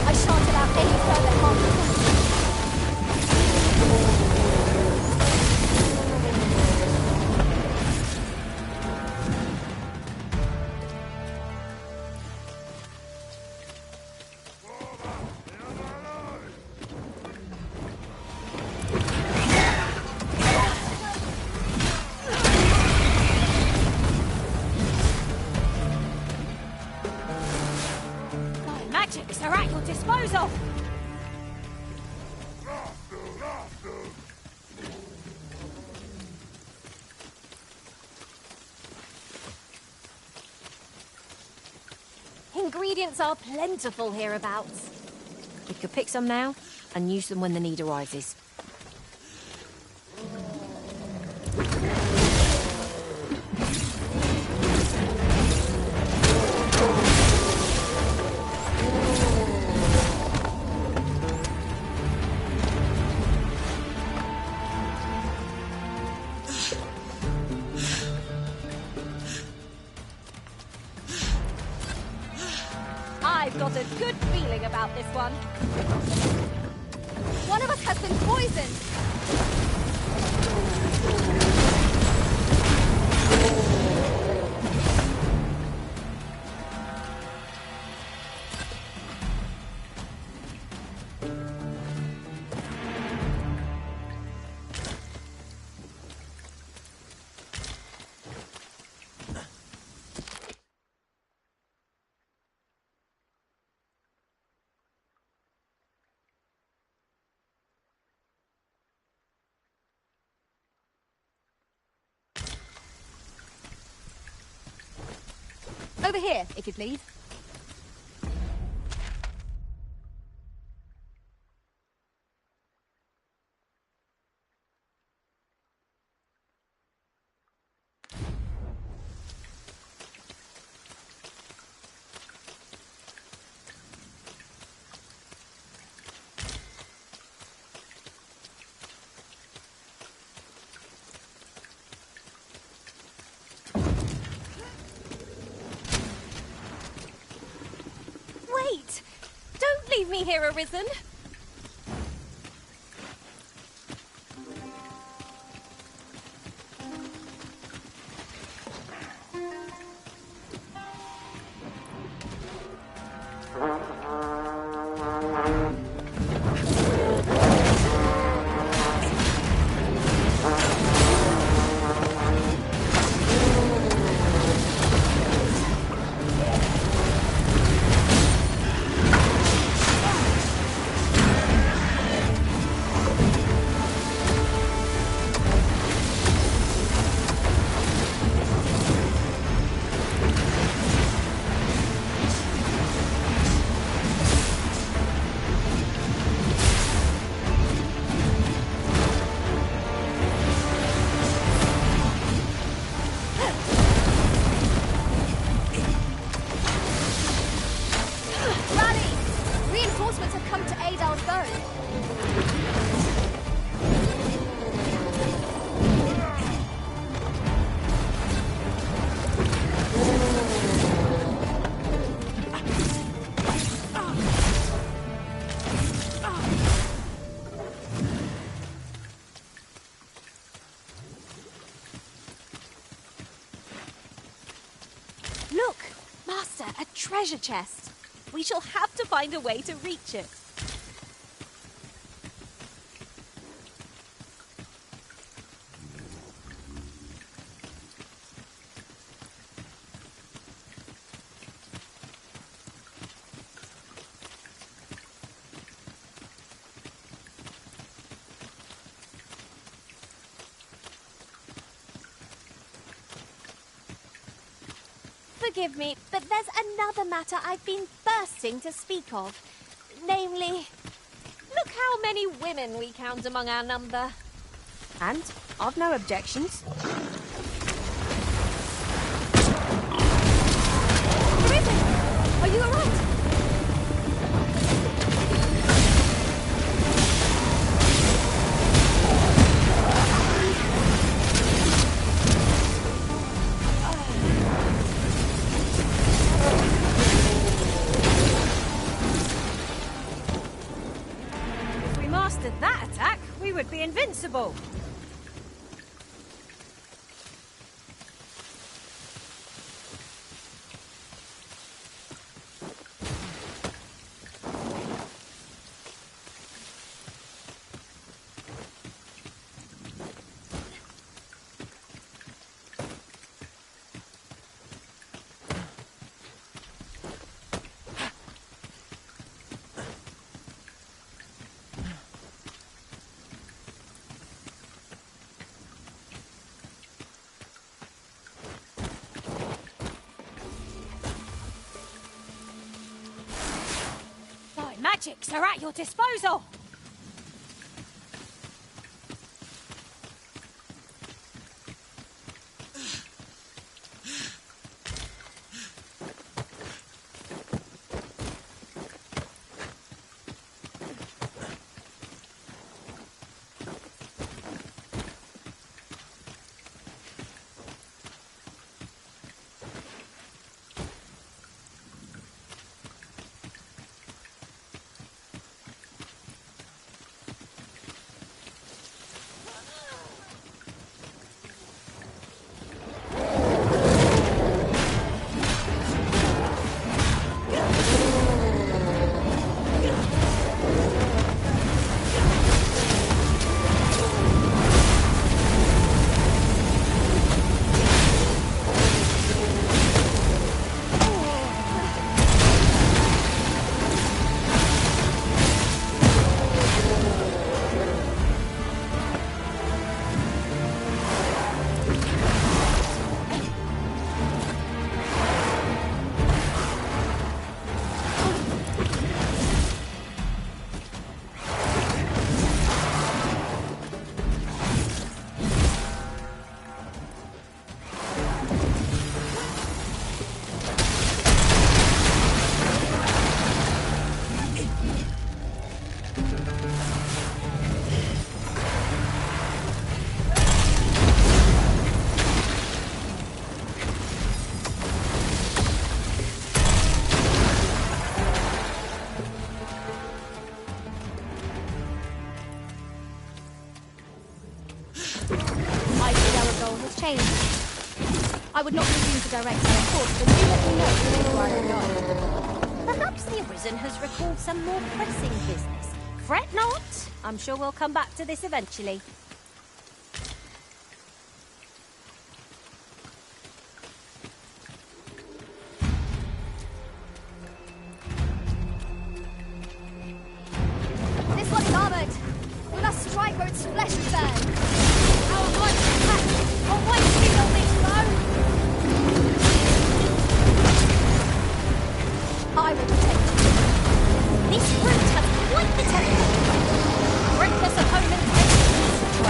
Speaker 13: I shan't allow any further harm to come.
Speaker 1: Magics are at your disposal! Ingredients are plentiful hereabouts. We could pick some now and use them when the need arises.
Speaker 9: I've got a good feeling about this one.
Speaker 13: One of us has been poisoned! Over here, if you please.
Speaker 9: Wait! Don't leave me here, Arisen!
Speaker 7: treasure chest. We shall have to find a way to reach it. Forgive me, but there's another matter I've been bursting to speak of. Namely, look how many women we count among our number.
Speaker 1: And I've no objections.
Speaker 7: Are you alright?
Speaker 1: If we mastered that attack, we would be invincible.
Speaker 21: Magics are at your disposal.
Speaker 13: I would not presume to direct your course, but do let me know where I go.
Speaker 1: Perhaps the Arisen has recalled some more pressing business. Fret not. I'm sure we'll come back to this eventually.
Speaker 13: This one is armored. We must strike where its flesh burns. Our mighty attack will waste it on this foe. I will protect you. This brute has quite the temper. Reckless opponent takes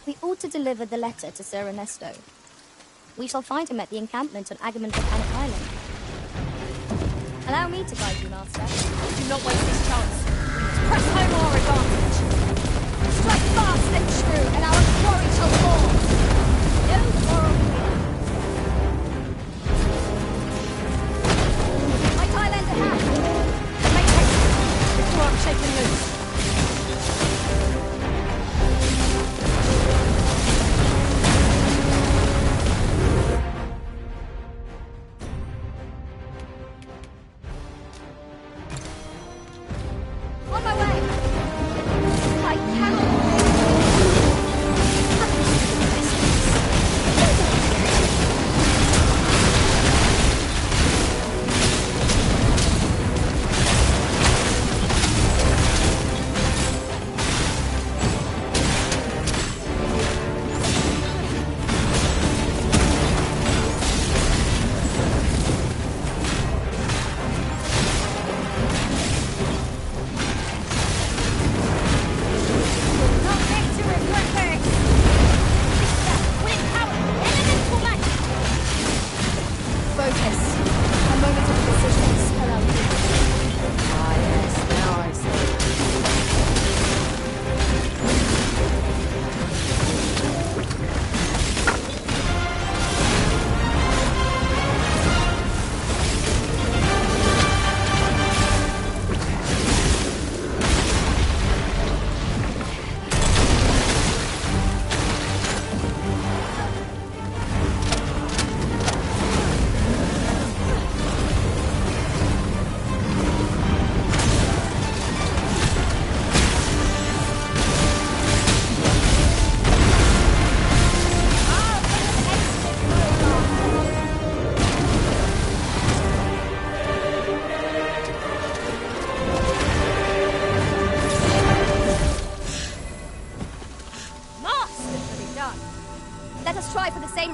Speaker 13: We ought to deliver the letter to Sir Ernesto. We shall find him at the encampment on Agamemnon Volcanic Island. Allow me to guide you, Master.
Speaker 21: Do not waste this chance. Press home our advantage.
Speaker 13: Strike fast and true, and our glory shall fall. No quarrel here. My Thailand at hand. Make haste.
Speaker 21: Before I'm shaken loose.
Speaker 13: On my way! I cannot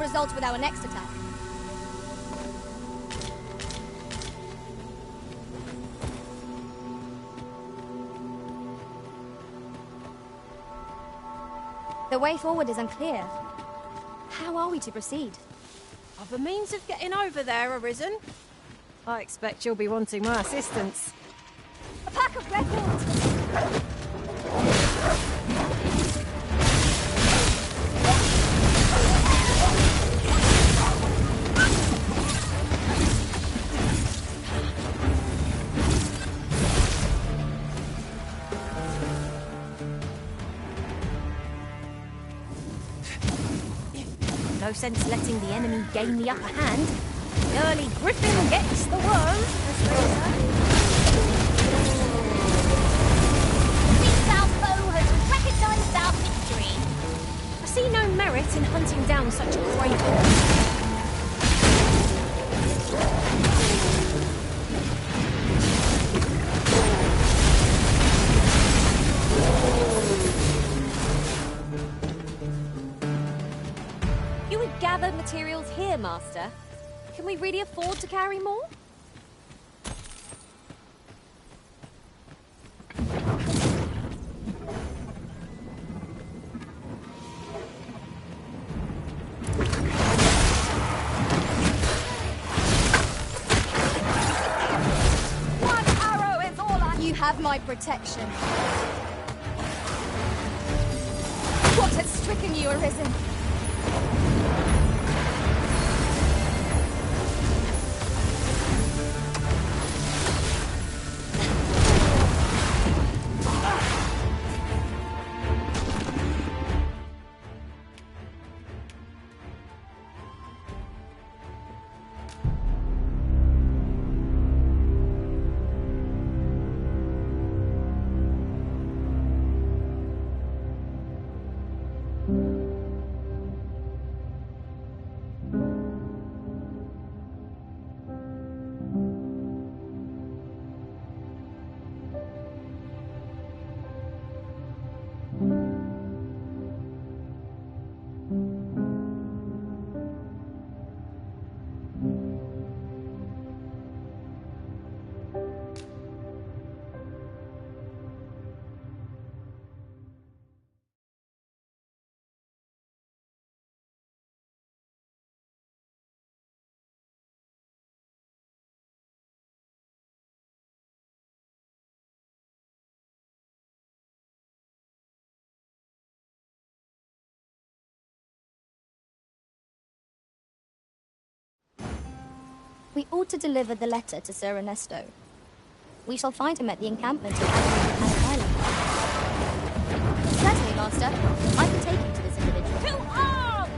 Speaker 13: result with our next attack. The way forward is unclear. How are we to proceed?
Speaker 21: Other means of getting over there arisen? I expect you'll be wanting my assistance.
Speaker 13: A pack of records!
Speaker 1: No sense letting the enemy gain the upper hand. The early griffin gets the worm, as they say.
Speaker 21: The South Foe has recognized our victory. I see no merit in hunting down such a craven.
Speaker 7: Gather materials here, Master. Can we really afford to carry more?
Speaker 13: One arrow is all I... You have my protection. What has stricken you, Arisen? We ought to deliver the letter to Sir Ernesto. We shall find him at the encampment on Panic Island. Certainly, Master. I can take you to this individual.
Speaker 21: To arms!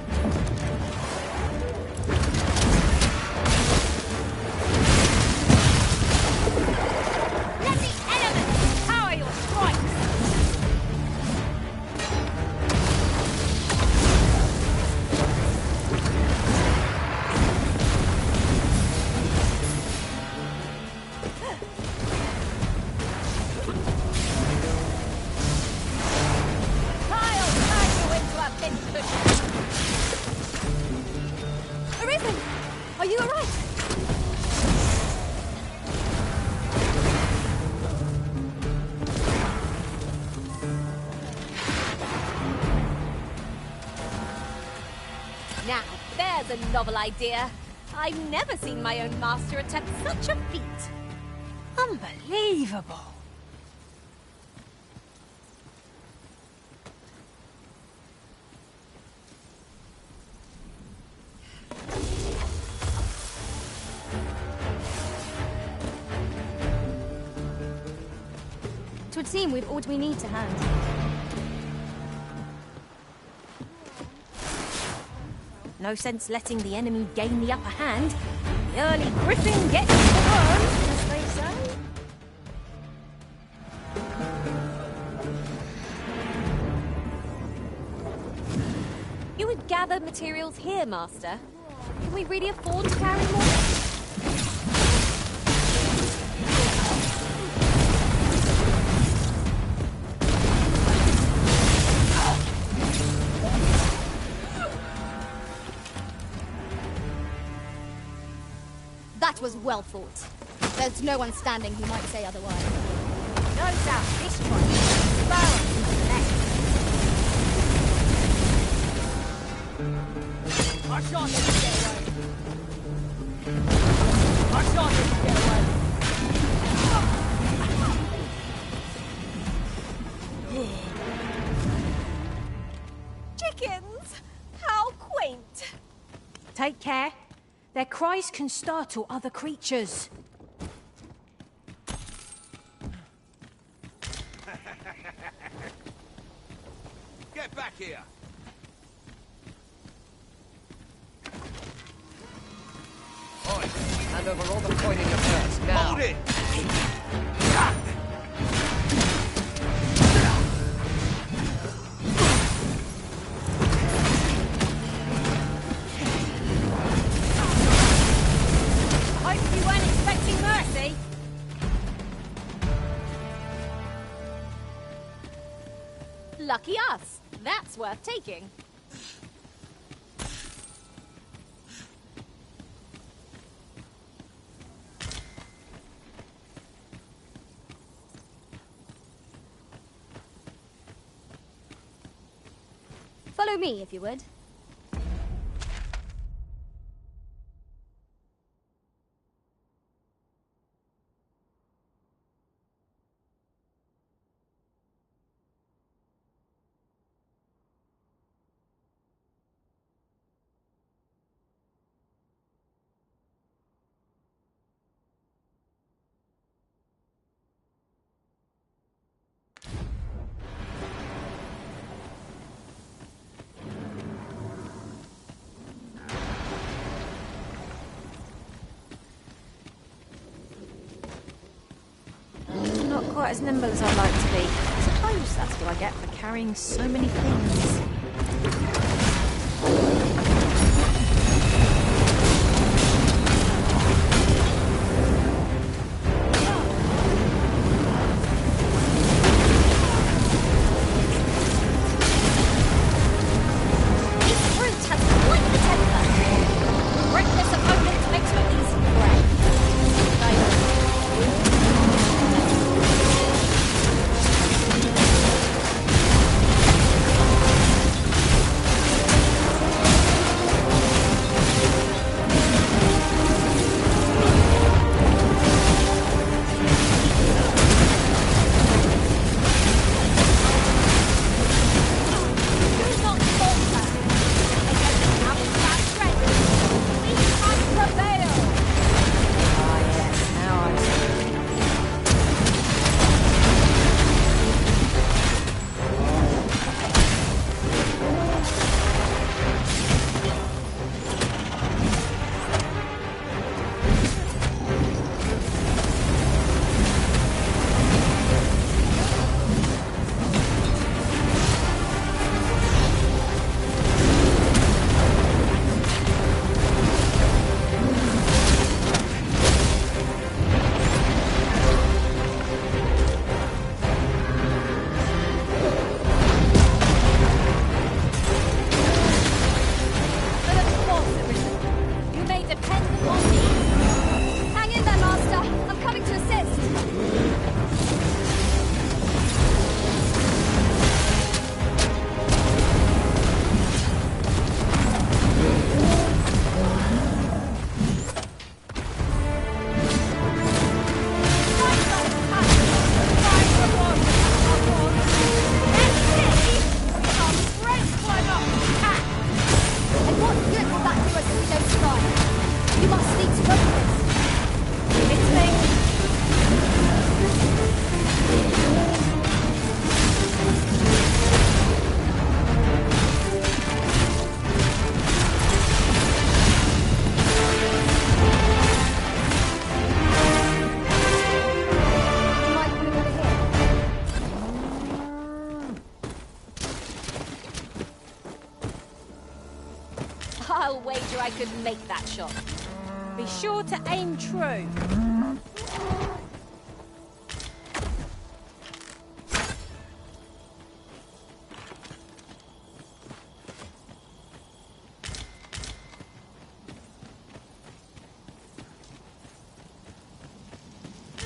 Speaker 21: Let the elements power your strikes!
Speaker 7: Arisen! Are you alright? Now, there's a novel idea. I've never seen my own master attempt such a feat.
Speaker 1: Unbelievable.
Speaker 13: It would seem we've all we need to hand.
Speaker 1: No sense letting the enemy gain the upper hand. The early griffin gets the worm, as they say.
Speaker 7: You would gather materials here, Master. Can we really afford to carry more?
Speaker 13: That was well fought. There's no one standing who might say otherwise.
Speaker 21: No doubt this one is barren to the neck. I shan't let you get away. I shan't let you get away.
Speaker 7: Chickens! How quaint!
Speaker 1: Take care. Their cries can startle other creatures.
Speaker 2: Get back here!
Speaker 5: Oi, hand over all the coin in your purse, now.
Speaker 2: Hold it!
Speaker 21: Hope you weren't expecting mercy.
Speaker 7: Lucky us. That's worth taking.
Speaker 13: Follow me, if you would.
Speaker 1: Not quite as nimble as I'd like to be. I suppose that's what I get for carrying so many things.
Speaker 7: This fruit has quite the temper. Reckless opponent makes for easy prey. I'll wager I could make that shot.
Speaker 21: Be sure to aim true.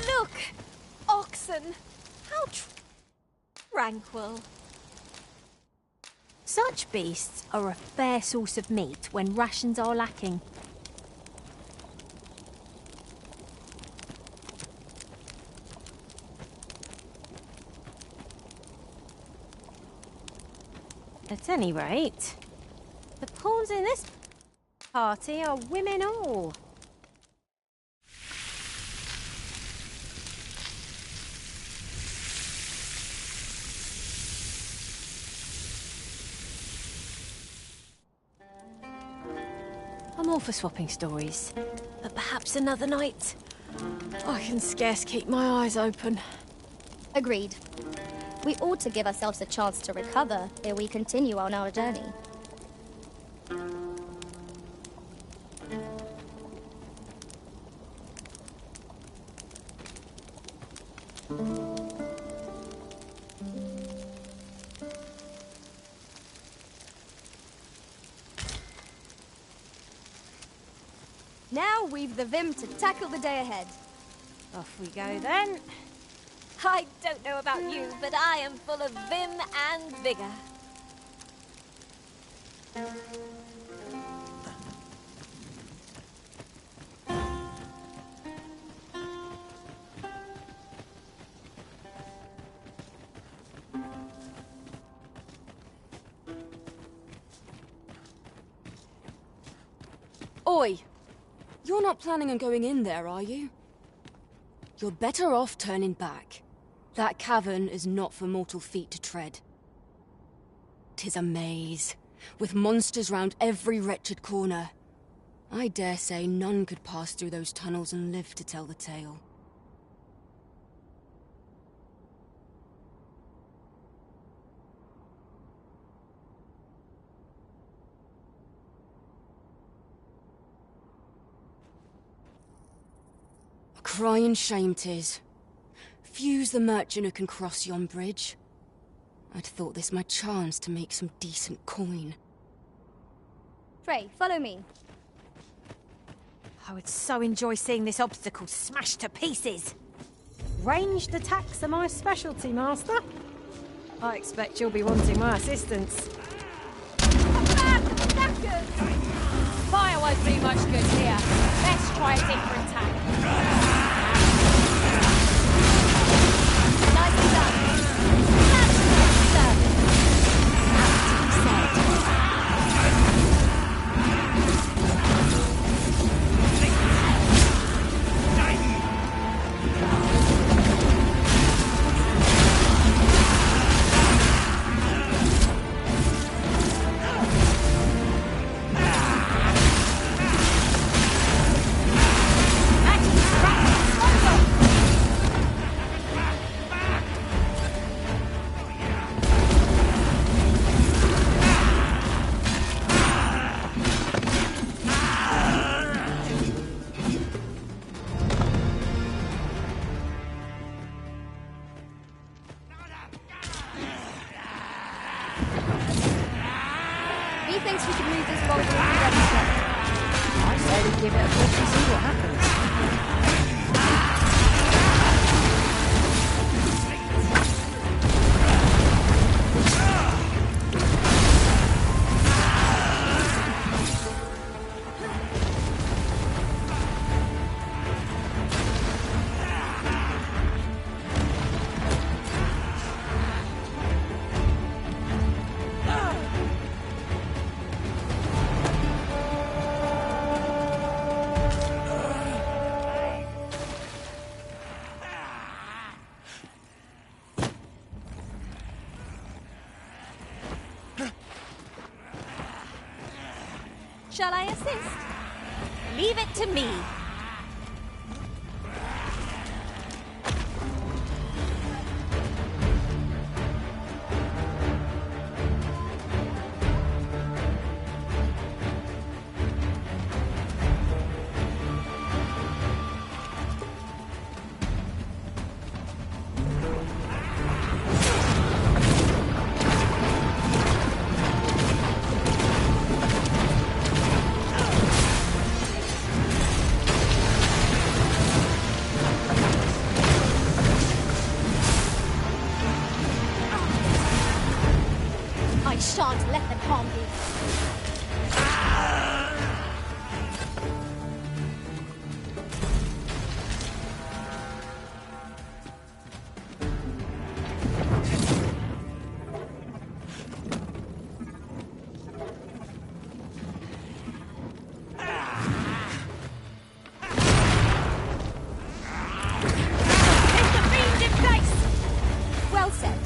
Speaker 7: Look! Oxen! How tranquil.
Speaker 1: Such beasts are a fair source of meat when rations are lacking. At any rate, the pawns in this party are women all. I'm all for swapping stories, but perhaps another night.
Speaker 21: I can scarce keep my eyes open.
Speaker 13: Agreed. We ought to give ourselves a chance to recover ere we continue on our journey. Now we've the vim to tackle the day ahead.
Speaker 1: Off we go then.
Speaker 7: I don't know about you, but I am full of vim and vigor.
Speaker 10: Oi! You're not planning on going in there, are you? You're better off turning back. That cavern is not for mortal feet to tread. 'Tis a maze, with monsters round every wretched corner. I dare say none could pass through those tunnels and live to tell the tale. A crying shame 'tis. Few's the merchant who can cross yon bridge. I'd thought this my chance to make some decent coin.
Speaker 13: Pray, follow me.
Speaker 1: I would so enjoy seeing this obstacle smashed to pieces. Ranged attacks are my specialty, Master. I expect you'll be wanting my assistance.
Speaker 21: Fire won't be much good here. Let's try a different tack.
Speaker 13: Nicely done. Methinks we could move this boulder into the other side.
Speaker 1: I say we give it a push and see what happens.
Speaker 7: Shall I assist? Leave it to me. shan't let them harm you. Well said.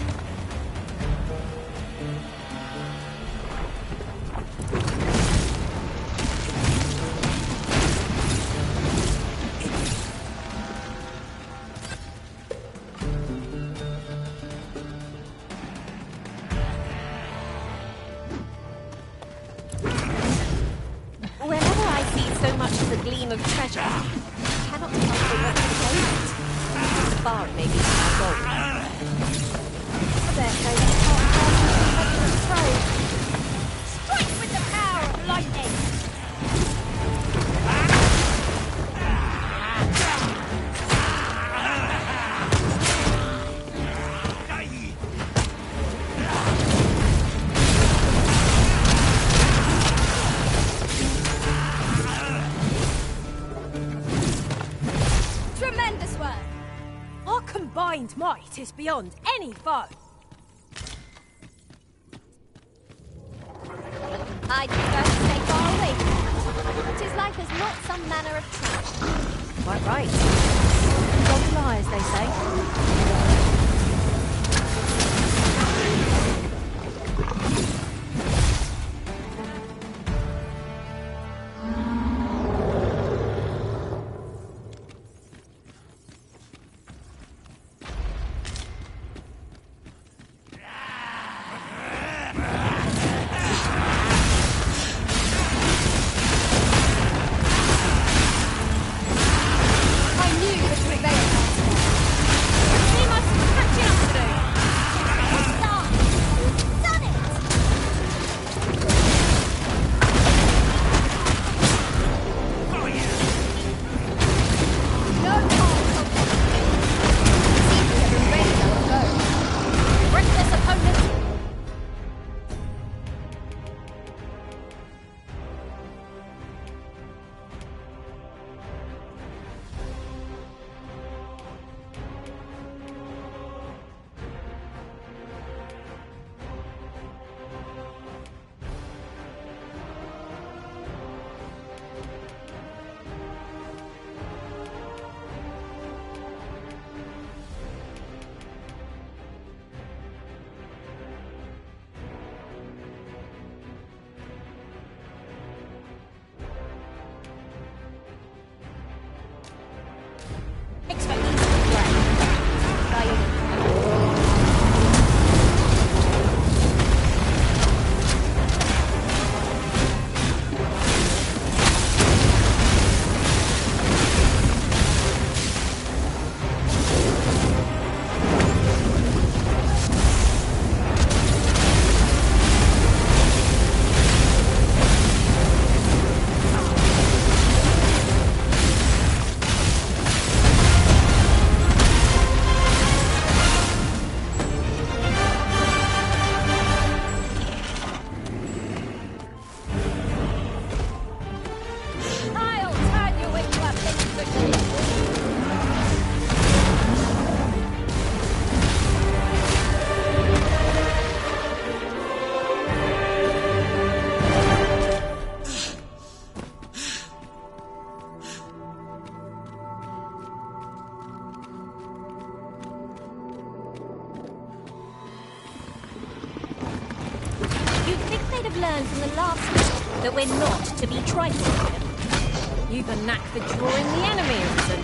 Speaker 7: Whenever I see so much as a gleam of treasure, I cannot help but want to claim it. As far it may be from our goal. There goes the hot throw. Strike with the power of lightning! Tremendous work!
Speaker 21: Our combined might is beyond any foe.
Speaker 7: I'd prefer to stay far away from it. 'Tis like there's not some manner of trap.
Speaker 21: Quite right. Don't lie, as they say.
Speaker 7: I knew this would prevail. We must catch it up to do. Stop! Done it! No harm contest. Seems to have been ready long ago. Reckless opponent. Expect easy to play. I'll turn you into a pin You'd think they'd have learned from the last one that we're not to be trifled with.
Speaker 21: You've a knack for drawing the enemy, Ibsen.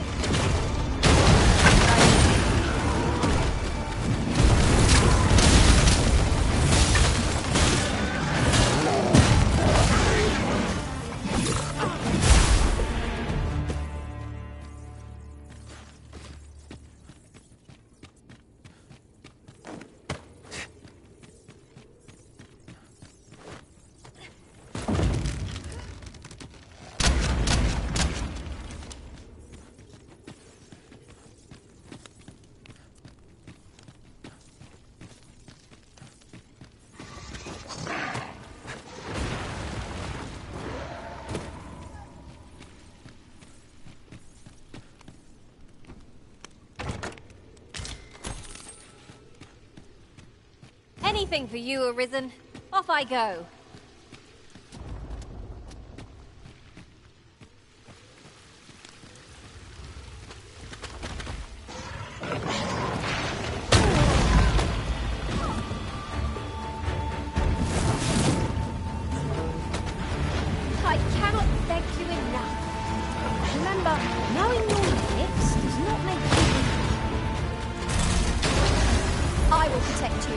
Speaker 7: Anything for you, Arisen. Off I go. I cannot thank you enough. Remember, knowing your limits does not make you weak. I will protect you.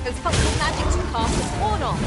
Speaker 7: Those helpful magic to cast is worn off.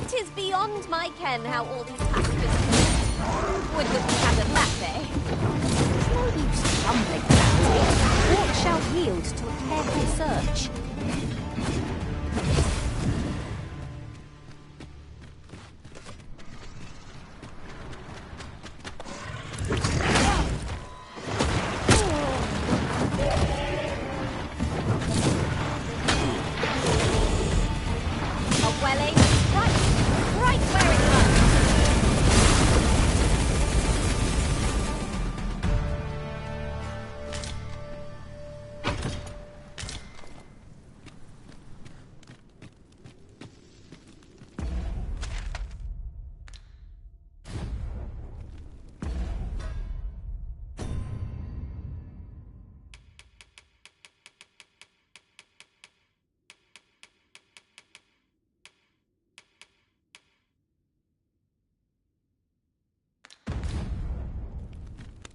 Speaker 7: Tis beyond my ken how all these packages connect. Would that we had a map there.
Speaker 1: There's no use stumbling around here. What shall yield to a careful search?
Speaker 7: A welling, right where it must.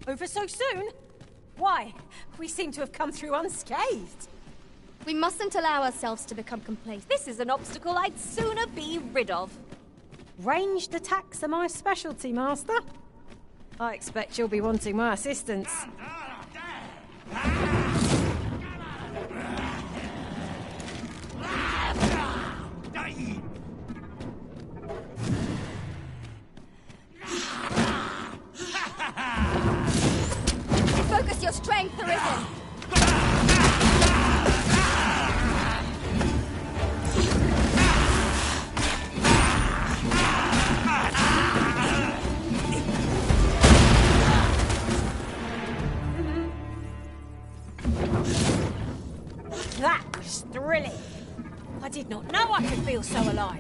Speaker 1: Over so soon? Why? We seem to have come through unscathed.
Speaker 13: We mustn't allow ourselves to become complacent.
Speaker 1: This is an obstacle I'd sooner be rid of. Ranged attacks are my specialty, Master. I expect you'll be wanting my assistance.
Speaker 13: Focus your strength, Arisen.
Speaker 1: That was thrilling. I did not know I could feel so alive.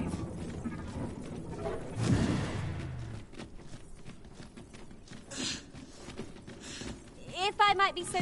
Speaker 7: If I might be so...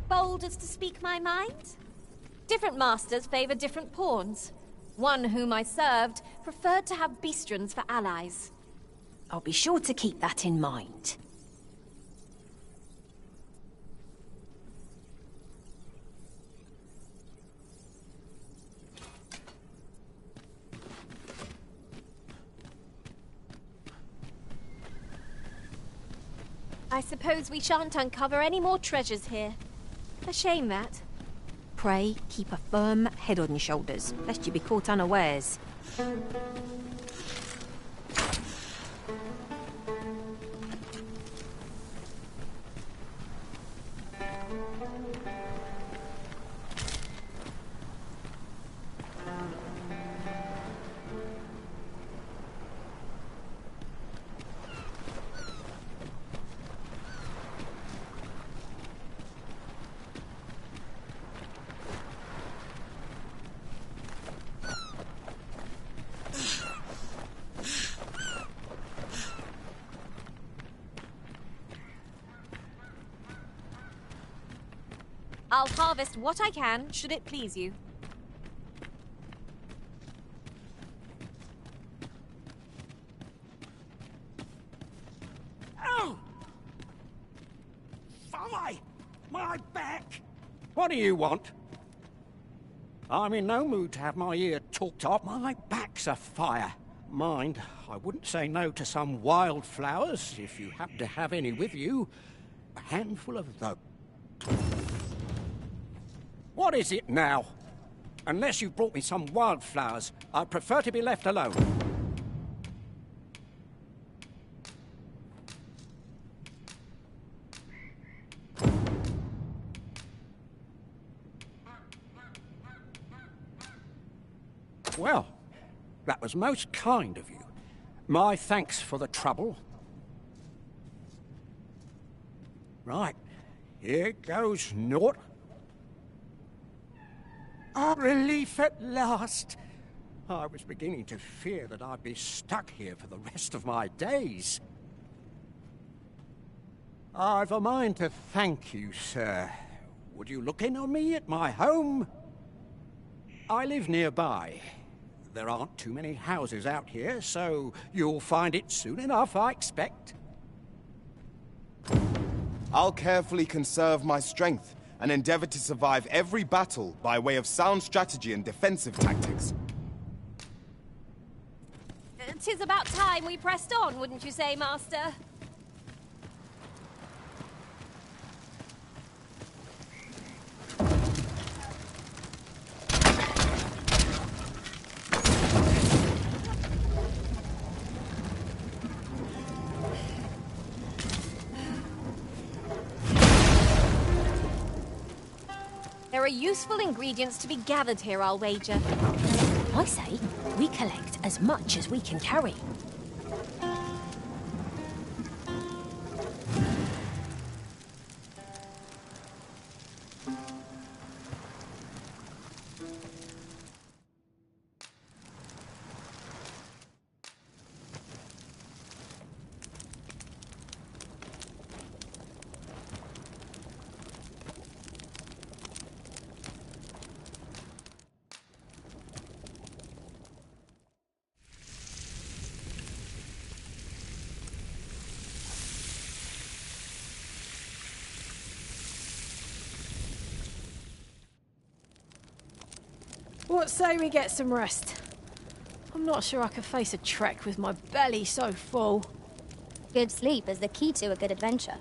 Speaker 7: bold as to speak my mind? Different masters favor different pawns. One whom I served preferred to have beastrons for allies.
Speaker 1: I'll be sure to keep that in mind.
Speaker 7: I suppose we shan't uncover any more treasures here. A shame that.
Speaker 1: Pray, keep a firm head on your shoulders, lest you be caught unawares.
Speaker 7: I'll harvest what I can, should it please you.
Speaker 11: Oh! Fie! My back! What do you want? I'm in no mood to have my ear talked off. My back's afire. Mind, I wouldn't say no to some wildflowers, if you happen to have any with you. A handful of those. What is it now? Unless you brought me some wildflowers, I'd prefer to be left alone. Well, that was most kind of you. My thanks for the trouble. Right, here goes naught. Ah, relief at last. I was beginning to fear that I'd be stuck here for the rest of my days. I've a mind to thank you, sir. Would you look in on me at my home? I live nearby. There aren't too many houses out here, so you'll find it soon enough, I expect.
Speaker 8: I'll carefully conserve my strength and endeavor to survive every battle by way of sound strategy and defensive tactics.
Speaker 7: 'Tis about time we pressed on, wouldn't you say, Master? There are useful ingredients to be gathered here, I'll wager.
Speaker 1: I say, we collect as much as we can carry.
Speaker 21: What say we get some rest? I'm not sure I could face a trek with my belly so full.
Speaker 13: Good sleep is the key to a good adventure.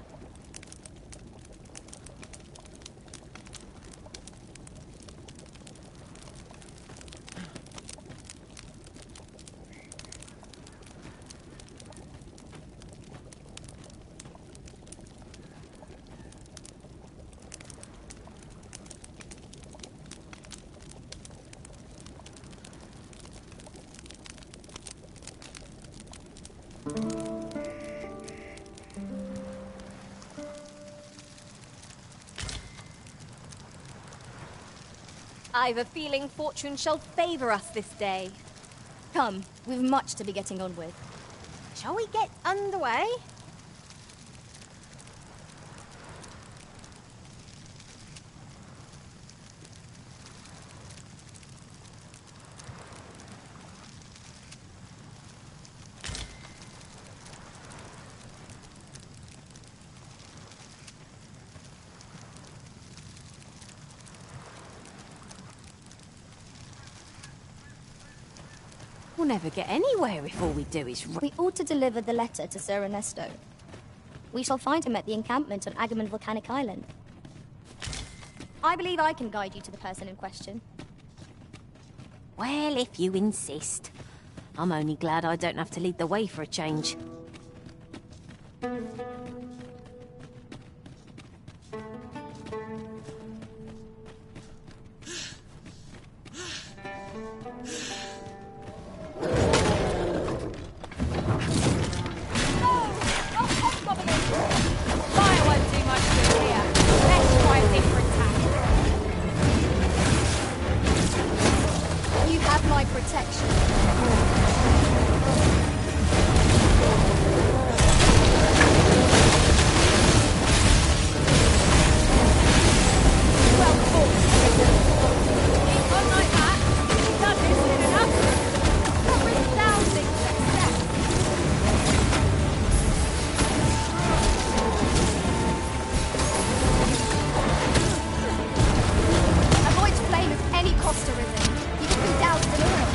Speaker 7: I've a feeling fortune shall favor us this day.
Speaker 13: Come, we've much to be getting on with.
Speaker 1: Shall we get underway? We'll never get anywhere if all we do is...
Speaker 13: We ought to deliver the letter to Sir Ernesto. We shall find him at the encampment on Agamemnon Volcanic Island. I believe I can guide you to the person in question.
Speaker 1: Well, if you insist. I'm only glad I don't have to lead the way for a change.
Speaker 13: You have my protection. Avoid flame at any cost arisen. You can be doused in oil.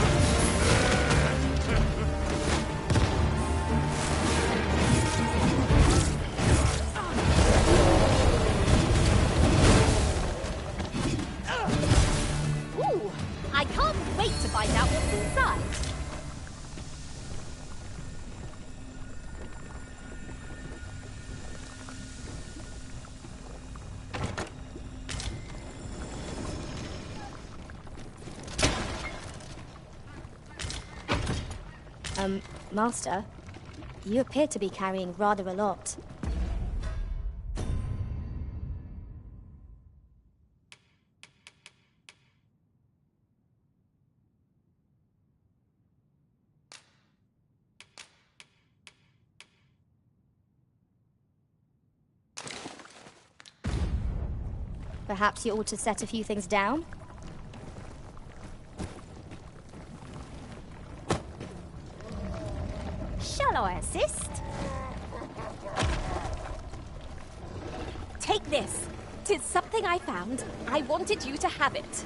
Speaker 7: Ooh, I can't wait to find out what's inside.
Speaker 13: Master, you appear to be carrying rather a lot. Perhaps you ought to set a few things down?
Speaker 7: Shall I assist? Take this. 'Tis something I found. I wanted you to have it.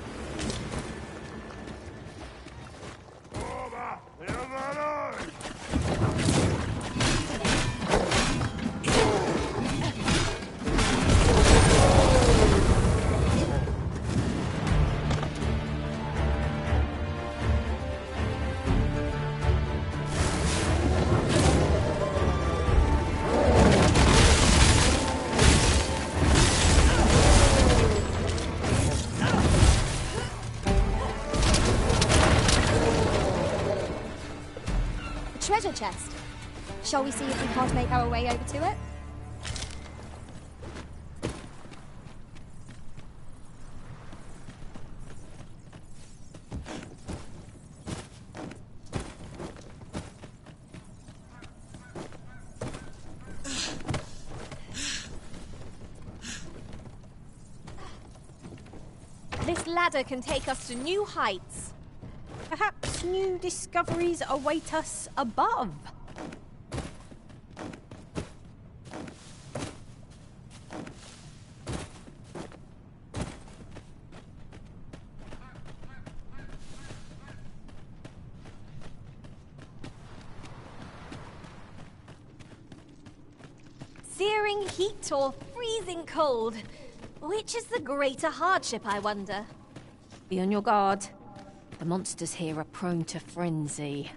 Speaker 13: Treasure chest. Shall we see if we can't make our way over to it?
Speaker 7: This ladder can take us to new heights.
Speaker 1: Perhaps new discoveries await us above.
Speaker 7: Searing heat or freezing cold? Which is the greater hardship, I wonder?
Speaker 1: Be on your guard. The monsters here are prone to frenzy.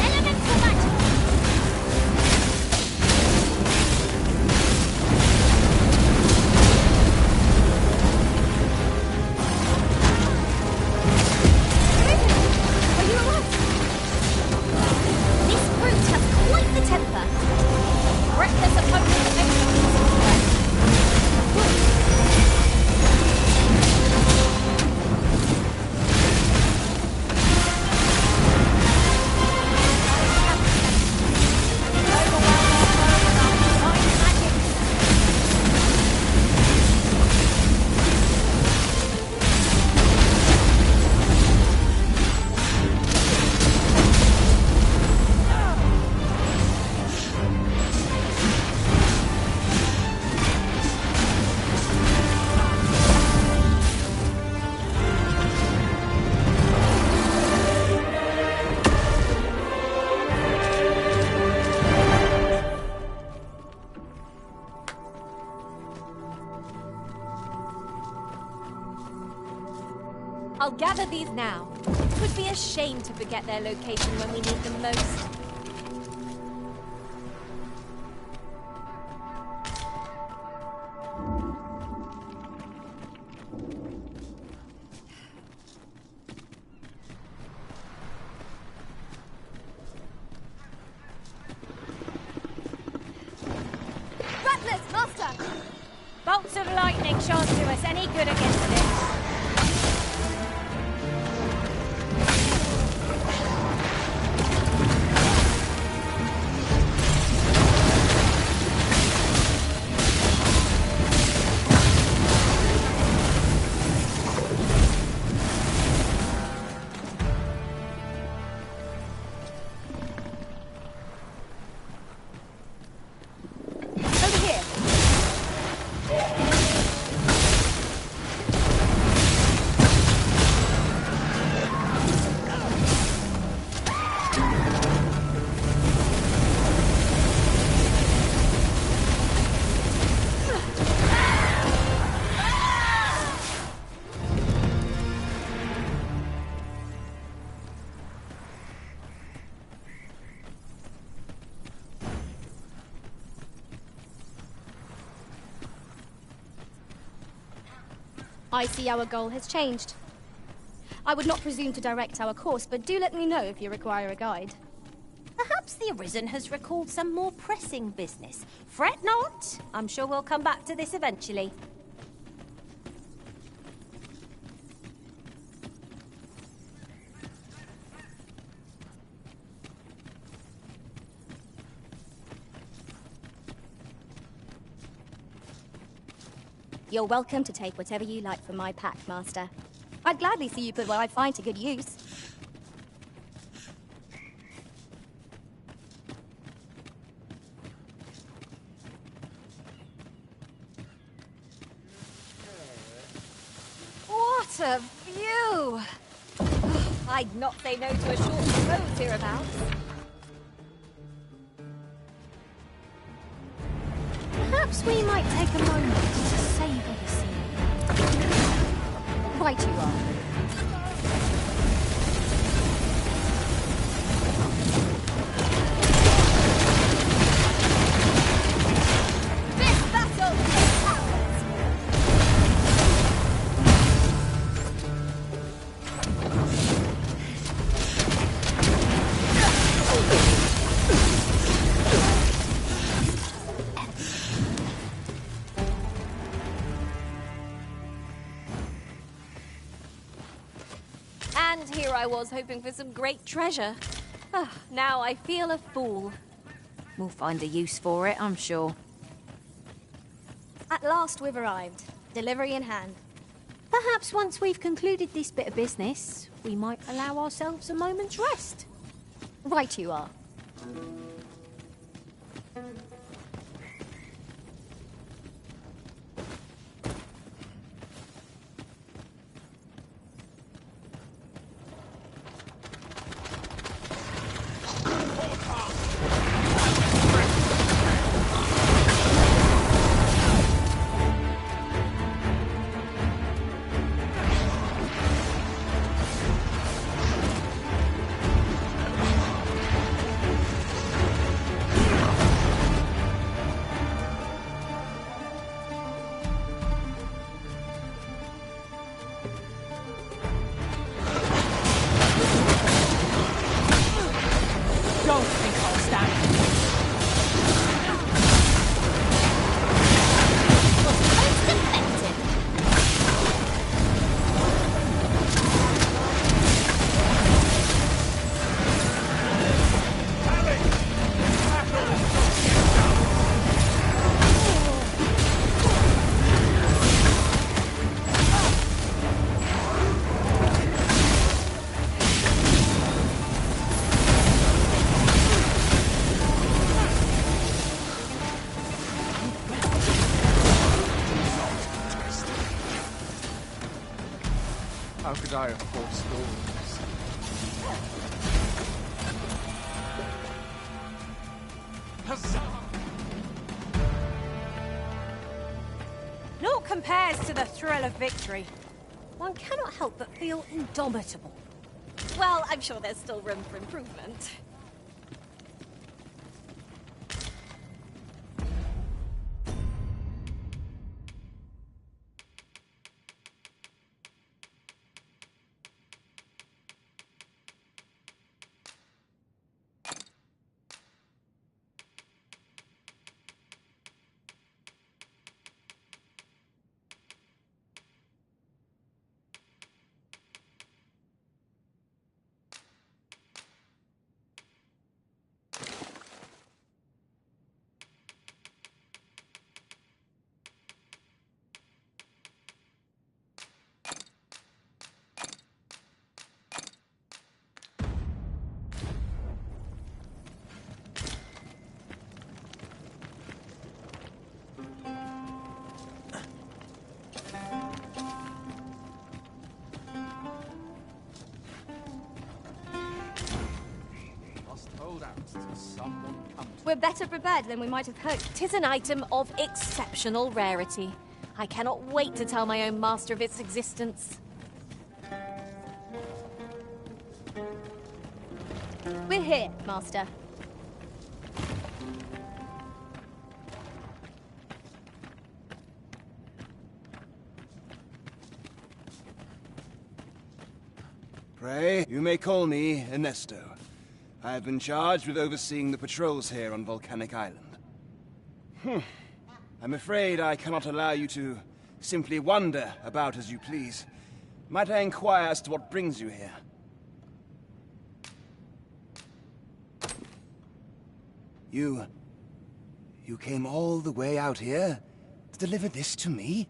Speaker 21: Elemental magic!
Speaker 7: Gather these now. It would be a shame to forget their location when we need them most.
Speaker 13: Rattlers, Master!
Speaker 21: Bolts of lightning shan't do us any good against this.
Speaker 13: I see our goal has changed. I would not presume to direct our course, but do let me know if you require a guide.
Speaker 1: Perhaps the Arisen has recalled some more pressing business. Fret not. I'm sure we'll come back to this eventually.
Speaker 13: You're welcome to take whatever you like from my pack, Master. I'd gladly see you put what I find to good use.
Speaker 7: What a view! I'd not say no to a short repose hereabouts.
Speaker 1: Perhaps we might take a moment to savour the scene.
Speaker 13: Right you are.
Speaker 21: This battle is ours!
Speaker 7: And here I was hoping for some great treasure. Now I feel a fool.
Speaker 1: We'll find a use for it, I'm sure.
Speaker 13: At last we've arrived. Delivery in hand.
Speaker 1: Perhaps once we've concluded this bit of business, we might allow ourselves a moment's rest.
Speaker 13: Right you are.
Speaker 21: Don't think I'll stand.
Speaker 6: How could I have forestalled this?
Speaker 21: Naught compares to the thrill of victory.
Speaker 1: one cannot help but feel indomitable.
Speaker 7: Well, I'm sure there's still room for improvement. We're better prepared than we might have hoped.
Speaker 1: 'Tis an item of exceptional rarity. I cannot wait to tell my own master of its existence.
Speaker 13: We're here, Master.
Speaker 15: Pray, you may call me Ernesto. I have been charged with overseeing the patrols here on Volcanic Island. I'm afraid I cannot allow you to simply wander about as you please. Might I inquire as to what brings you here? You came all the way out here to deliver this to me?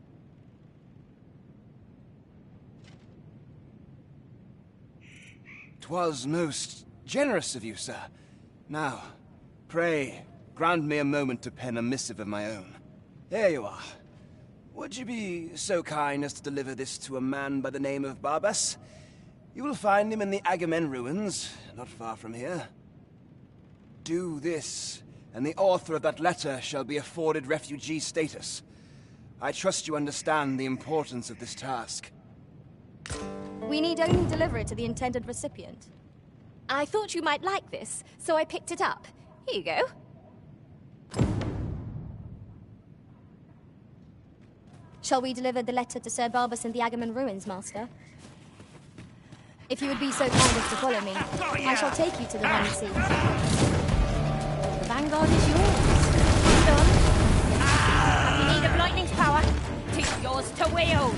Speaker 15: "'Twas most generous of you, sir. Now, pray, grant me a moment to pen a missive of my own. Here you are. Would you be so kind as to deliver this to a man by the name of Barbas? You will find him in the Agamemnon ruins, not far from here. Do this, and the author of that letter shall be afforded refugee status. I trust you understand the importance of this task."
Speaker 13: We need only deliver it to the intended recipient.
Speaker 1: I thought you might like this, so I picked it up. Here you go.
Speaker 13: Shall we deliver the letter to Sir Barbas in the Agamemnon ruins, Master? If you would be so kind as to follow me, I shall take you to the Running Sea.
Speaker 1: The vanguard is yours. Done. Have you need of lightning's power? 'Tis yours to wield.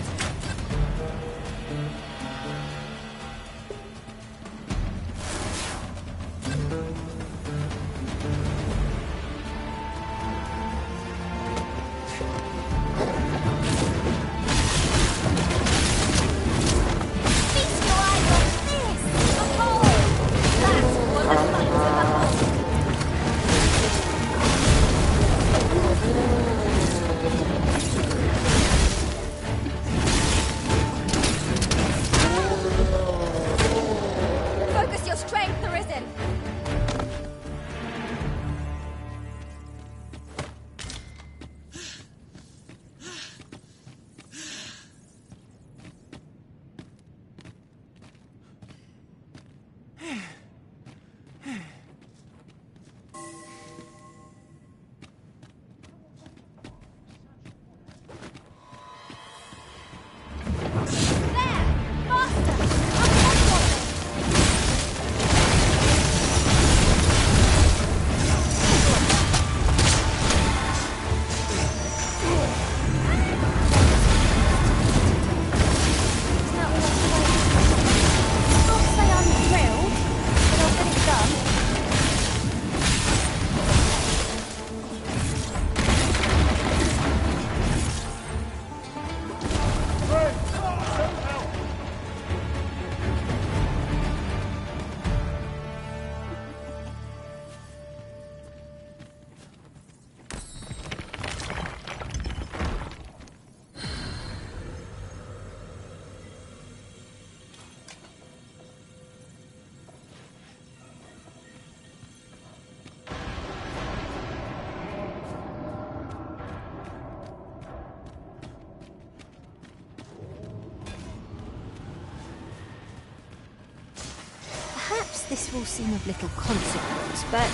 Speaker 1: This will seem of little consequence, but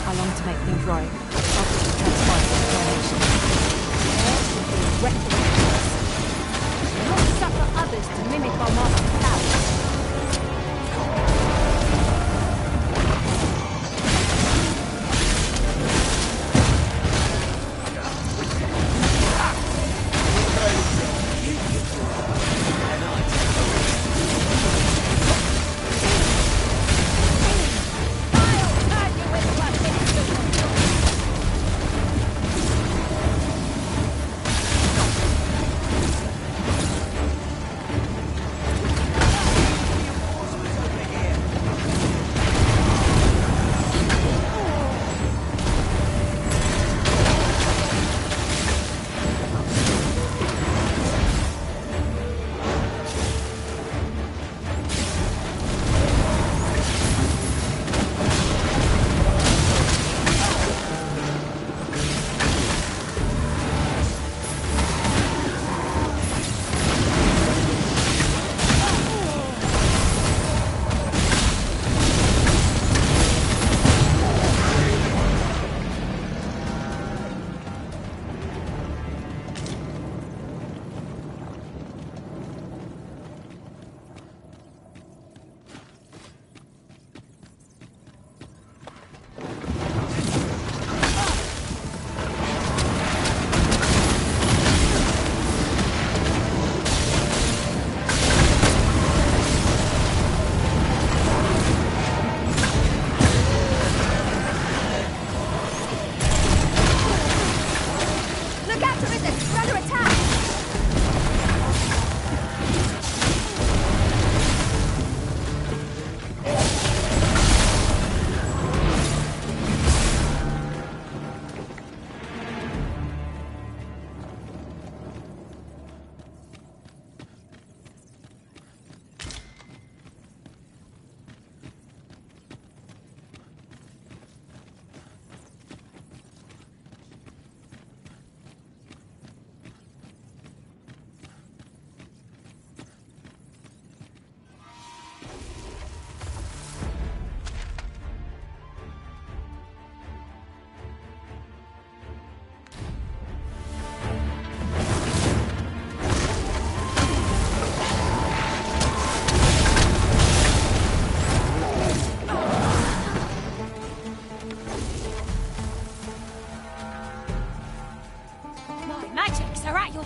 Speaker 1: I long to make things right. I'll put the transpire information. Not suffer others to mimic our master's powers.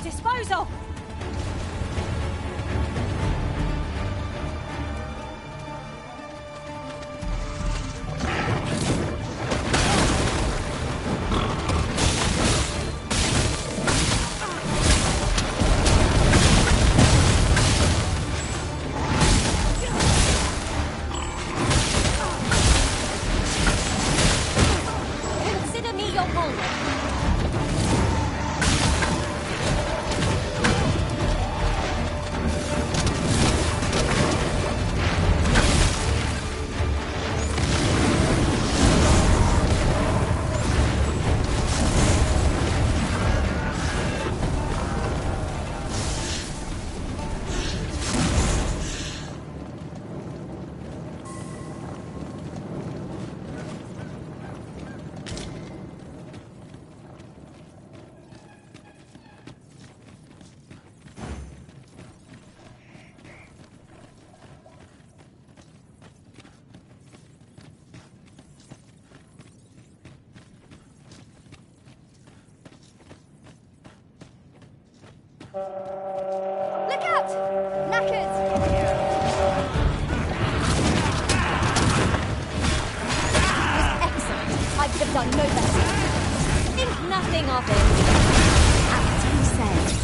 Speaker 1: Disposal! Consider me your bulwark.
Speaker 13: Look out! Knackers! Excellent. I could have done no better.
Speaker 1: Think nothing of it. As you said.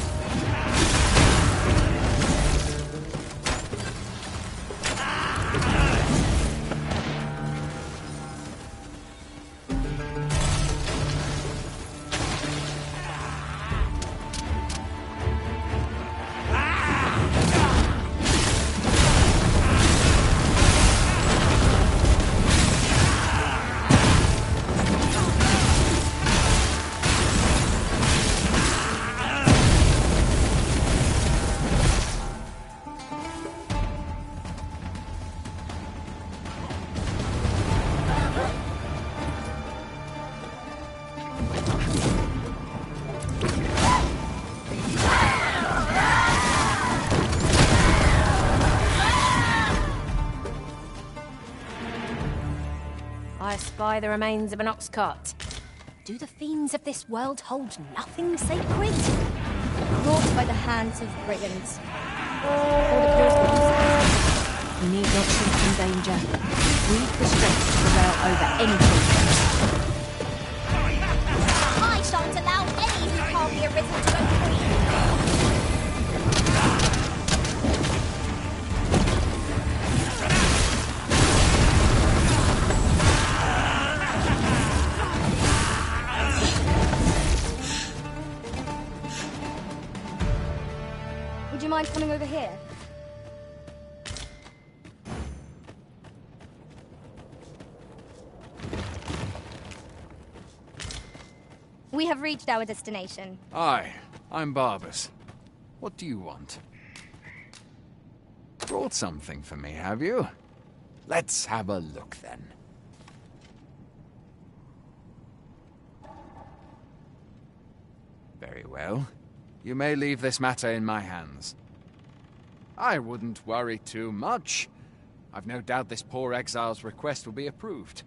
Speaker 1: I spy the remains of an ox cart. Do the fiends of this world hold nothing sacred?
Speaker 13: Wrought by the hands of brigands. Or the purest
Speaker 1: You need not shrink from danger. We've the strength to prevail over anything.
Speaker 13: I shan't allow any who can't be arisen to go free. Would you mind coming over here? We have reached our destination.
Speaker 6: Hi, I'm Barbas. What do you want? Brought something for me, have you? Let's have a look, then. Very well. You may leave this matter in my hands. I wouldn't worry too much. I've no doubt this poor exile's request will be approved.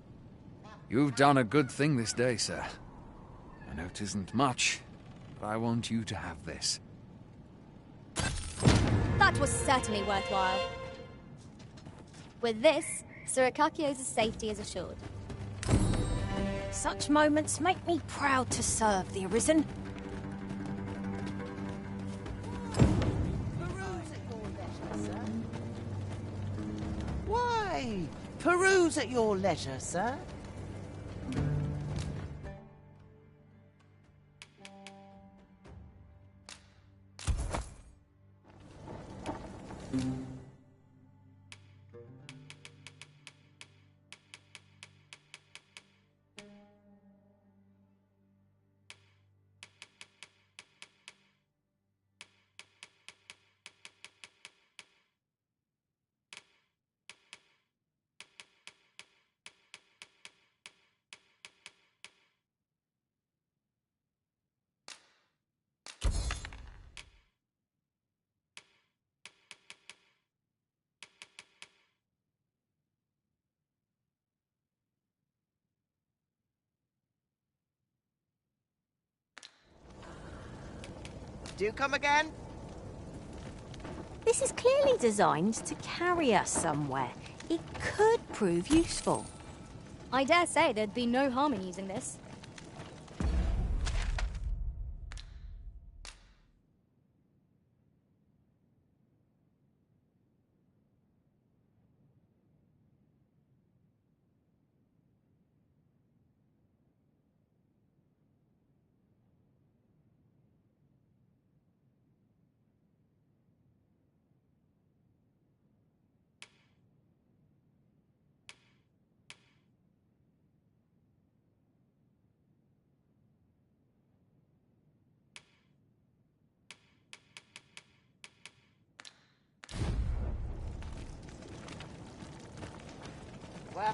Speaker 6: You've done a good thing this day, sir. I know it isn't much, but I want you to have this.
Speaker 13: That was certainly worthwhile. With this, Sir Akakio's safety is assured.
Speaker 1: Such moments make me proud to serve the Arisen.
Speaker 12: Why? Peruse at your leisure, sir. Do come again?
Speaker 1: This is clearly designed to carry us somewhere. It could prove useful.
Speaker 13: I dare say there'd be no harm in using this.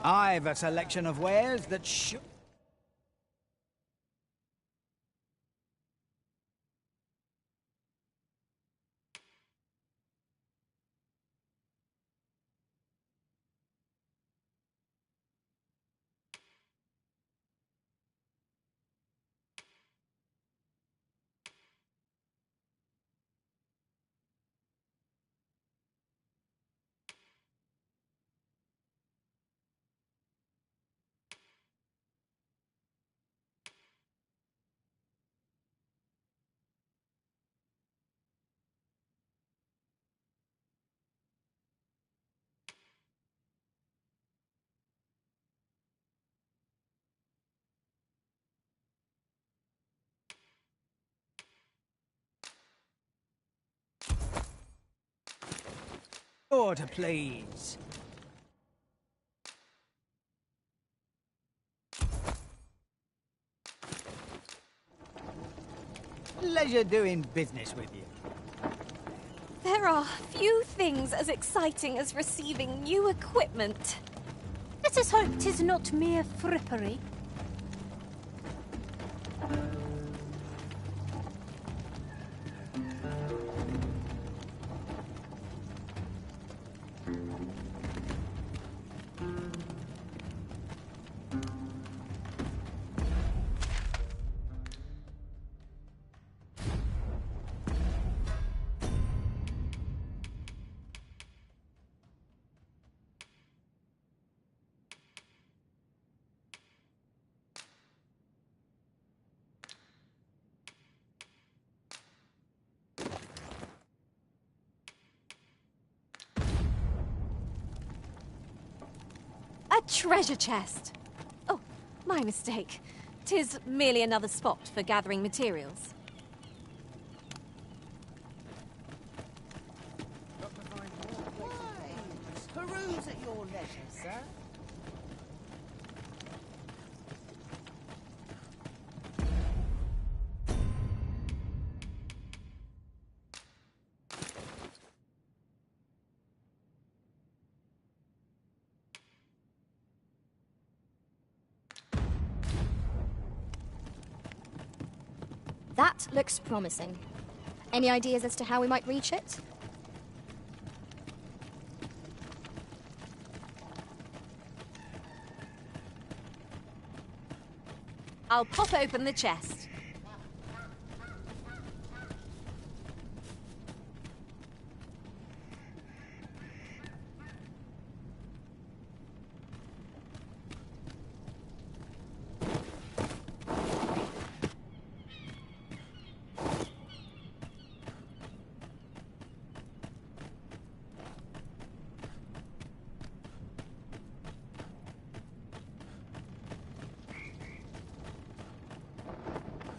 Speaker 4: I've a selection of wares that should... Order, please. Pleasure doing business with you.
Speaker 7: There are few things as exciting as receiving new equipment.
Speaker 1: Let us hope 'tis not mere frippery.
Speaker 7: treasure chest! Oh, my mistake. 'Tis merely another spot for gathering materials.
Speaker 12: Peruse at your leisure, sir.
Speaker 13: That looks promising. Any ideas as to how we might reach it?
Speaker 7: I'll pop open the chest.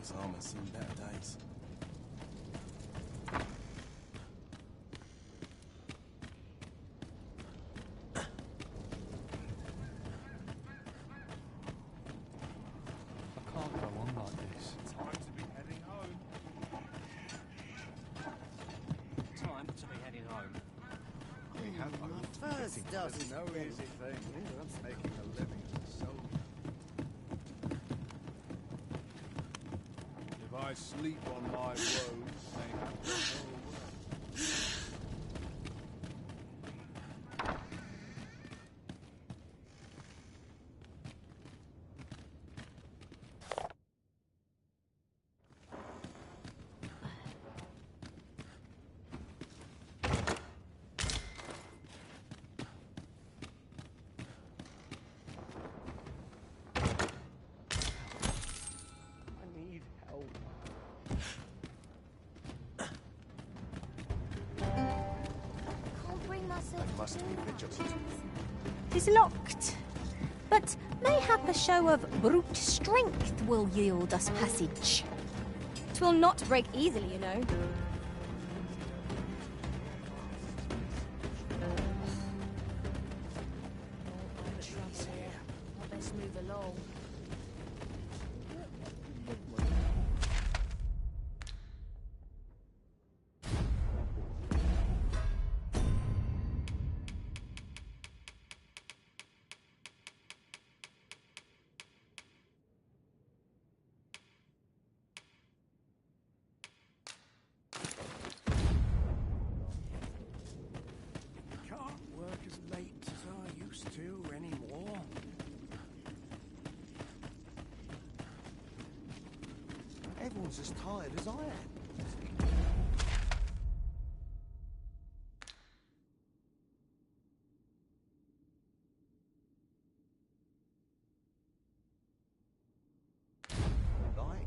Speaker 15: This armor's seen better days.
Speaker 2: I can't go on like this. Time to be heading home. Time to be heading home.
Speaker 12: We have first doesn't
Speaker 16: No easy thing. Making a living as a soldier. If I sleep on my robes, they have to go away.
Speaker 2: I need help.
Speaker 13: Can't bring myself
Speaker 16: I must be vigilant.
Speaker 1: 'Tis locked, but mayhap a show of brute strength will yield us passage.
Speaker 13: It will not break easily, you know.
Speaker 21: I best move along.
Speaker 11: Can't work as late as I used to anymore.
Speaker 16: Everyone's as tired as I am. Like,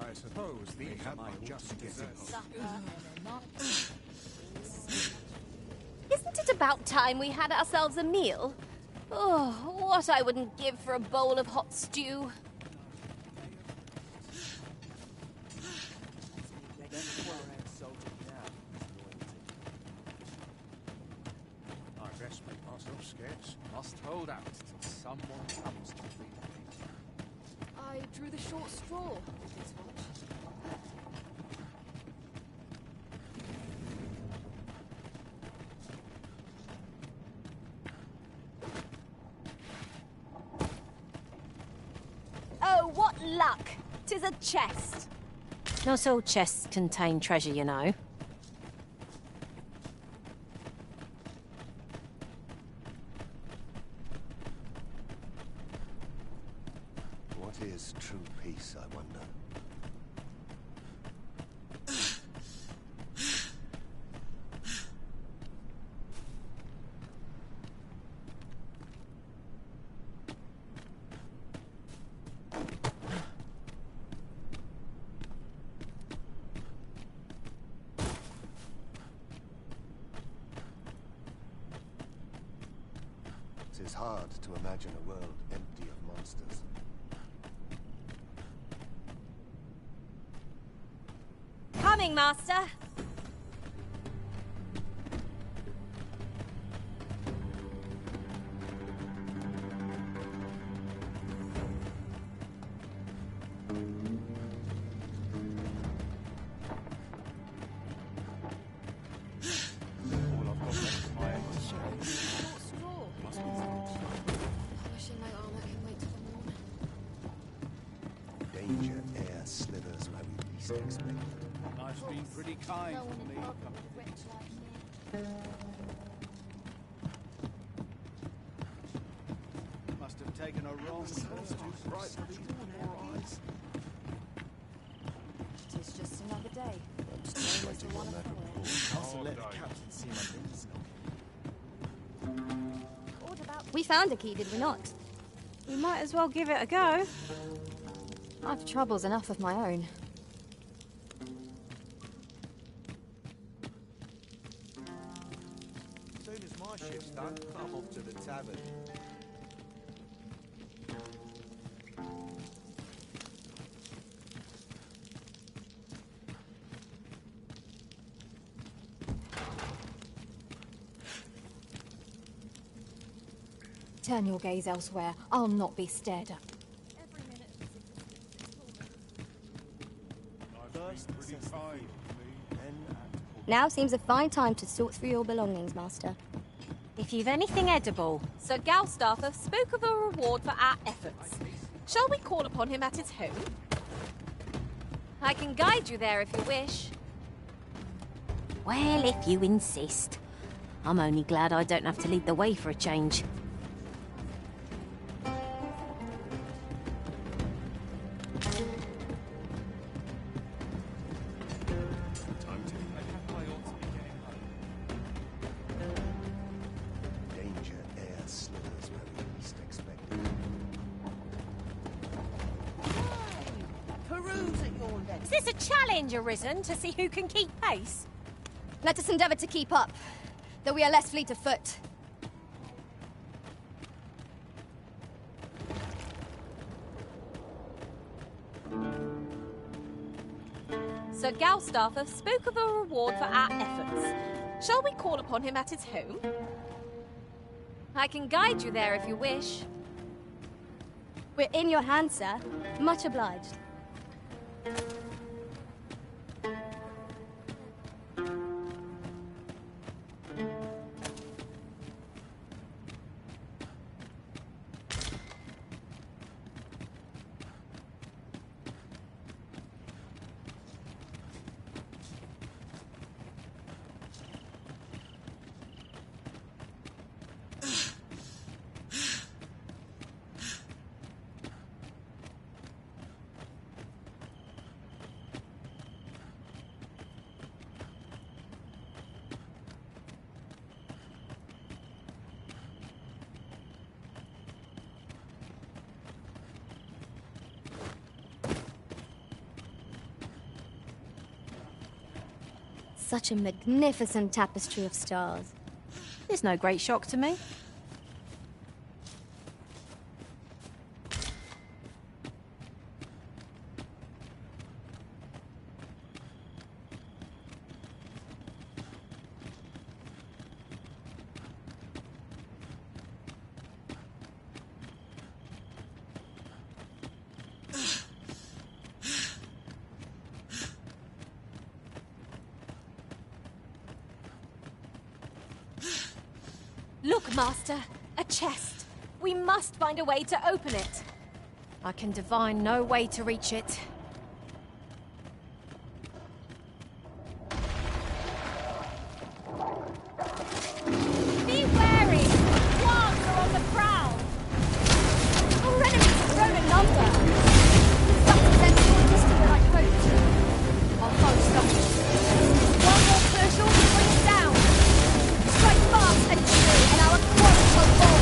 Speaker 16: I suppose these are my just desserts.
Speaker 7: Isn't it about time we had ourselves a meal? Oh, what I wouldn't give for a bowl of hot stew.
Speaker 11: I best make myself scarce.
Speaker 6: Must hold out till someone comes to plead the case.
Speaker 9: I drew the short straw with this watch.
Speaker 7: Oh, what luck! 'Tis a chest.
Speaker 1: Not all chests contain treasure, you know.
Speaker 16: What is true peace, I wonder?
Speaker 12: is hard to imagine a world empty of monsters.
Speaker 7: Coming, Master.
Speaker 12: Danger air slithers where we least expect it.
Speaker 16: Life's been pretty kind to me. Must have taken a wrong course too bright for these poor eyes.
Speaker 20: It is just another day.
Speaker 12: Just waiting on that report. Also let the captain see my business.
Speaker 13: We found a key, did we not?
Speaker 1: We might as well give it a go.
Speaker 7: I've troubles enough of my own.
Speaker 12: As soon as my shift's done, I'm off to the tavern.
Speaker 7: Turn your gaze elsewhere. I'll not be stared at.
Speaker 13: Now seems a fine time to sort through your belongings, Master.
Speaker 1: If you've anything edible.
Speaker 21: Sir Galstarther spoke of a reward for our efforts. Shall we call upon him at his home?
Speaker 7: I can guide you there if you wish.
Speaker 1: Well, if you insist. I'm only glad I don't have to lead the way for a change.
Speaker 21: Is this a challenge arisen to see who can keep pace?
Speaker 13: Let us endeavour to keep up, though we are less fleet of foot.
Speaker 21: Sir Galstarther spoke of a reward for our efforts. Shall we call upon him at his home?
Speaker 7: I can guide you there if you wish.
Speaker 13: We're in your hands, sir. Much obliged. Such a magnificent tapestry of stars.
Speaker 1: It's no great shock to me.
Speaker 21: Look, Master, a chest. We must find a way to open it.
Speaker 1: I can divine no way to reach it.
Speaker 21: Be wary! Guards are on the prowl!
Speaker 13: Our enemies have grown in number. Such a sensible history than I hoped. Our foe stumbles.
Speaker 21: One more push, all the bring it down!
Speaker 13: Strike fast and true, and our quarrels will fall.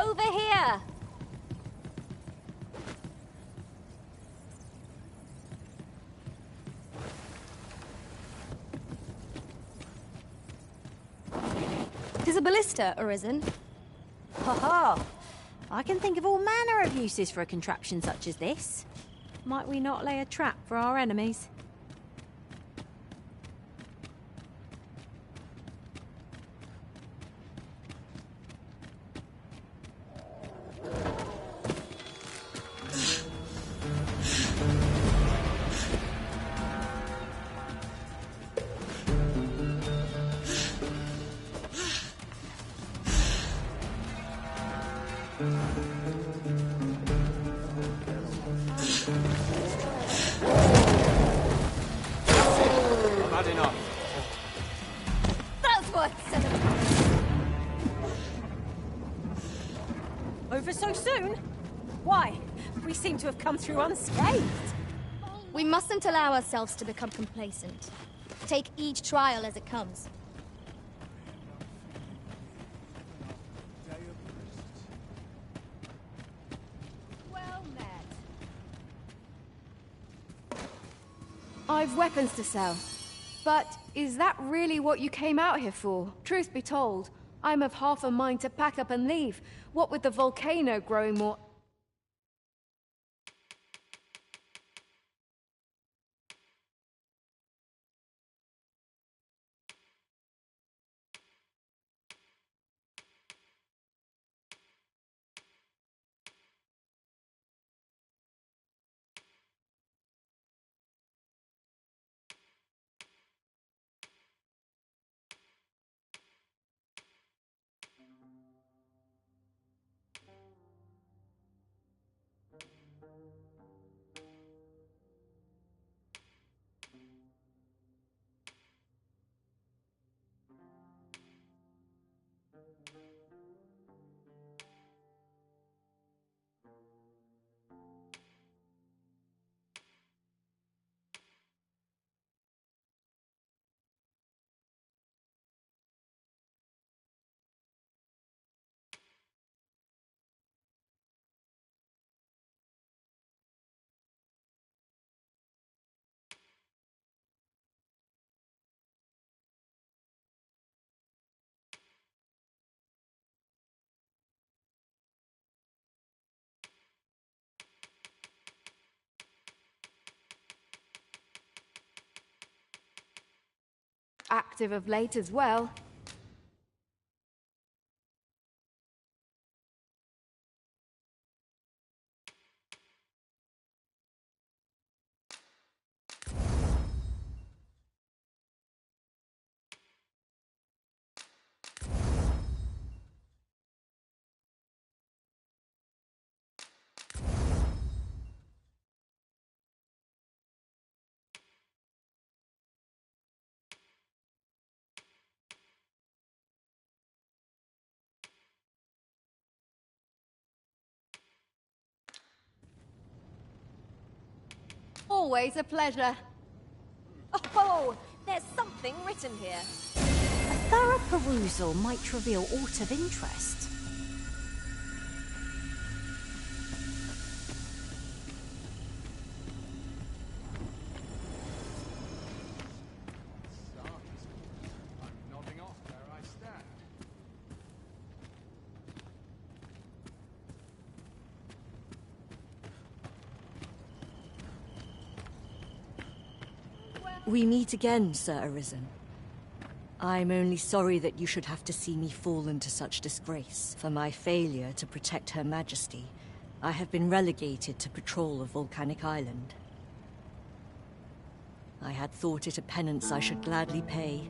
Speaker 13: Over here! Tis a ballista, Arisen.
Speaker 1: Ha ha! I can think of all manner of uses for a contraption such as this. Might we not lay a trap for our enemies?
Speaker 15: I've had enough.
Speaker 13: That's what said it.
Speaker 1: Over so soon? Why? We seem to have come through unscathed.
Speaker 13: We mustn't allow ourselves to become complacent. Take each trial as it comes.
Speaker 21: Well met.
Speaker 14: I've weapons to sell. But is that really what you came out here for? Truth be told, I'm of half a mind to pack up and leave. What with the volcano growing more... active of late as well. Always a pleasure.
Speaker 7: Oh, there's something written here.
Speaker 1: A thorough perusal might reveal aught of interest.
Speaker 6: I'm nodding off where I stand.
Speaker 19: We meet again, Sir Arisen. I'm only sorry that you should have to see me fall into such disgrace. For my failure to protect Her Majesty, I have been relegated to patrol of Volcanic Island. I had thought it a penance I should gladly pay,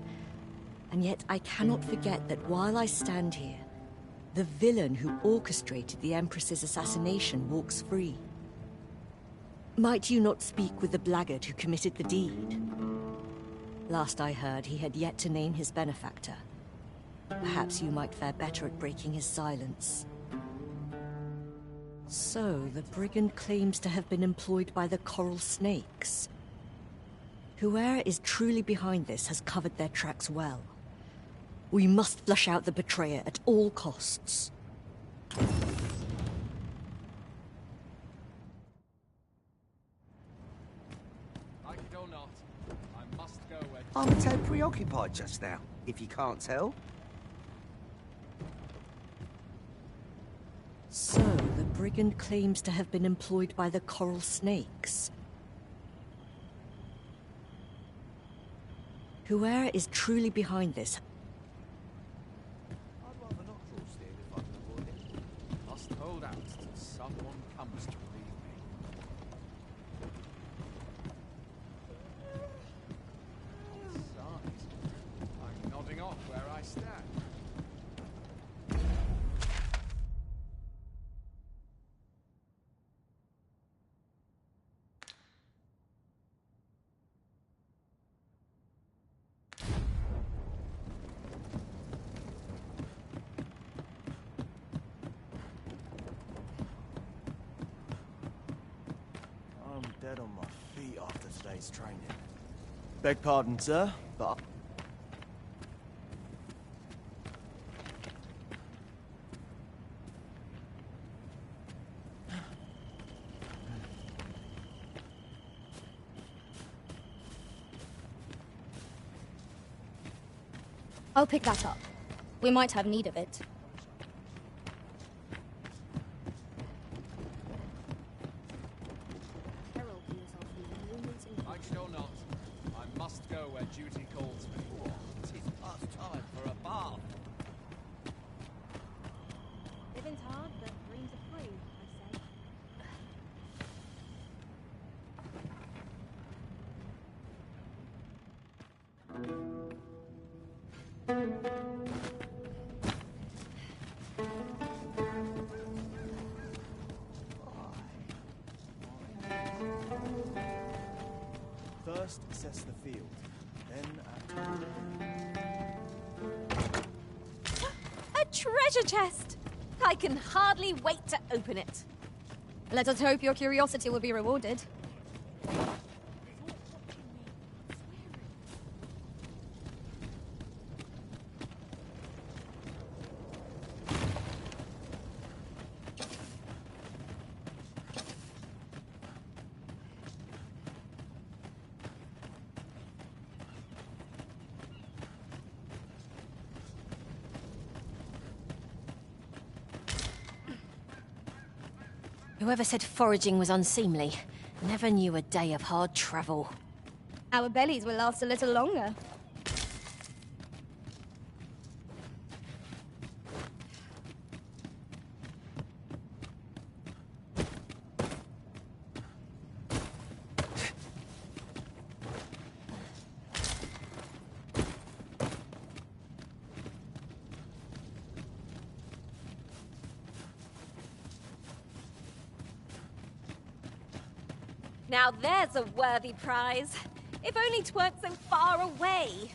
Speaker 19: and yet I cannot forget that while I stand here, the villain who orchestrated the Empress's assassination walks free. Might you not speak with the blackguard who committed the deed? Last I heard, he had yet to name his benefactor. Perhaps you might fare better at breaking his silence. So, the brigand claims to have been employed by the Coral Snakes. Whoever is truly behind this has covered their tracks well. We must flush out the betrayer at all costs.
Speaker 6: or not, I must go where...
Speaker 17: I'm a tad preoccupied just now, if you can't tell.
Speaker 19: So, the brigand claims to have been employed by the coral snakes. Whoever is truly behind this...
Speaker 22: I'd rather not draw steel if I can avoid it.
Speaker 6: Must hold out till someone comes to relieve me. Besides, I'm nodding off where I stand.
Speaker 22: I'm dead on my feet after today's training. Beg pardon, sir, but...
Speaker 13: I'll pick that up. We might have need of it.
Speaker 6: Like it or not, I must go where duty calls me.
Speaker 17: Tis past time for a bath.
Speaker 1: Living's hard, but dreams are free, I say.
Speaker 22: First, assess the field. Then,
Speaker 7: A treasure chest! I can hardly wait to open it.
Speaker 13: Let us hope your curiosity will be rewarded.
Speaker 1: Whoever said foraging was unseemly never knew a day of hard travel.
Speaker 13: Our bellies will last a little longer.
Speaker 7: Now there's a worthy prize. If only 'tweren't so far away.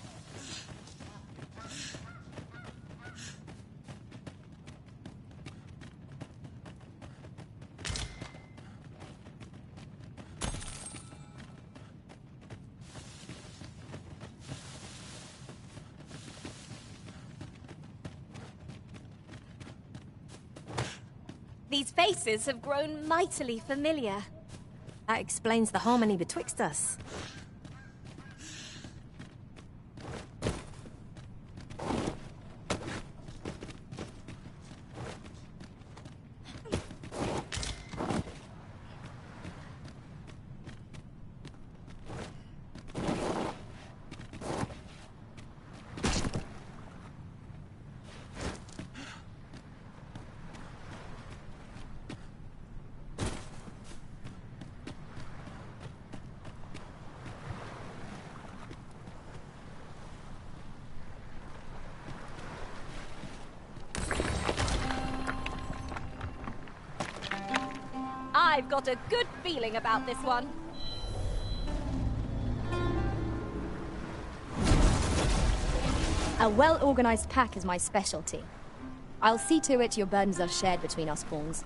Speaker 7: These faces have grown mightily familiar.
Speaker 1: That explains the harmony betwixt us.
Speaker 7: I've got a good feeling about this one.
Speaker 13: A well-organized pack is my specialty. I'll see to it your burdens are shared between us pawns.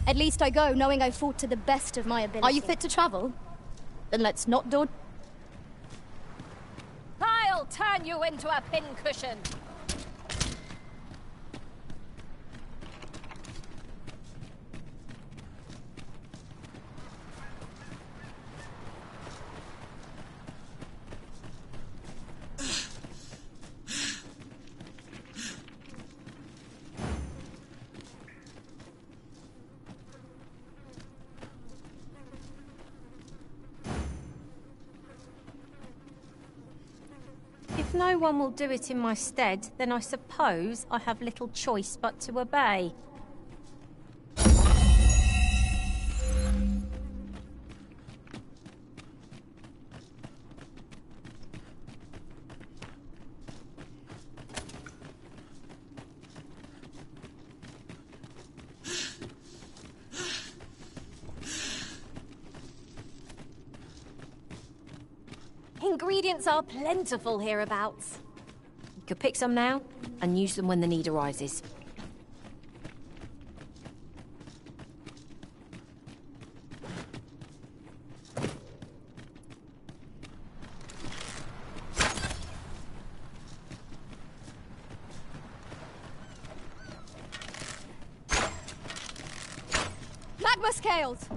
Speaker 13: At least I go knowing I fought to the best of my ability. Are you fit to travel? Then let's not do...
Speaker 21: I'll turn you into a pincushion.
Speaker 1: If no one will do it in my stead, then I suppose I have little choice but to obey.
Speaker 21: Ingredients are plentiful hereabouts.
Speaker 1: You could pick some now and use them when the need arises.
Speaker 13: Magma scales!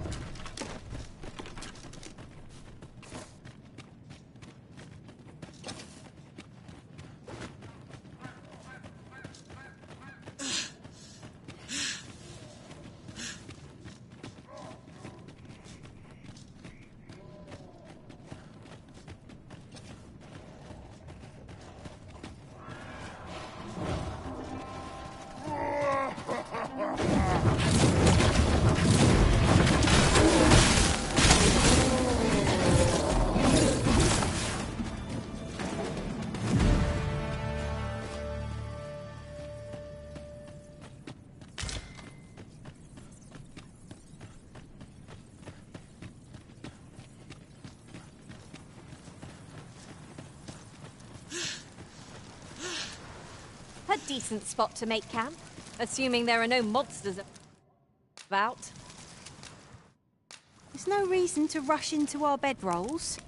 Speaker 21: A decent spot to make camp, assuming there are no monsters about.
Speaker 1: There's no reason to rush into our bedrolls.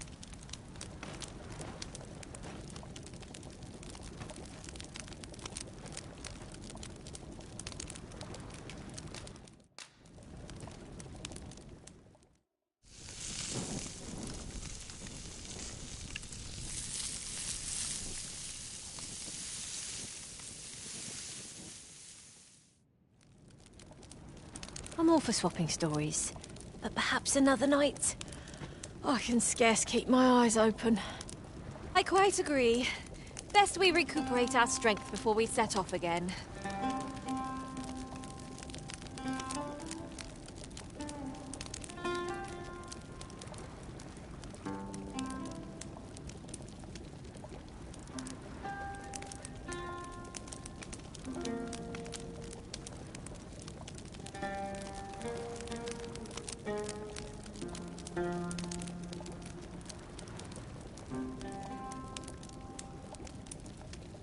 Speaker 1: I'm all for swapping stories, but perhaps another night.
Speaker 21: I can scarce keep my eyes open. I quite agree. Best we recuperate our strength before we set off again.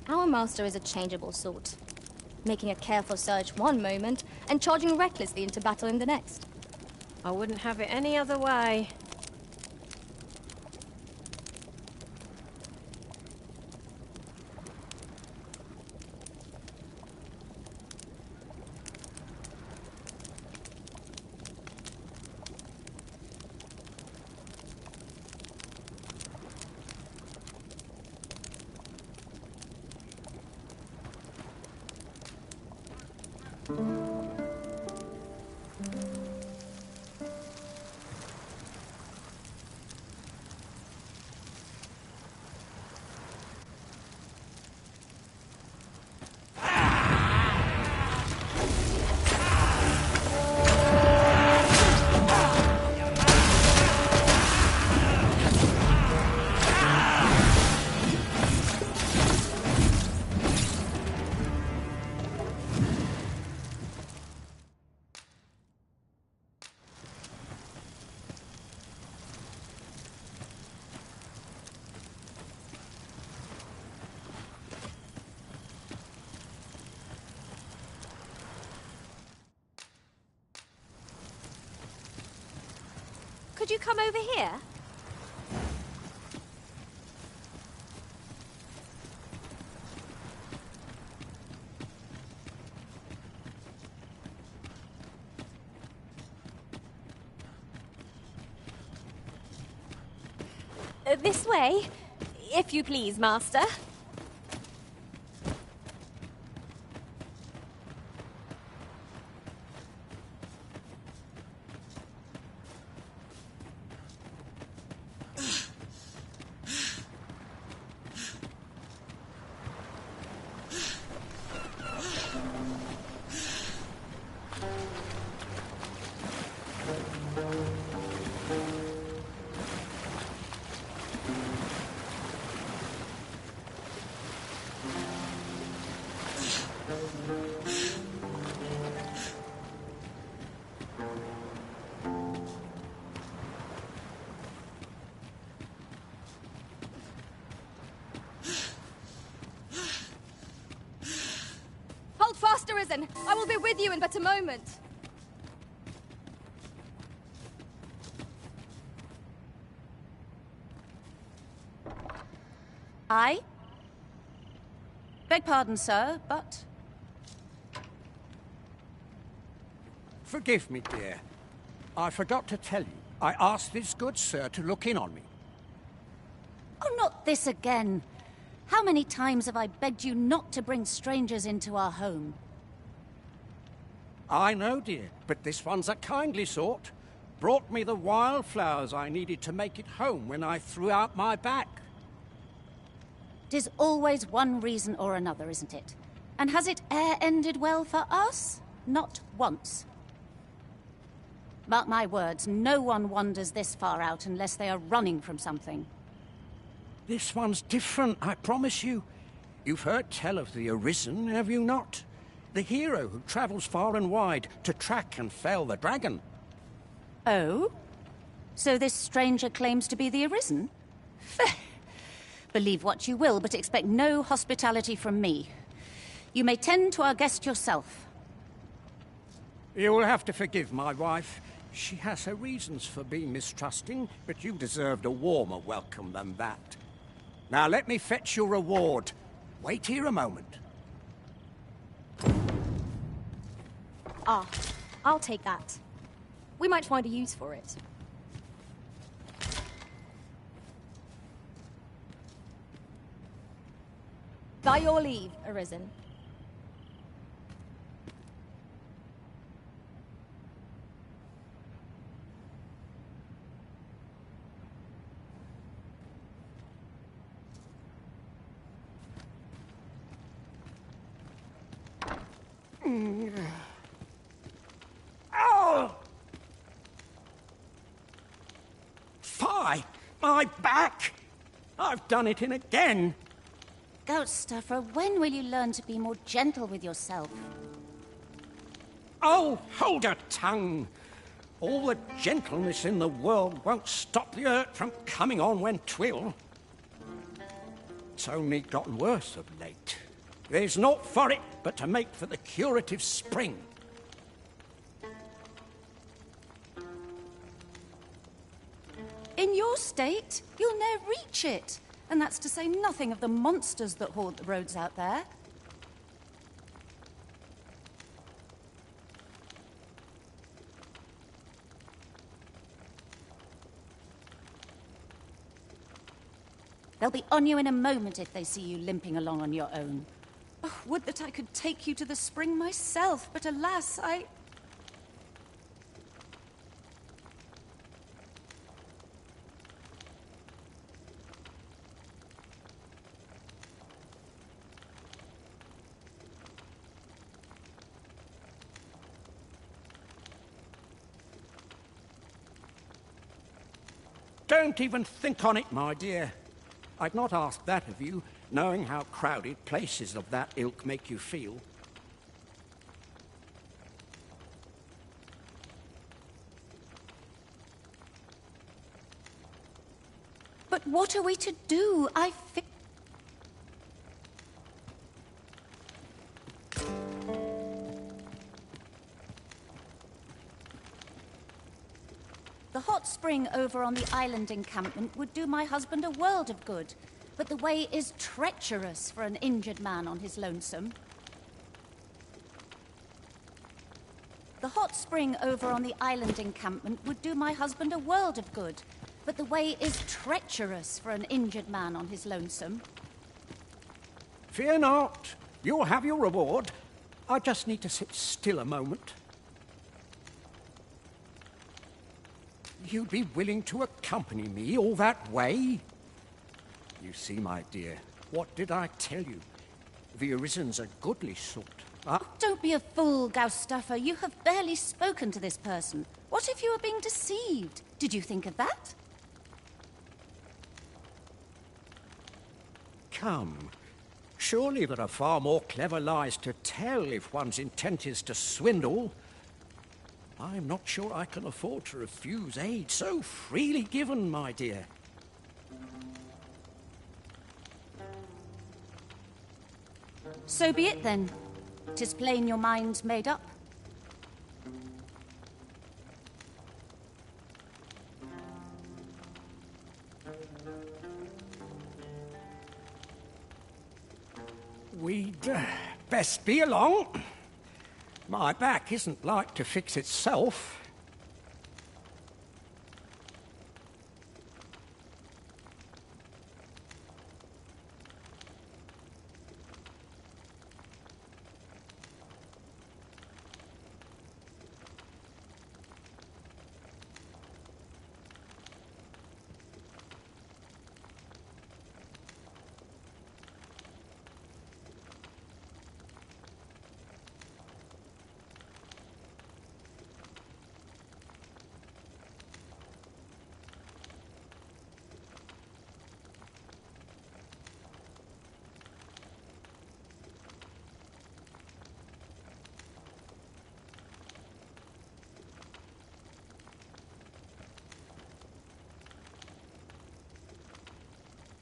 Speaker 13: Our master is a changeable sort, making a careful search one moment and charging recklessly into battle in the next.
Speaker 21: I wouldn't have it any other way.
Speaker 7: Could you come over here? This way, if you please, Master. Hold fast, Arisen! I will be with you in but a moment.
Speaker 21: I? Beg pardon, sir, but...
Speaker 11: Forgive me, dear. I forgot to tell you. I asked this good sir to look in on me.
Speaker 21: Oh, not this again. How many times have I begged you not to bring strangers into our home?
Speaker 11: I know, dear, but this one's a kindly sort. Brought me the wildflowers I needed to make it home when I threw out my back.
Speaker 21: 'Tis always one reason or another, isn't it? And has it e'er ended well for us? Not once. Mark my words, no one wanders this far out unless they are running from something.
Speaker 11: This one's different, I promise you. You've heard tell of the Arisen, have you not? The hero who travels far and wide to track and fell the dragon.
Speaker 21: Oh? So this stranger claims to be the Arisen? Believe what you will, but expect no hospitality from me. You may tend to our guest yourself.
Speaker 11: You will have to forgive my wife. She has her reasons for being mistrusting, but you deserved a warmer welcome than that. Now let me fetch your reward. Wait here a moment.
Speaker 13: Ah, I'll take that. We might find a use for it. By your leave, Arisen.
Speaker 11: Oh! Fie! My back! I've done it in again!
Speaker 21: Goat stuffer, when will you learn to be more gentle with yourself?
Speaker 11: Oh, hold your tongue! All the gentleness in the world won't stop the hurt from coming on when 'twill. It's only gotten worse of late. There's naught for it but to make for the curative spring.
Speaker 21: In your state, you'll ne'er reach it. And that's to say nothing of the monsters that haunt the roads out there. They'll be on you in a moment if they see you limping along on your own. Oh, would that I could take you to the spring myself, but alas, I...
Speaker 11: Don't even think on it, my dear. I'd not ask that of you, knowing how crowded places of that ilk make you feel.
Speaker 21: But what are we to do? The The hot spring over on the island encampment would do my husband a world of good, but the way is treacherous for an injured man on his lonesome. The hot spring over on the island encampment would do my husband a world of good, but the way is treacherous for an injured man on his lonesome.
Speaker 11: Fear not. You'll have your reward. I just need to sit still a moment. You'd be willing to accompany me all that way? You see, my dear, what did I tell you? The Arisen's a goodly sort.
Speaker 21: Don't be a fool, Gaustafa. You have barely spoken to this person. What if you were being deceived? Did you think of that?
Speaker 11: Come. Surely there are far more clever lies to tell if one's intent is to swindle. I'm not sure I can afford to refuse aid so freely given, my dear.
Speaker 21: So be it then. 'Tis plain your mind's made up.
Speaker 11: We'd best be along. My back isn't like to fix itself.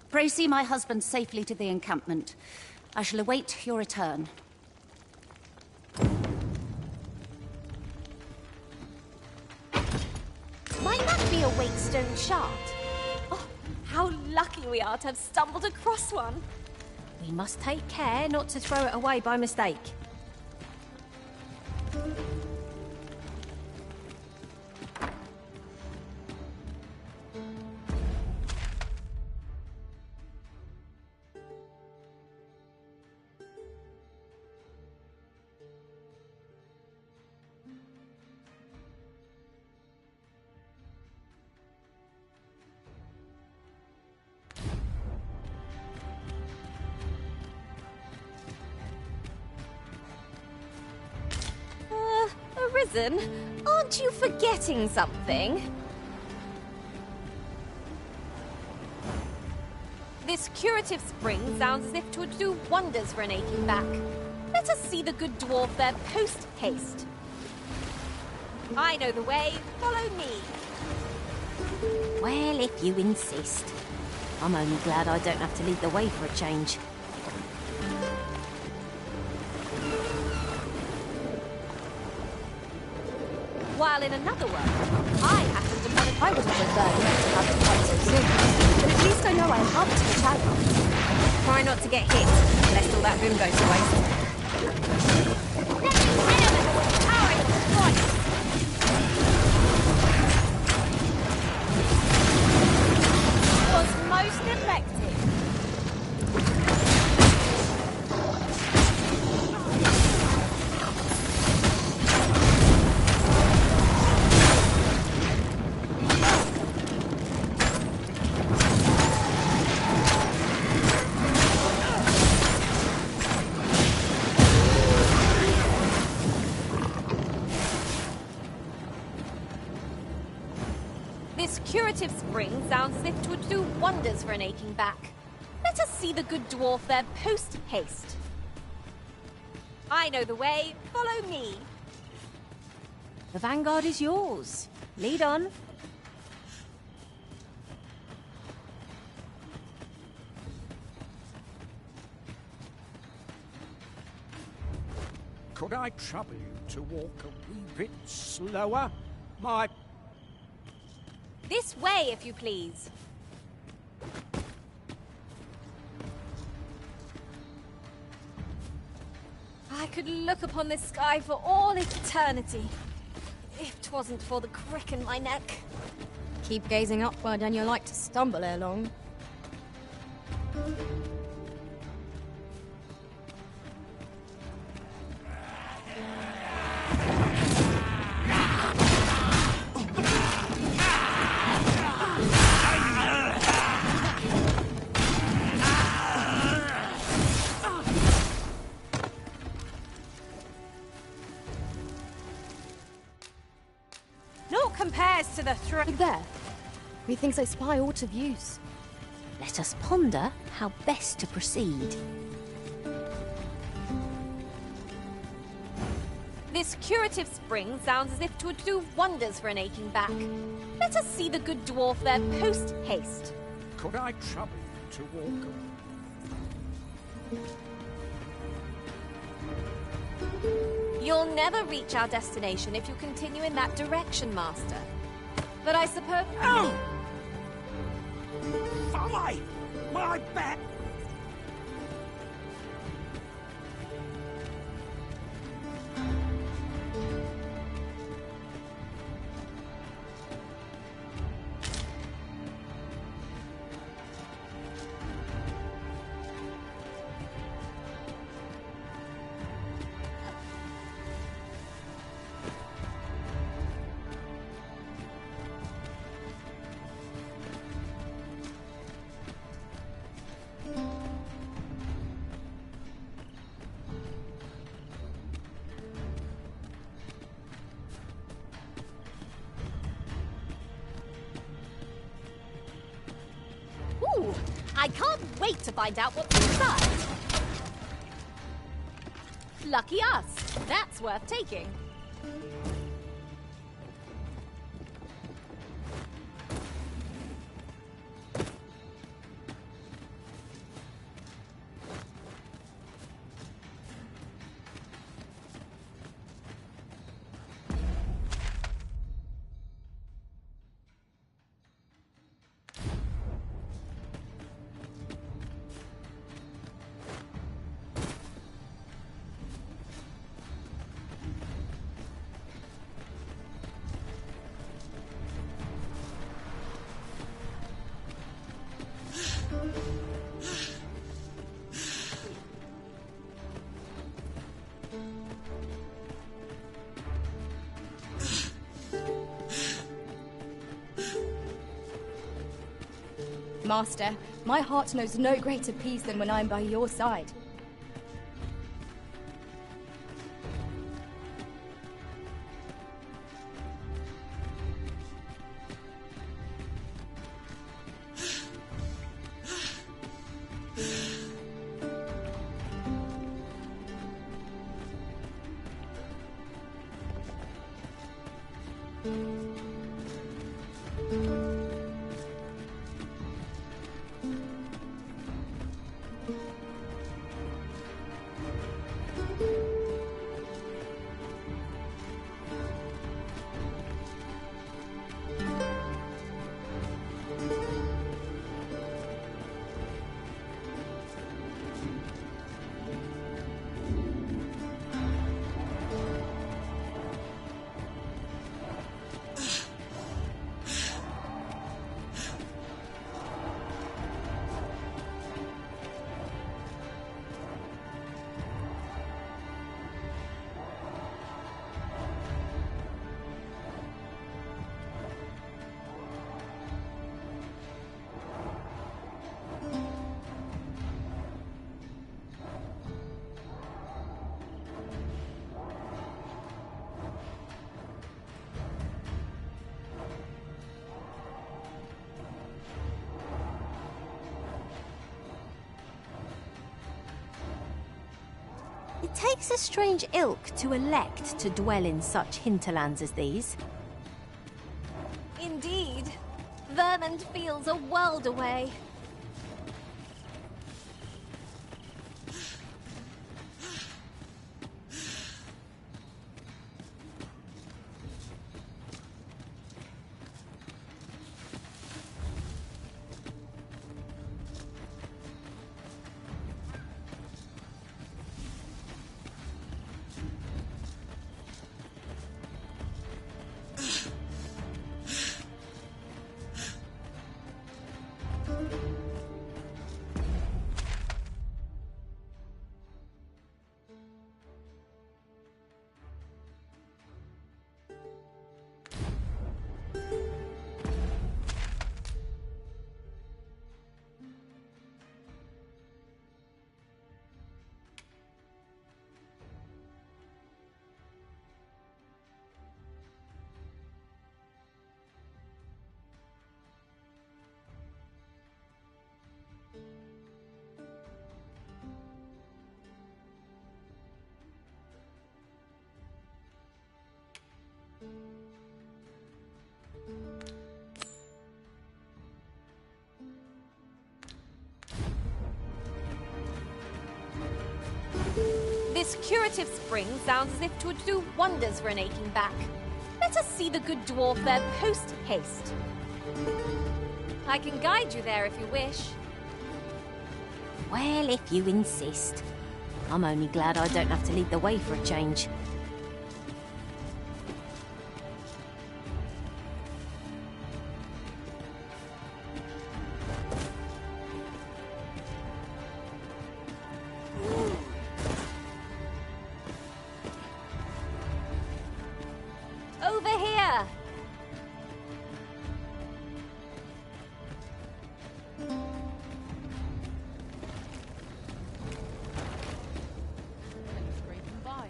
Speaker 21: Pray see my husband safely to the encampment. I shall await your return.
Speaker 7: Might that be a Wakestone shard? Oh, how lucky we are to have stumbled across one.
Speaker 1: We must take care not to throw it away by mistake.
Speaker 7: Arisen, aren't you forgetting something? This curative spring sounds as if it would do wonders for an aching back. Let us see the good dwarf there post-haste. I know the way, follow me.
Speaker 1: Well, if you insist. I'm only glad I don't have to lead the way for a change.
Speaker 7: While in another world, I happened upon a...
Speaker 10: I would have preferred not to have it quite so soon, but at least I know I'm up to the challenge.
Speaker 1: Try not to get hit, lest all that room goes to waste.
Speaker 7: Was most effective. This curative spring sounds as if it would do wonders for an aching back. Let us see the good dwarf there post-haste. I know the way, follow me.
Speaker 1: The vanguard is yours. Lead on.
Speaker 11: Could I trouble you to walk a wee bit slower? My
Speaker 7: This way, if you please. I could look upon this sky for all eternity, if 'twasn't for the crick in my neck.
Speaker 10: Keep gazing upward and you're like to stumble ere long.
Speaker 7: Naught compares to the
Speaker 10: There. Methinks I spy aught of use.
Speaker 1: Let us ponder how best to proceed.
Speaker 7: This curative spring sounds as if 'twould do wonders for an aching back. Let us see the good dwarf there post-haste.
Speaker 11: Could I trouble you to walk
Speaker 7: You'll never reach our destination if you continue in that direction, Master. But I suppose...
Speaker 11: Oh! Fie! My back!
Speaker 7: Ooh, I can't wait to find out what's inside. Lucky us. That's worth taking.
Speaker 10: Master, my heart knows no greater peace than when I'm by your side.
Speaker 1: It takes a strange ilk to elect to dwell in such hinterlands as these.
Speaker 7: Indeed. Vermont feels a world away. This curative spring sounds as if it would do wonders for an aching back. Let us see the good dwarf there post-haste. I can guide you there if you wish.
Speaker 1: Well, if you insist. I'm only glad I don't have to lead the way for a change.
Speaker 7: Over here!
Speaker 20: Scraping by.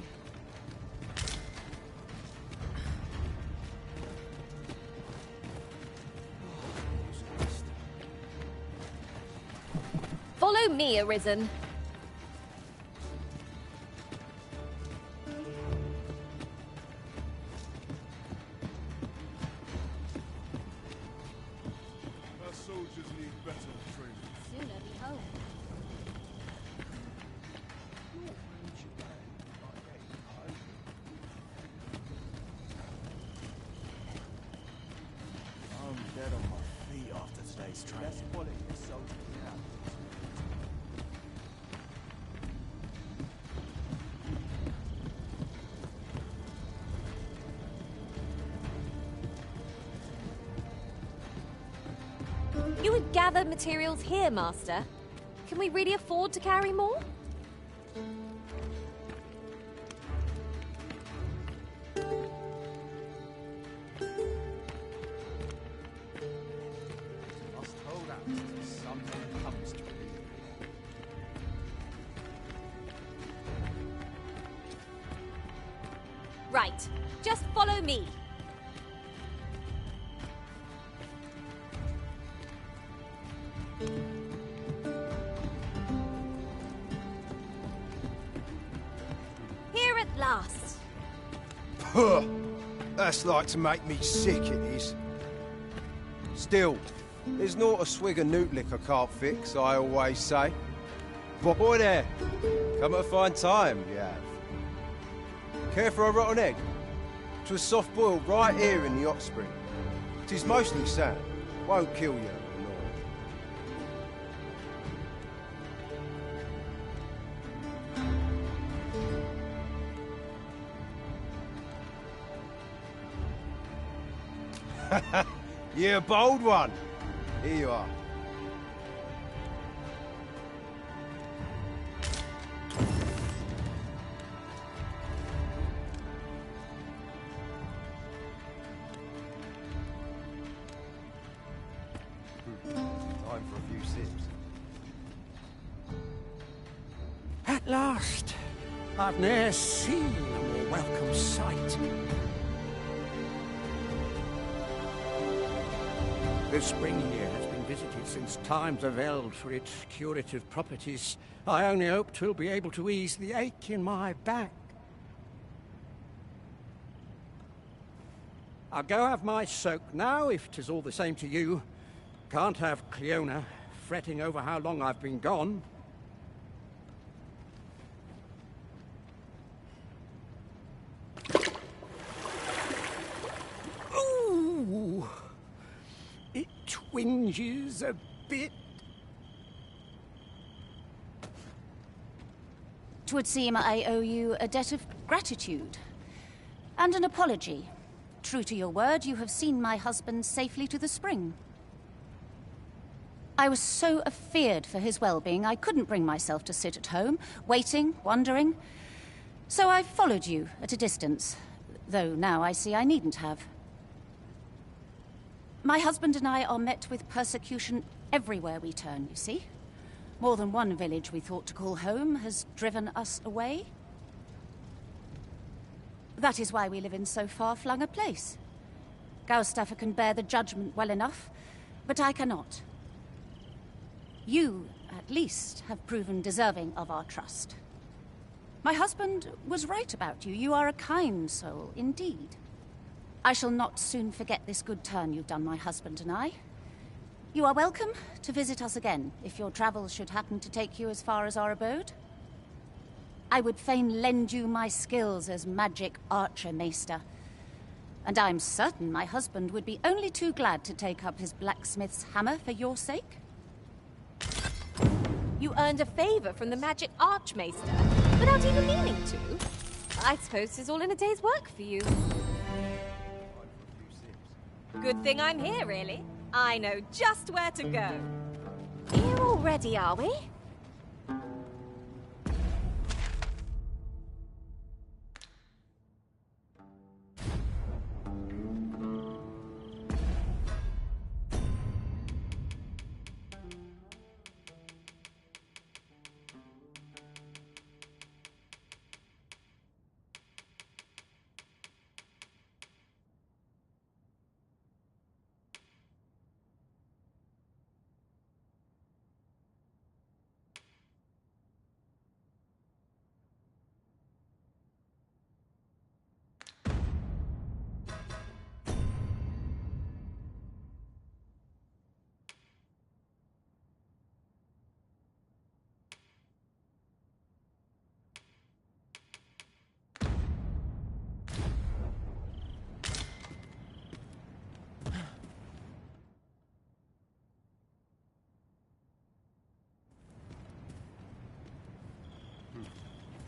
Speaker 7: Follow me, Arisen.
Speaker 16: Our soldiers need better training.
Speaker 13: Sooner be home.
Speaker 22: I'm dead on my feet after today's training. That's quality of soldiers now.
Speaker 7: You would gather materials here, Master. Can we really afford to carry more?
Speaker 6: Must hold out until someone comes to relieve me.
Speaker 7: Right. Just follow me. Here at last.
Speaker 3: Puh! That's like to make me sick, it is. Still, there's not a swig of newt lick I can't fix, I always say. Boy there, come at a fine time, you have. Care for a rotten egg? 'Twas soft boiled right here in the hot spring. 'Tis mostly sand, won't kill you. You're a bold one. Here you are. Time for a few sips.
Speaker 11: At last, I've ne'er seen a more welcome sight. The spring here has been visited since times of eld for its curative properties. I only hope 'twill be able to ease the ache in my back. I'll go have my soak now, if 'tis all the same to you. Can't have Cleona fretting over how long I've been gone. Ooh! It twinges a bit.
Speaker 21: 'Twould seem I owe you a debt of gratitude and an apology. True to your word, you have seen my husband safely to the spring. I was so afeared for his well-being, I couldn't bring myself to sit at home, waiting, wondering. So I followed you at a distance, though now I see I needn't have. My husband and I are met with persecution everywhere we turn, you see. More than one village we thought to call home has driven us away. That is why we live in so far-flung a place. Gaustaffer can bear the judgment well enough, but I cannot. You, at least, have proven deserving of our trust. My husband was right about you. You are a kind soul, indeed. I shall not soon forget this good turn you've done my husband and I. You are welcome to visit us again, if your travels should happen to take you as far as our abode. I would fain lend you my skills as magic archer maester, and I'm certain my husband would be only too glad to take up his blacksmith's hammer for your sake.
Speaker 7: You earned a favor from the magic archmaester, without even meaning to. I suppose it's all in a day's work for you. Good thing I'm here, really. I know just where to go. Here already, are we?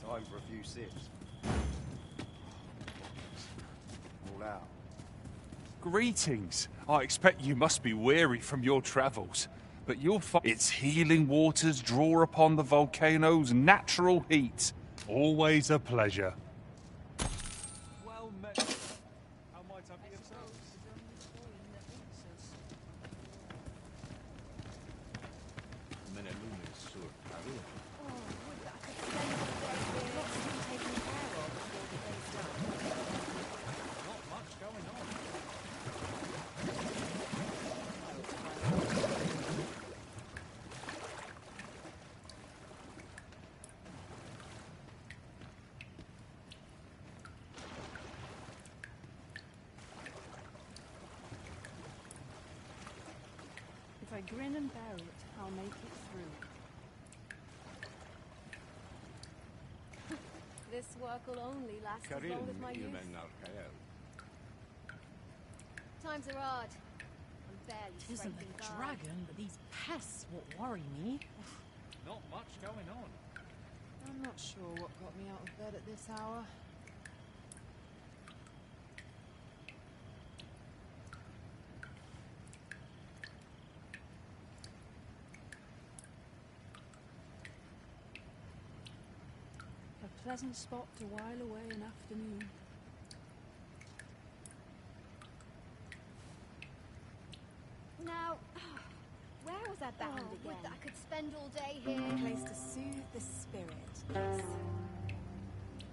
Speaker 12: Time for a few sips. All out.
Speaker 2: Greetings. I expect you must be weary from your travels, but you'll find its healing waters draw upon the volcano's natural heat. Always a pleasure. Well met. How might I be of service?
Speaker 5: If I grin and bear it, I'll make it through.
Speaker 7: This work will only last as long as my youth. Times are hard. I'm barely
Speaker 20: It isn't
Speaker 7: scraping
Speaker 20: the
Speaker 7: by.
Speaker 20: dragon, but these pests what worry me.
Speaker 6: Not much going on.
Speaker 5: I'm not sure what got me out of bed at this hour. A pleasant spot to while away an afternoon.
Speaker 13: Now, where was I bound again? Would that I could spend all day here.
Speaker 20: A place to soothe the spirit, yes.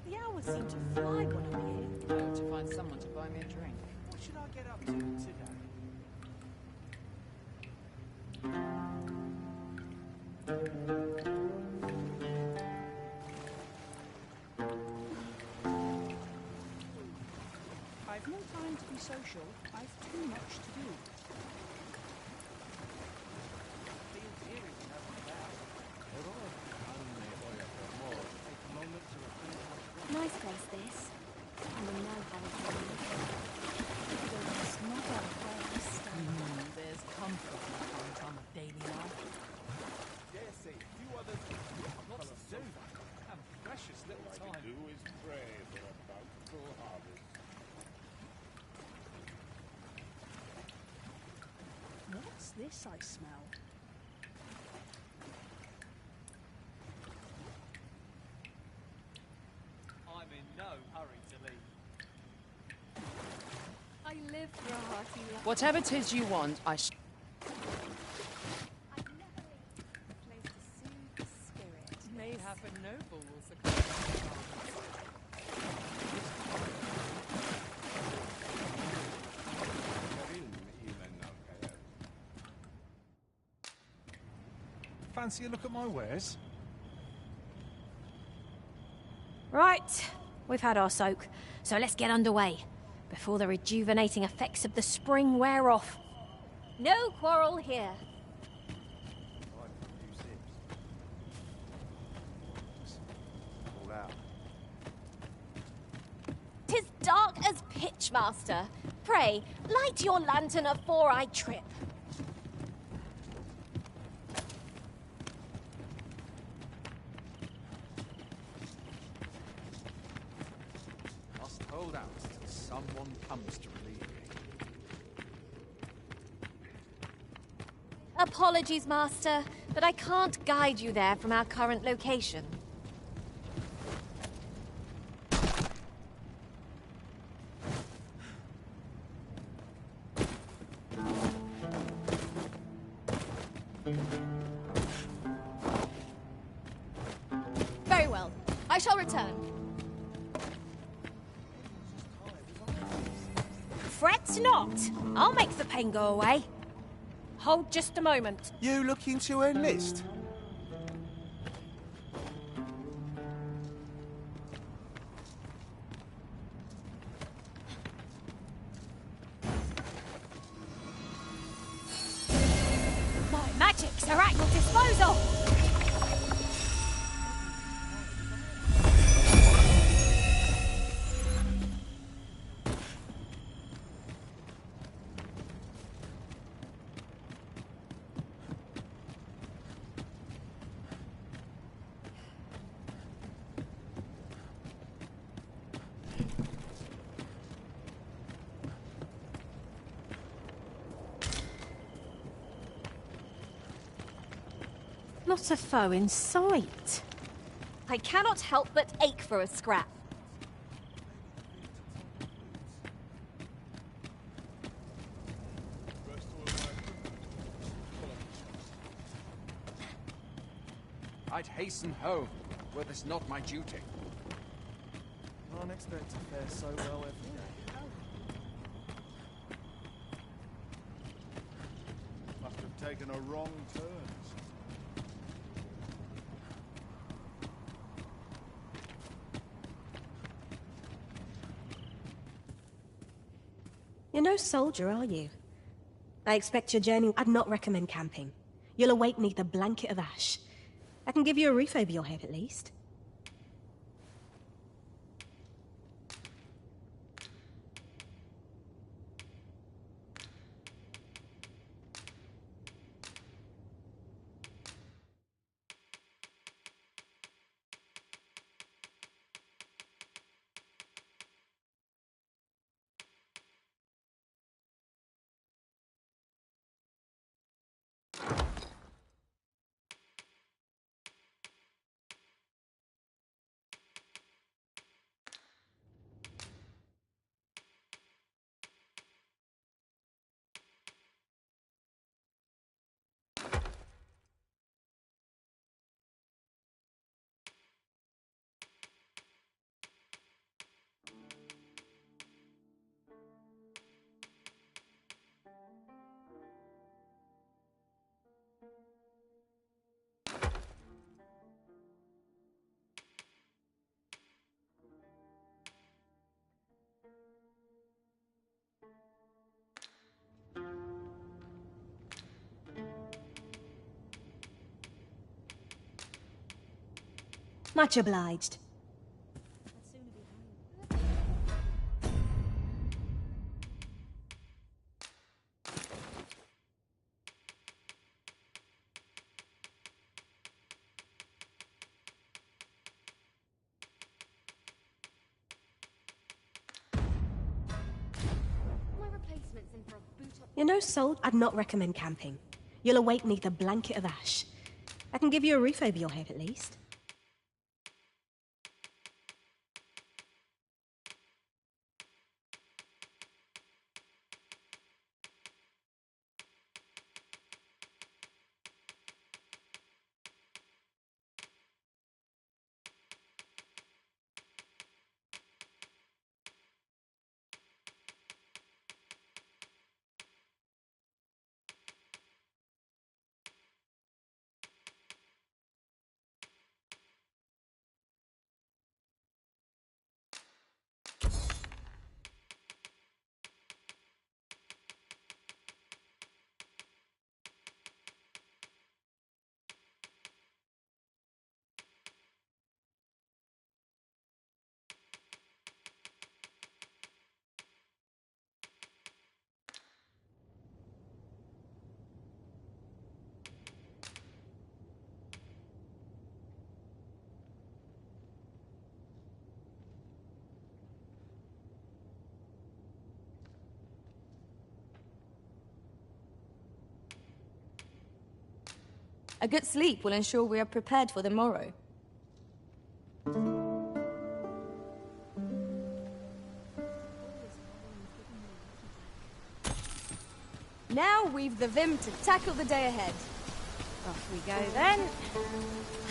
Speaker 20: The hours seem to fly when I'm here.
Speaker 6: To find someone to buy me a drink.
Speaker 17: What should I get up to today?
Speaker 5: I've no time to be social. I've too much to do.
Speaker 13: Nice place, this. And we know how it's going.
Speaker 5: It's not a very stone.
Speaker 20: There's comfort in that one time of daily life.
Speaker 17: Dare say, few others.
Speaker 6: Lots to do. And precious little time.
Speaker 12: Do is pray for a bountiful harvest.
Speaker 5: What's this I smell?
Speaker 6: I'm in no hurry to leave.
Speaker 7: I live for a hearty laugh.
Speaker 6: Whatever 'tis you want, I sh...
Speaker 20: Mayhap a noble will succumb to
Speaker 2: Fancy a look at my wares?
Speaker 1: Right, we've had our soak, so let's get underway. before the rejuvenating effects of the spring wear off.
Speaker 7: No quarrel here.
Speaker 16: All out.
Speaker 7: 'Tis dark as pitch, master. Pray, light your lantern afore I trip.
Speaker 6: Must hold out till someone comes to relieve me.
Speaker 7: Apologies, master, but I can't guide you there from our current location.
Speaker 9: Very well. I shall return.
Speaker 1: Fret not. I'll make the pain go away. Hold just a moment.
Speaker 12: You looking to enlist?
Speaker 1: My magics are at your disposal. Not a foe in sight.
Speaker 7: I cannot help but ache for a scrap.
Speaker 6: I'd hasten home, were this not my duty.
Speaker 22: Can't expect to fare so well every day.
Speaker 16: Must have taken a wrong turn.
Speaker 8: You're no soldier, are you? I expect your journey... I'd not recommend camping. You'll awake neath a blanket of ash. I can give you a roof over your head, at least. Much obliged. You're no soul. I'd not recommend camping. You'll awake neath a blanket of ash. I can give you a roof over your head, at least.
Speaker 9: A good sleep will ensure we are prepared for the morrow. Now we've the vim to tackle the day ahead.
Speaker 1: Off we go then.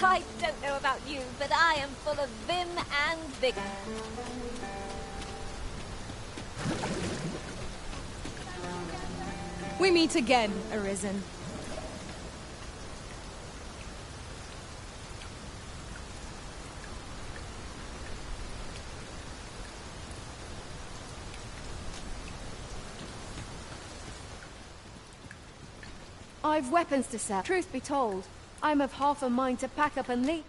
Speaker 7: I don't know about you, but I am full of vim and vigor.
Speaker 9: We meet again, Arisen. I've weapons to sell. Truth be told, I'm of half a mind to pack up and leave.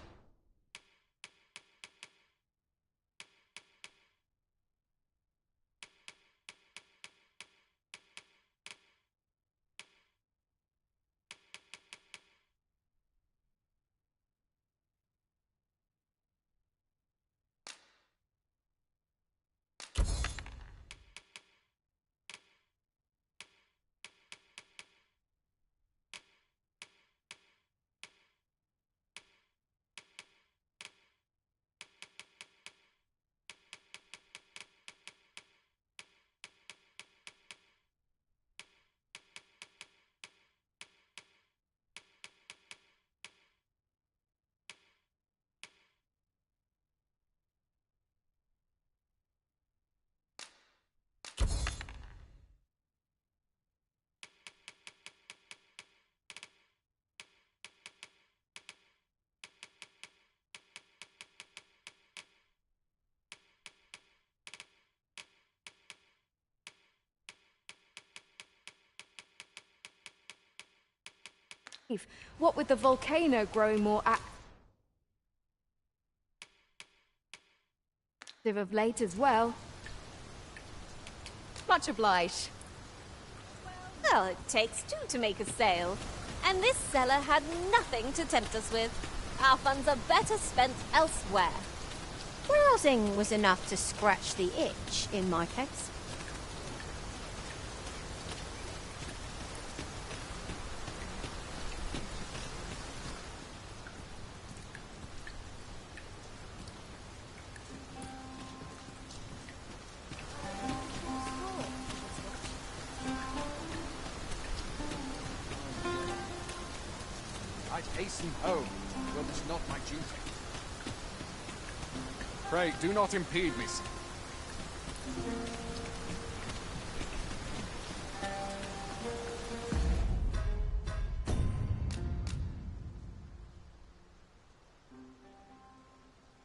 Speaker 9: What with the volcano growing more active of late as well.
Speaker 7: Much obliged. Well, it takes two to make a sale. And this seller had nothing to tempt us with. Our funds are better spent elsewhere.
Speaker 1: Browsing was enough to scratch the itch, in my case.
Speaker 6: I'd hasten home, were this not my duty. Pray, do not impede me, sir.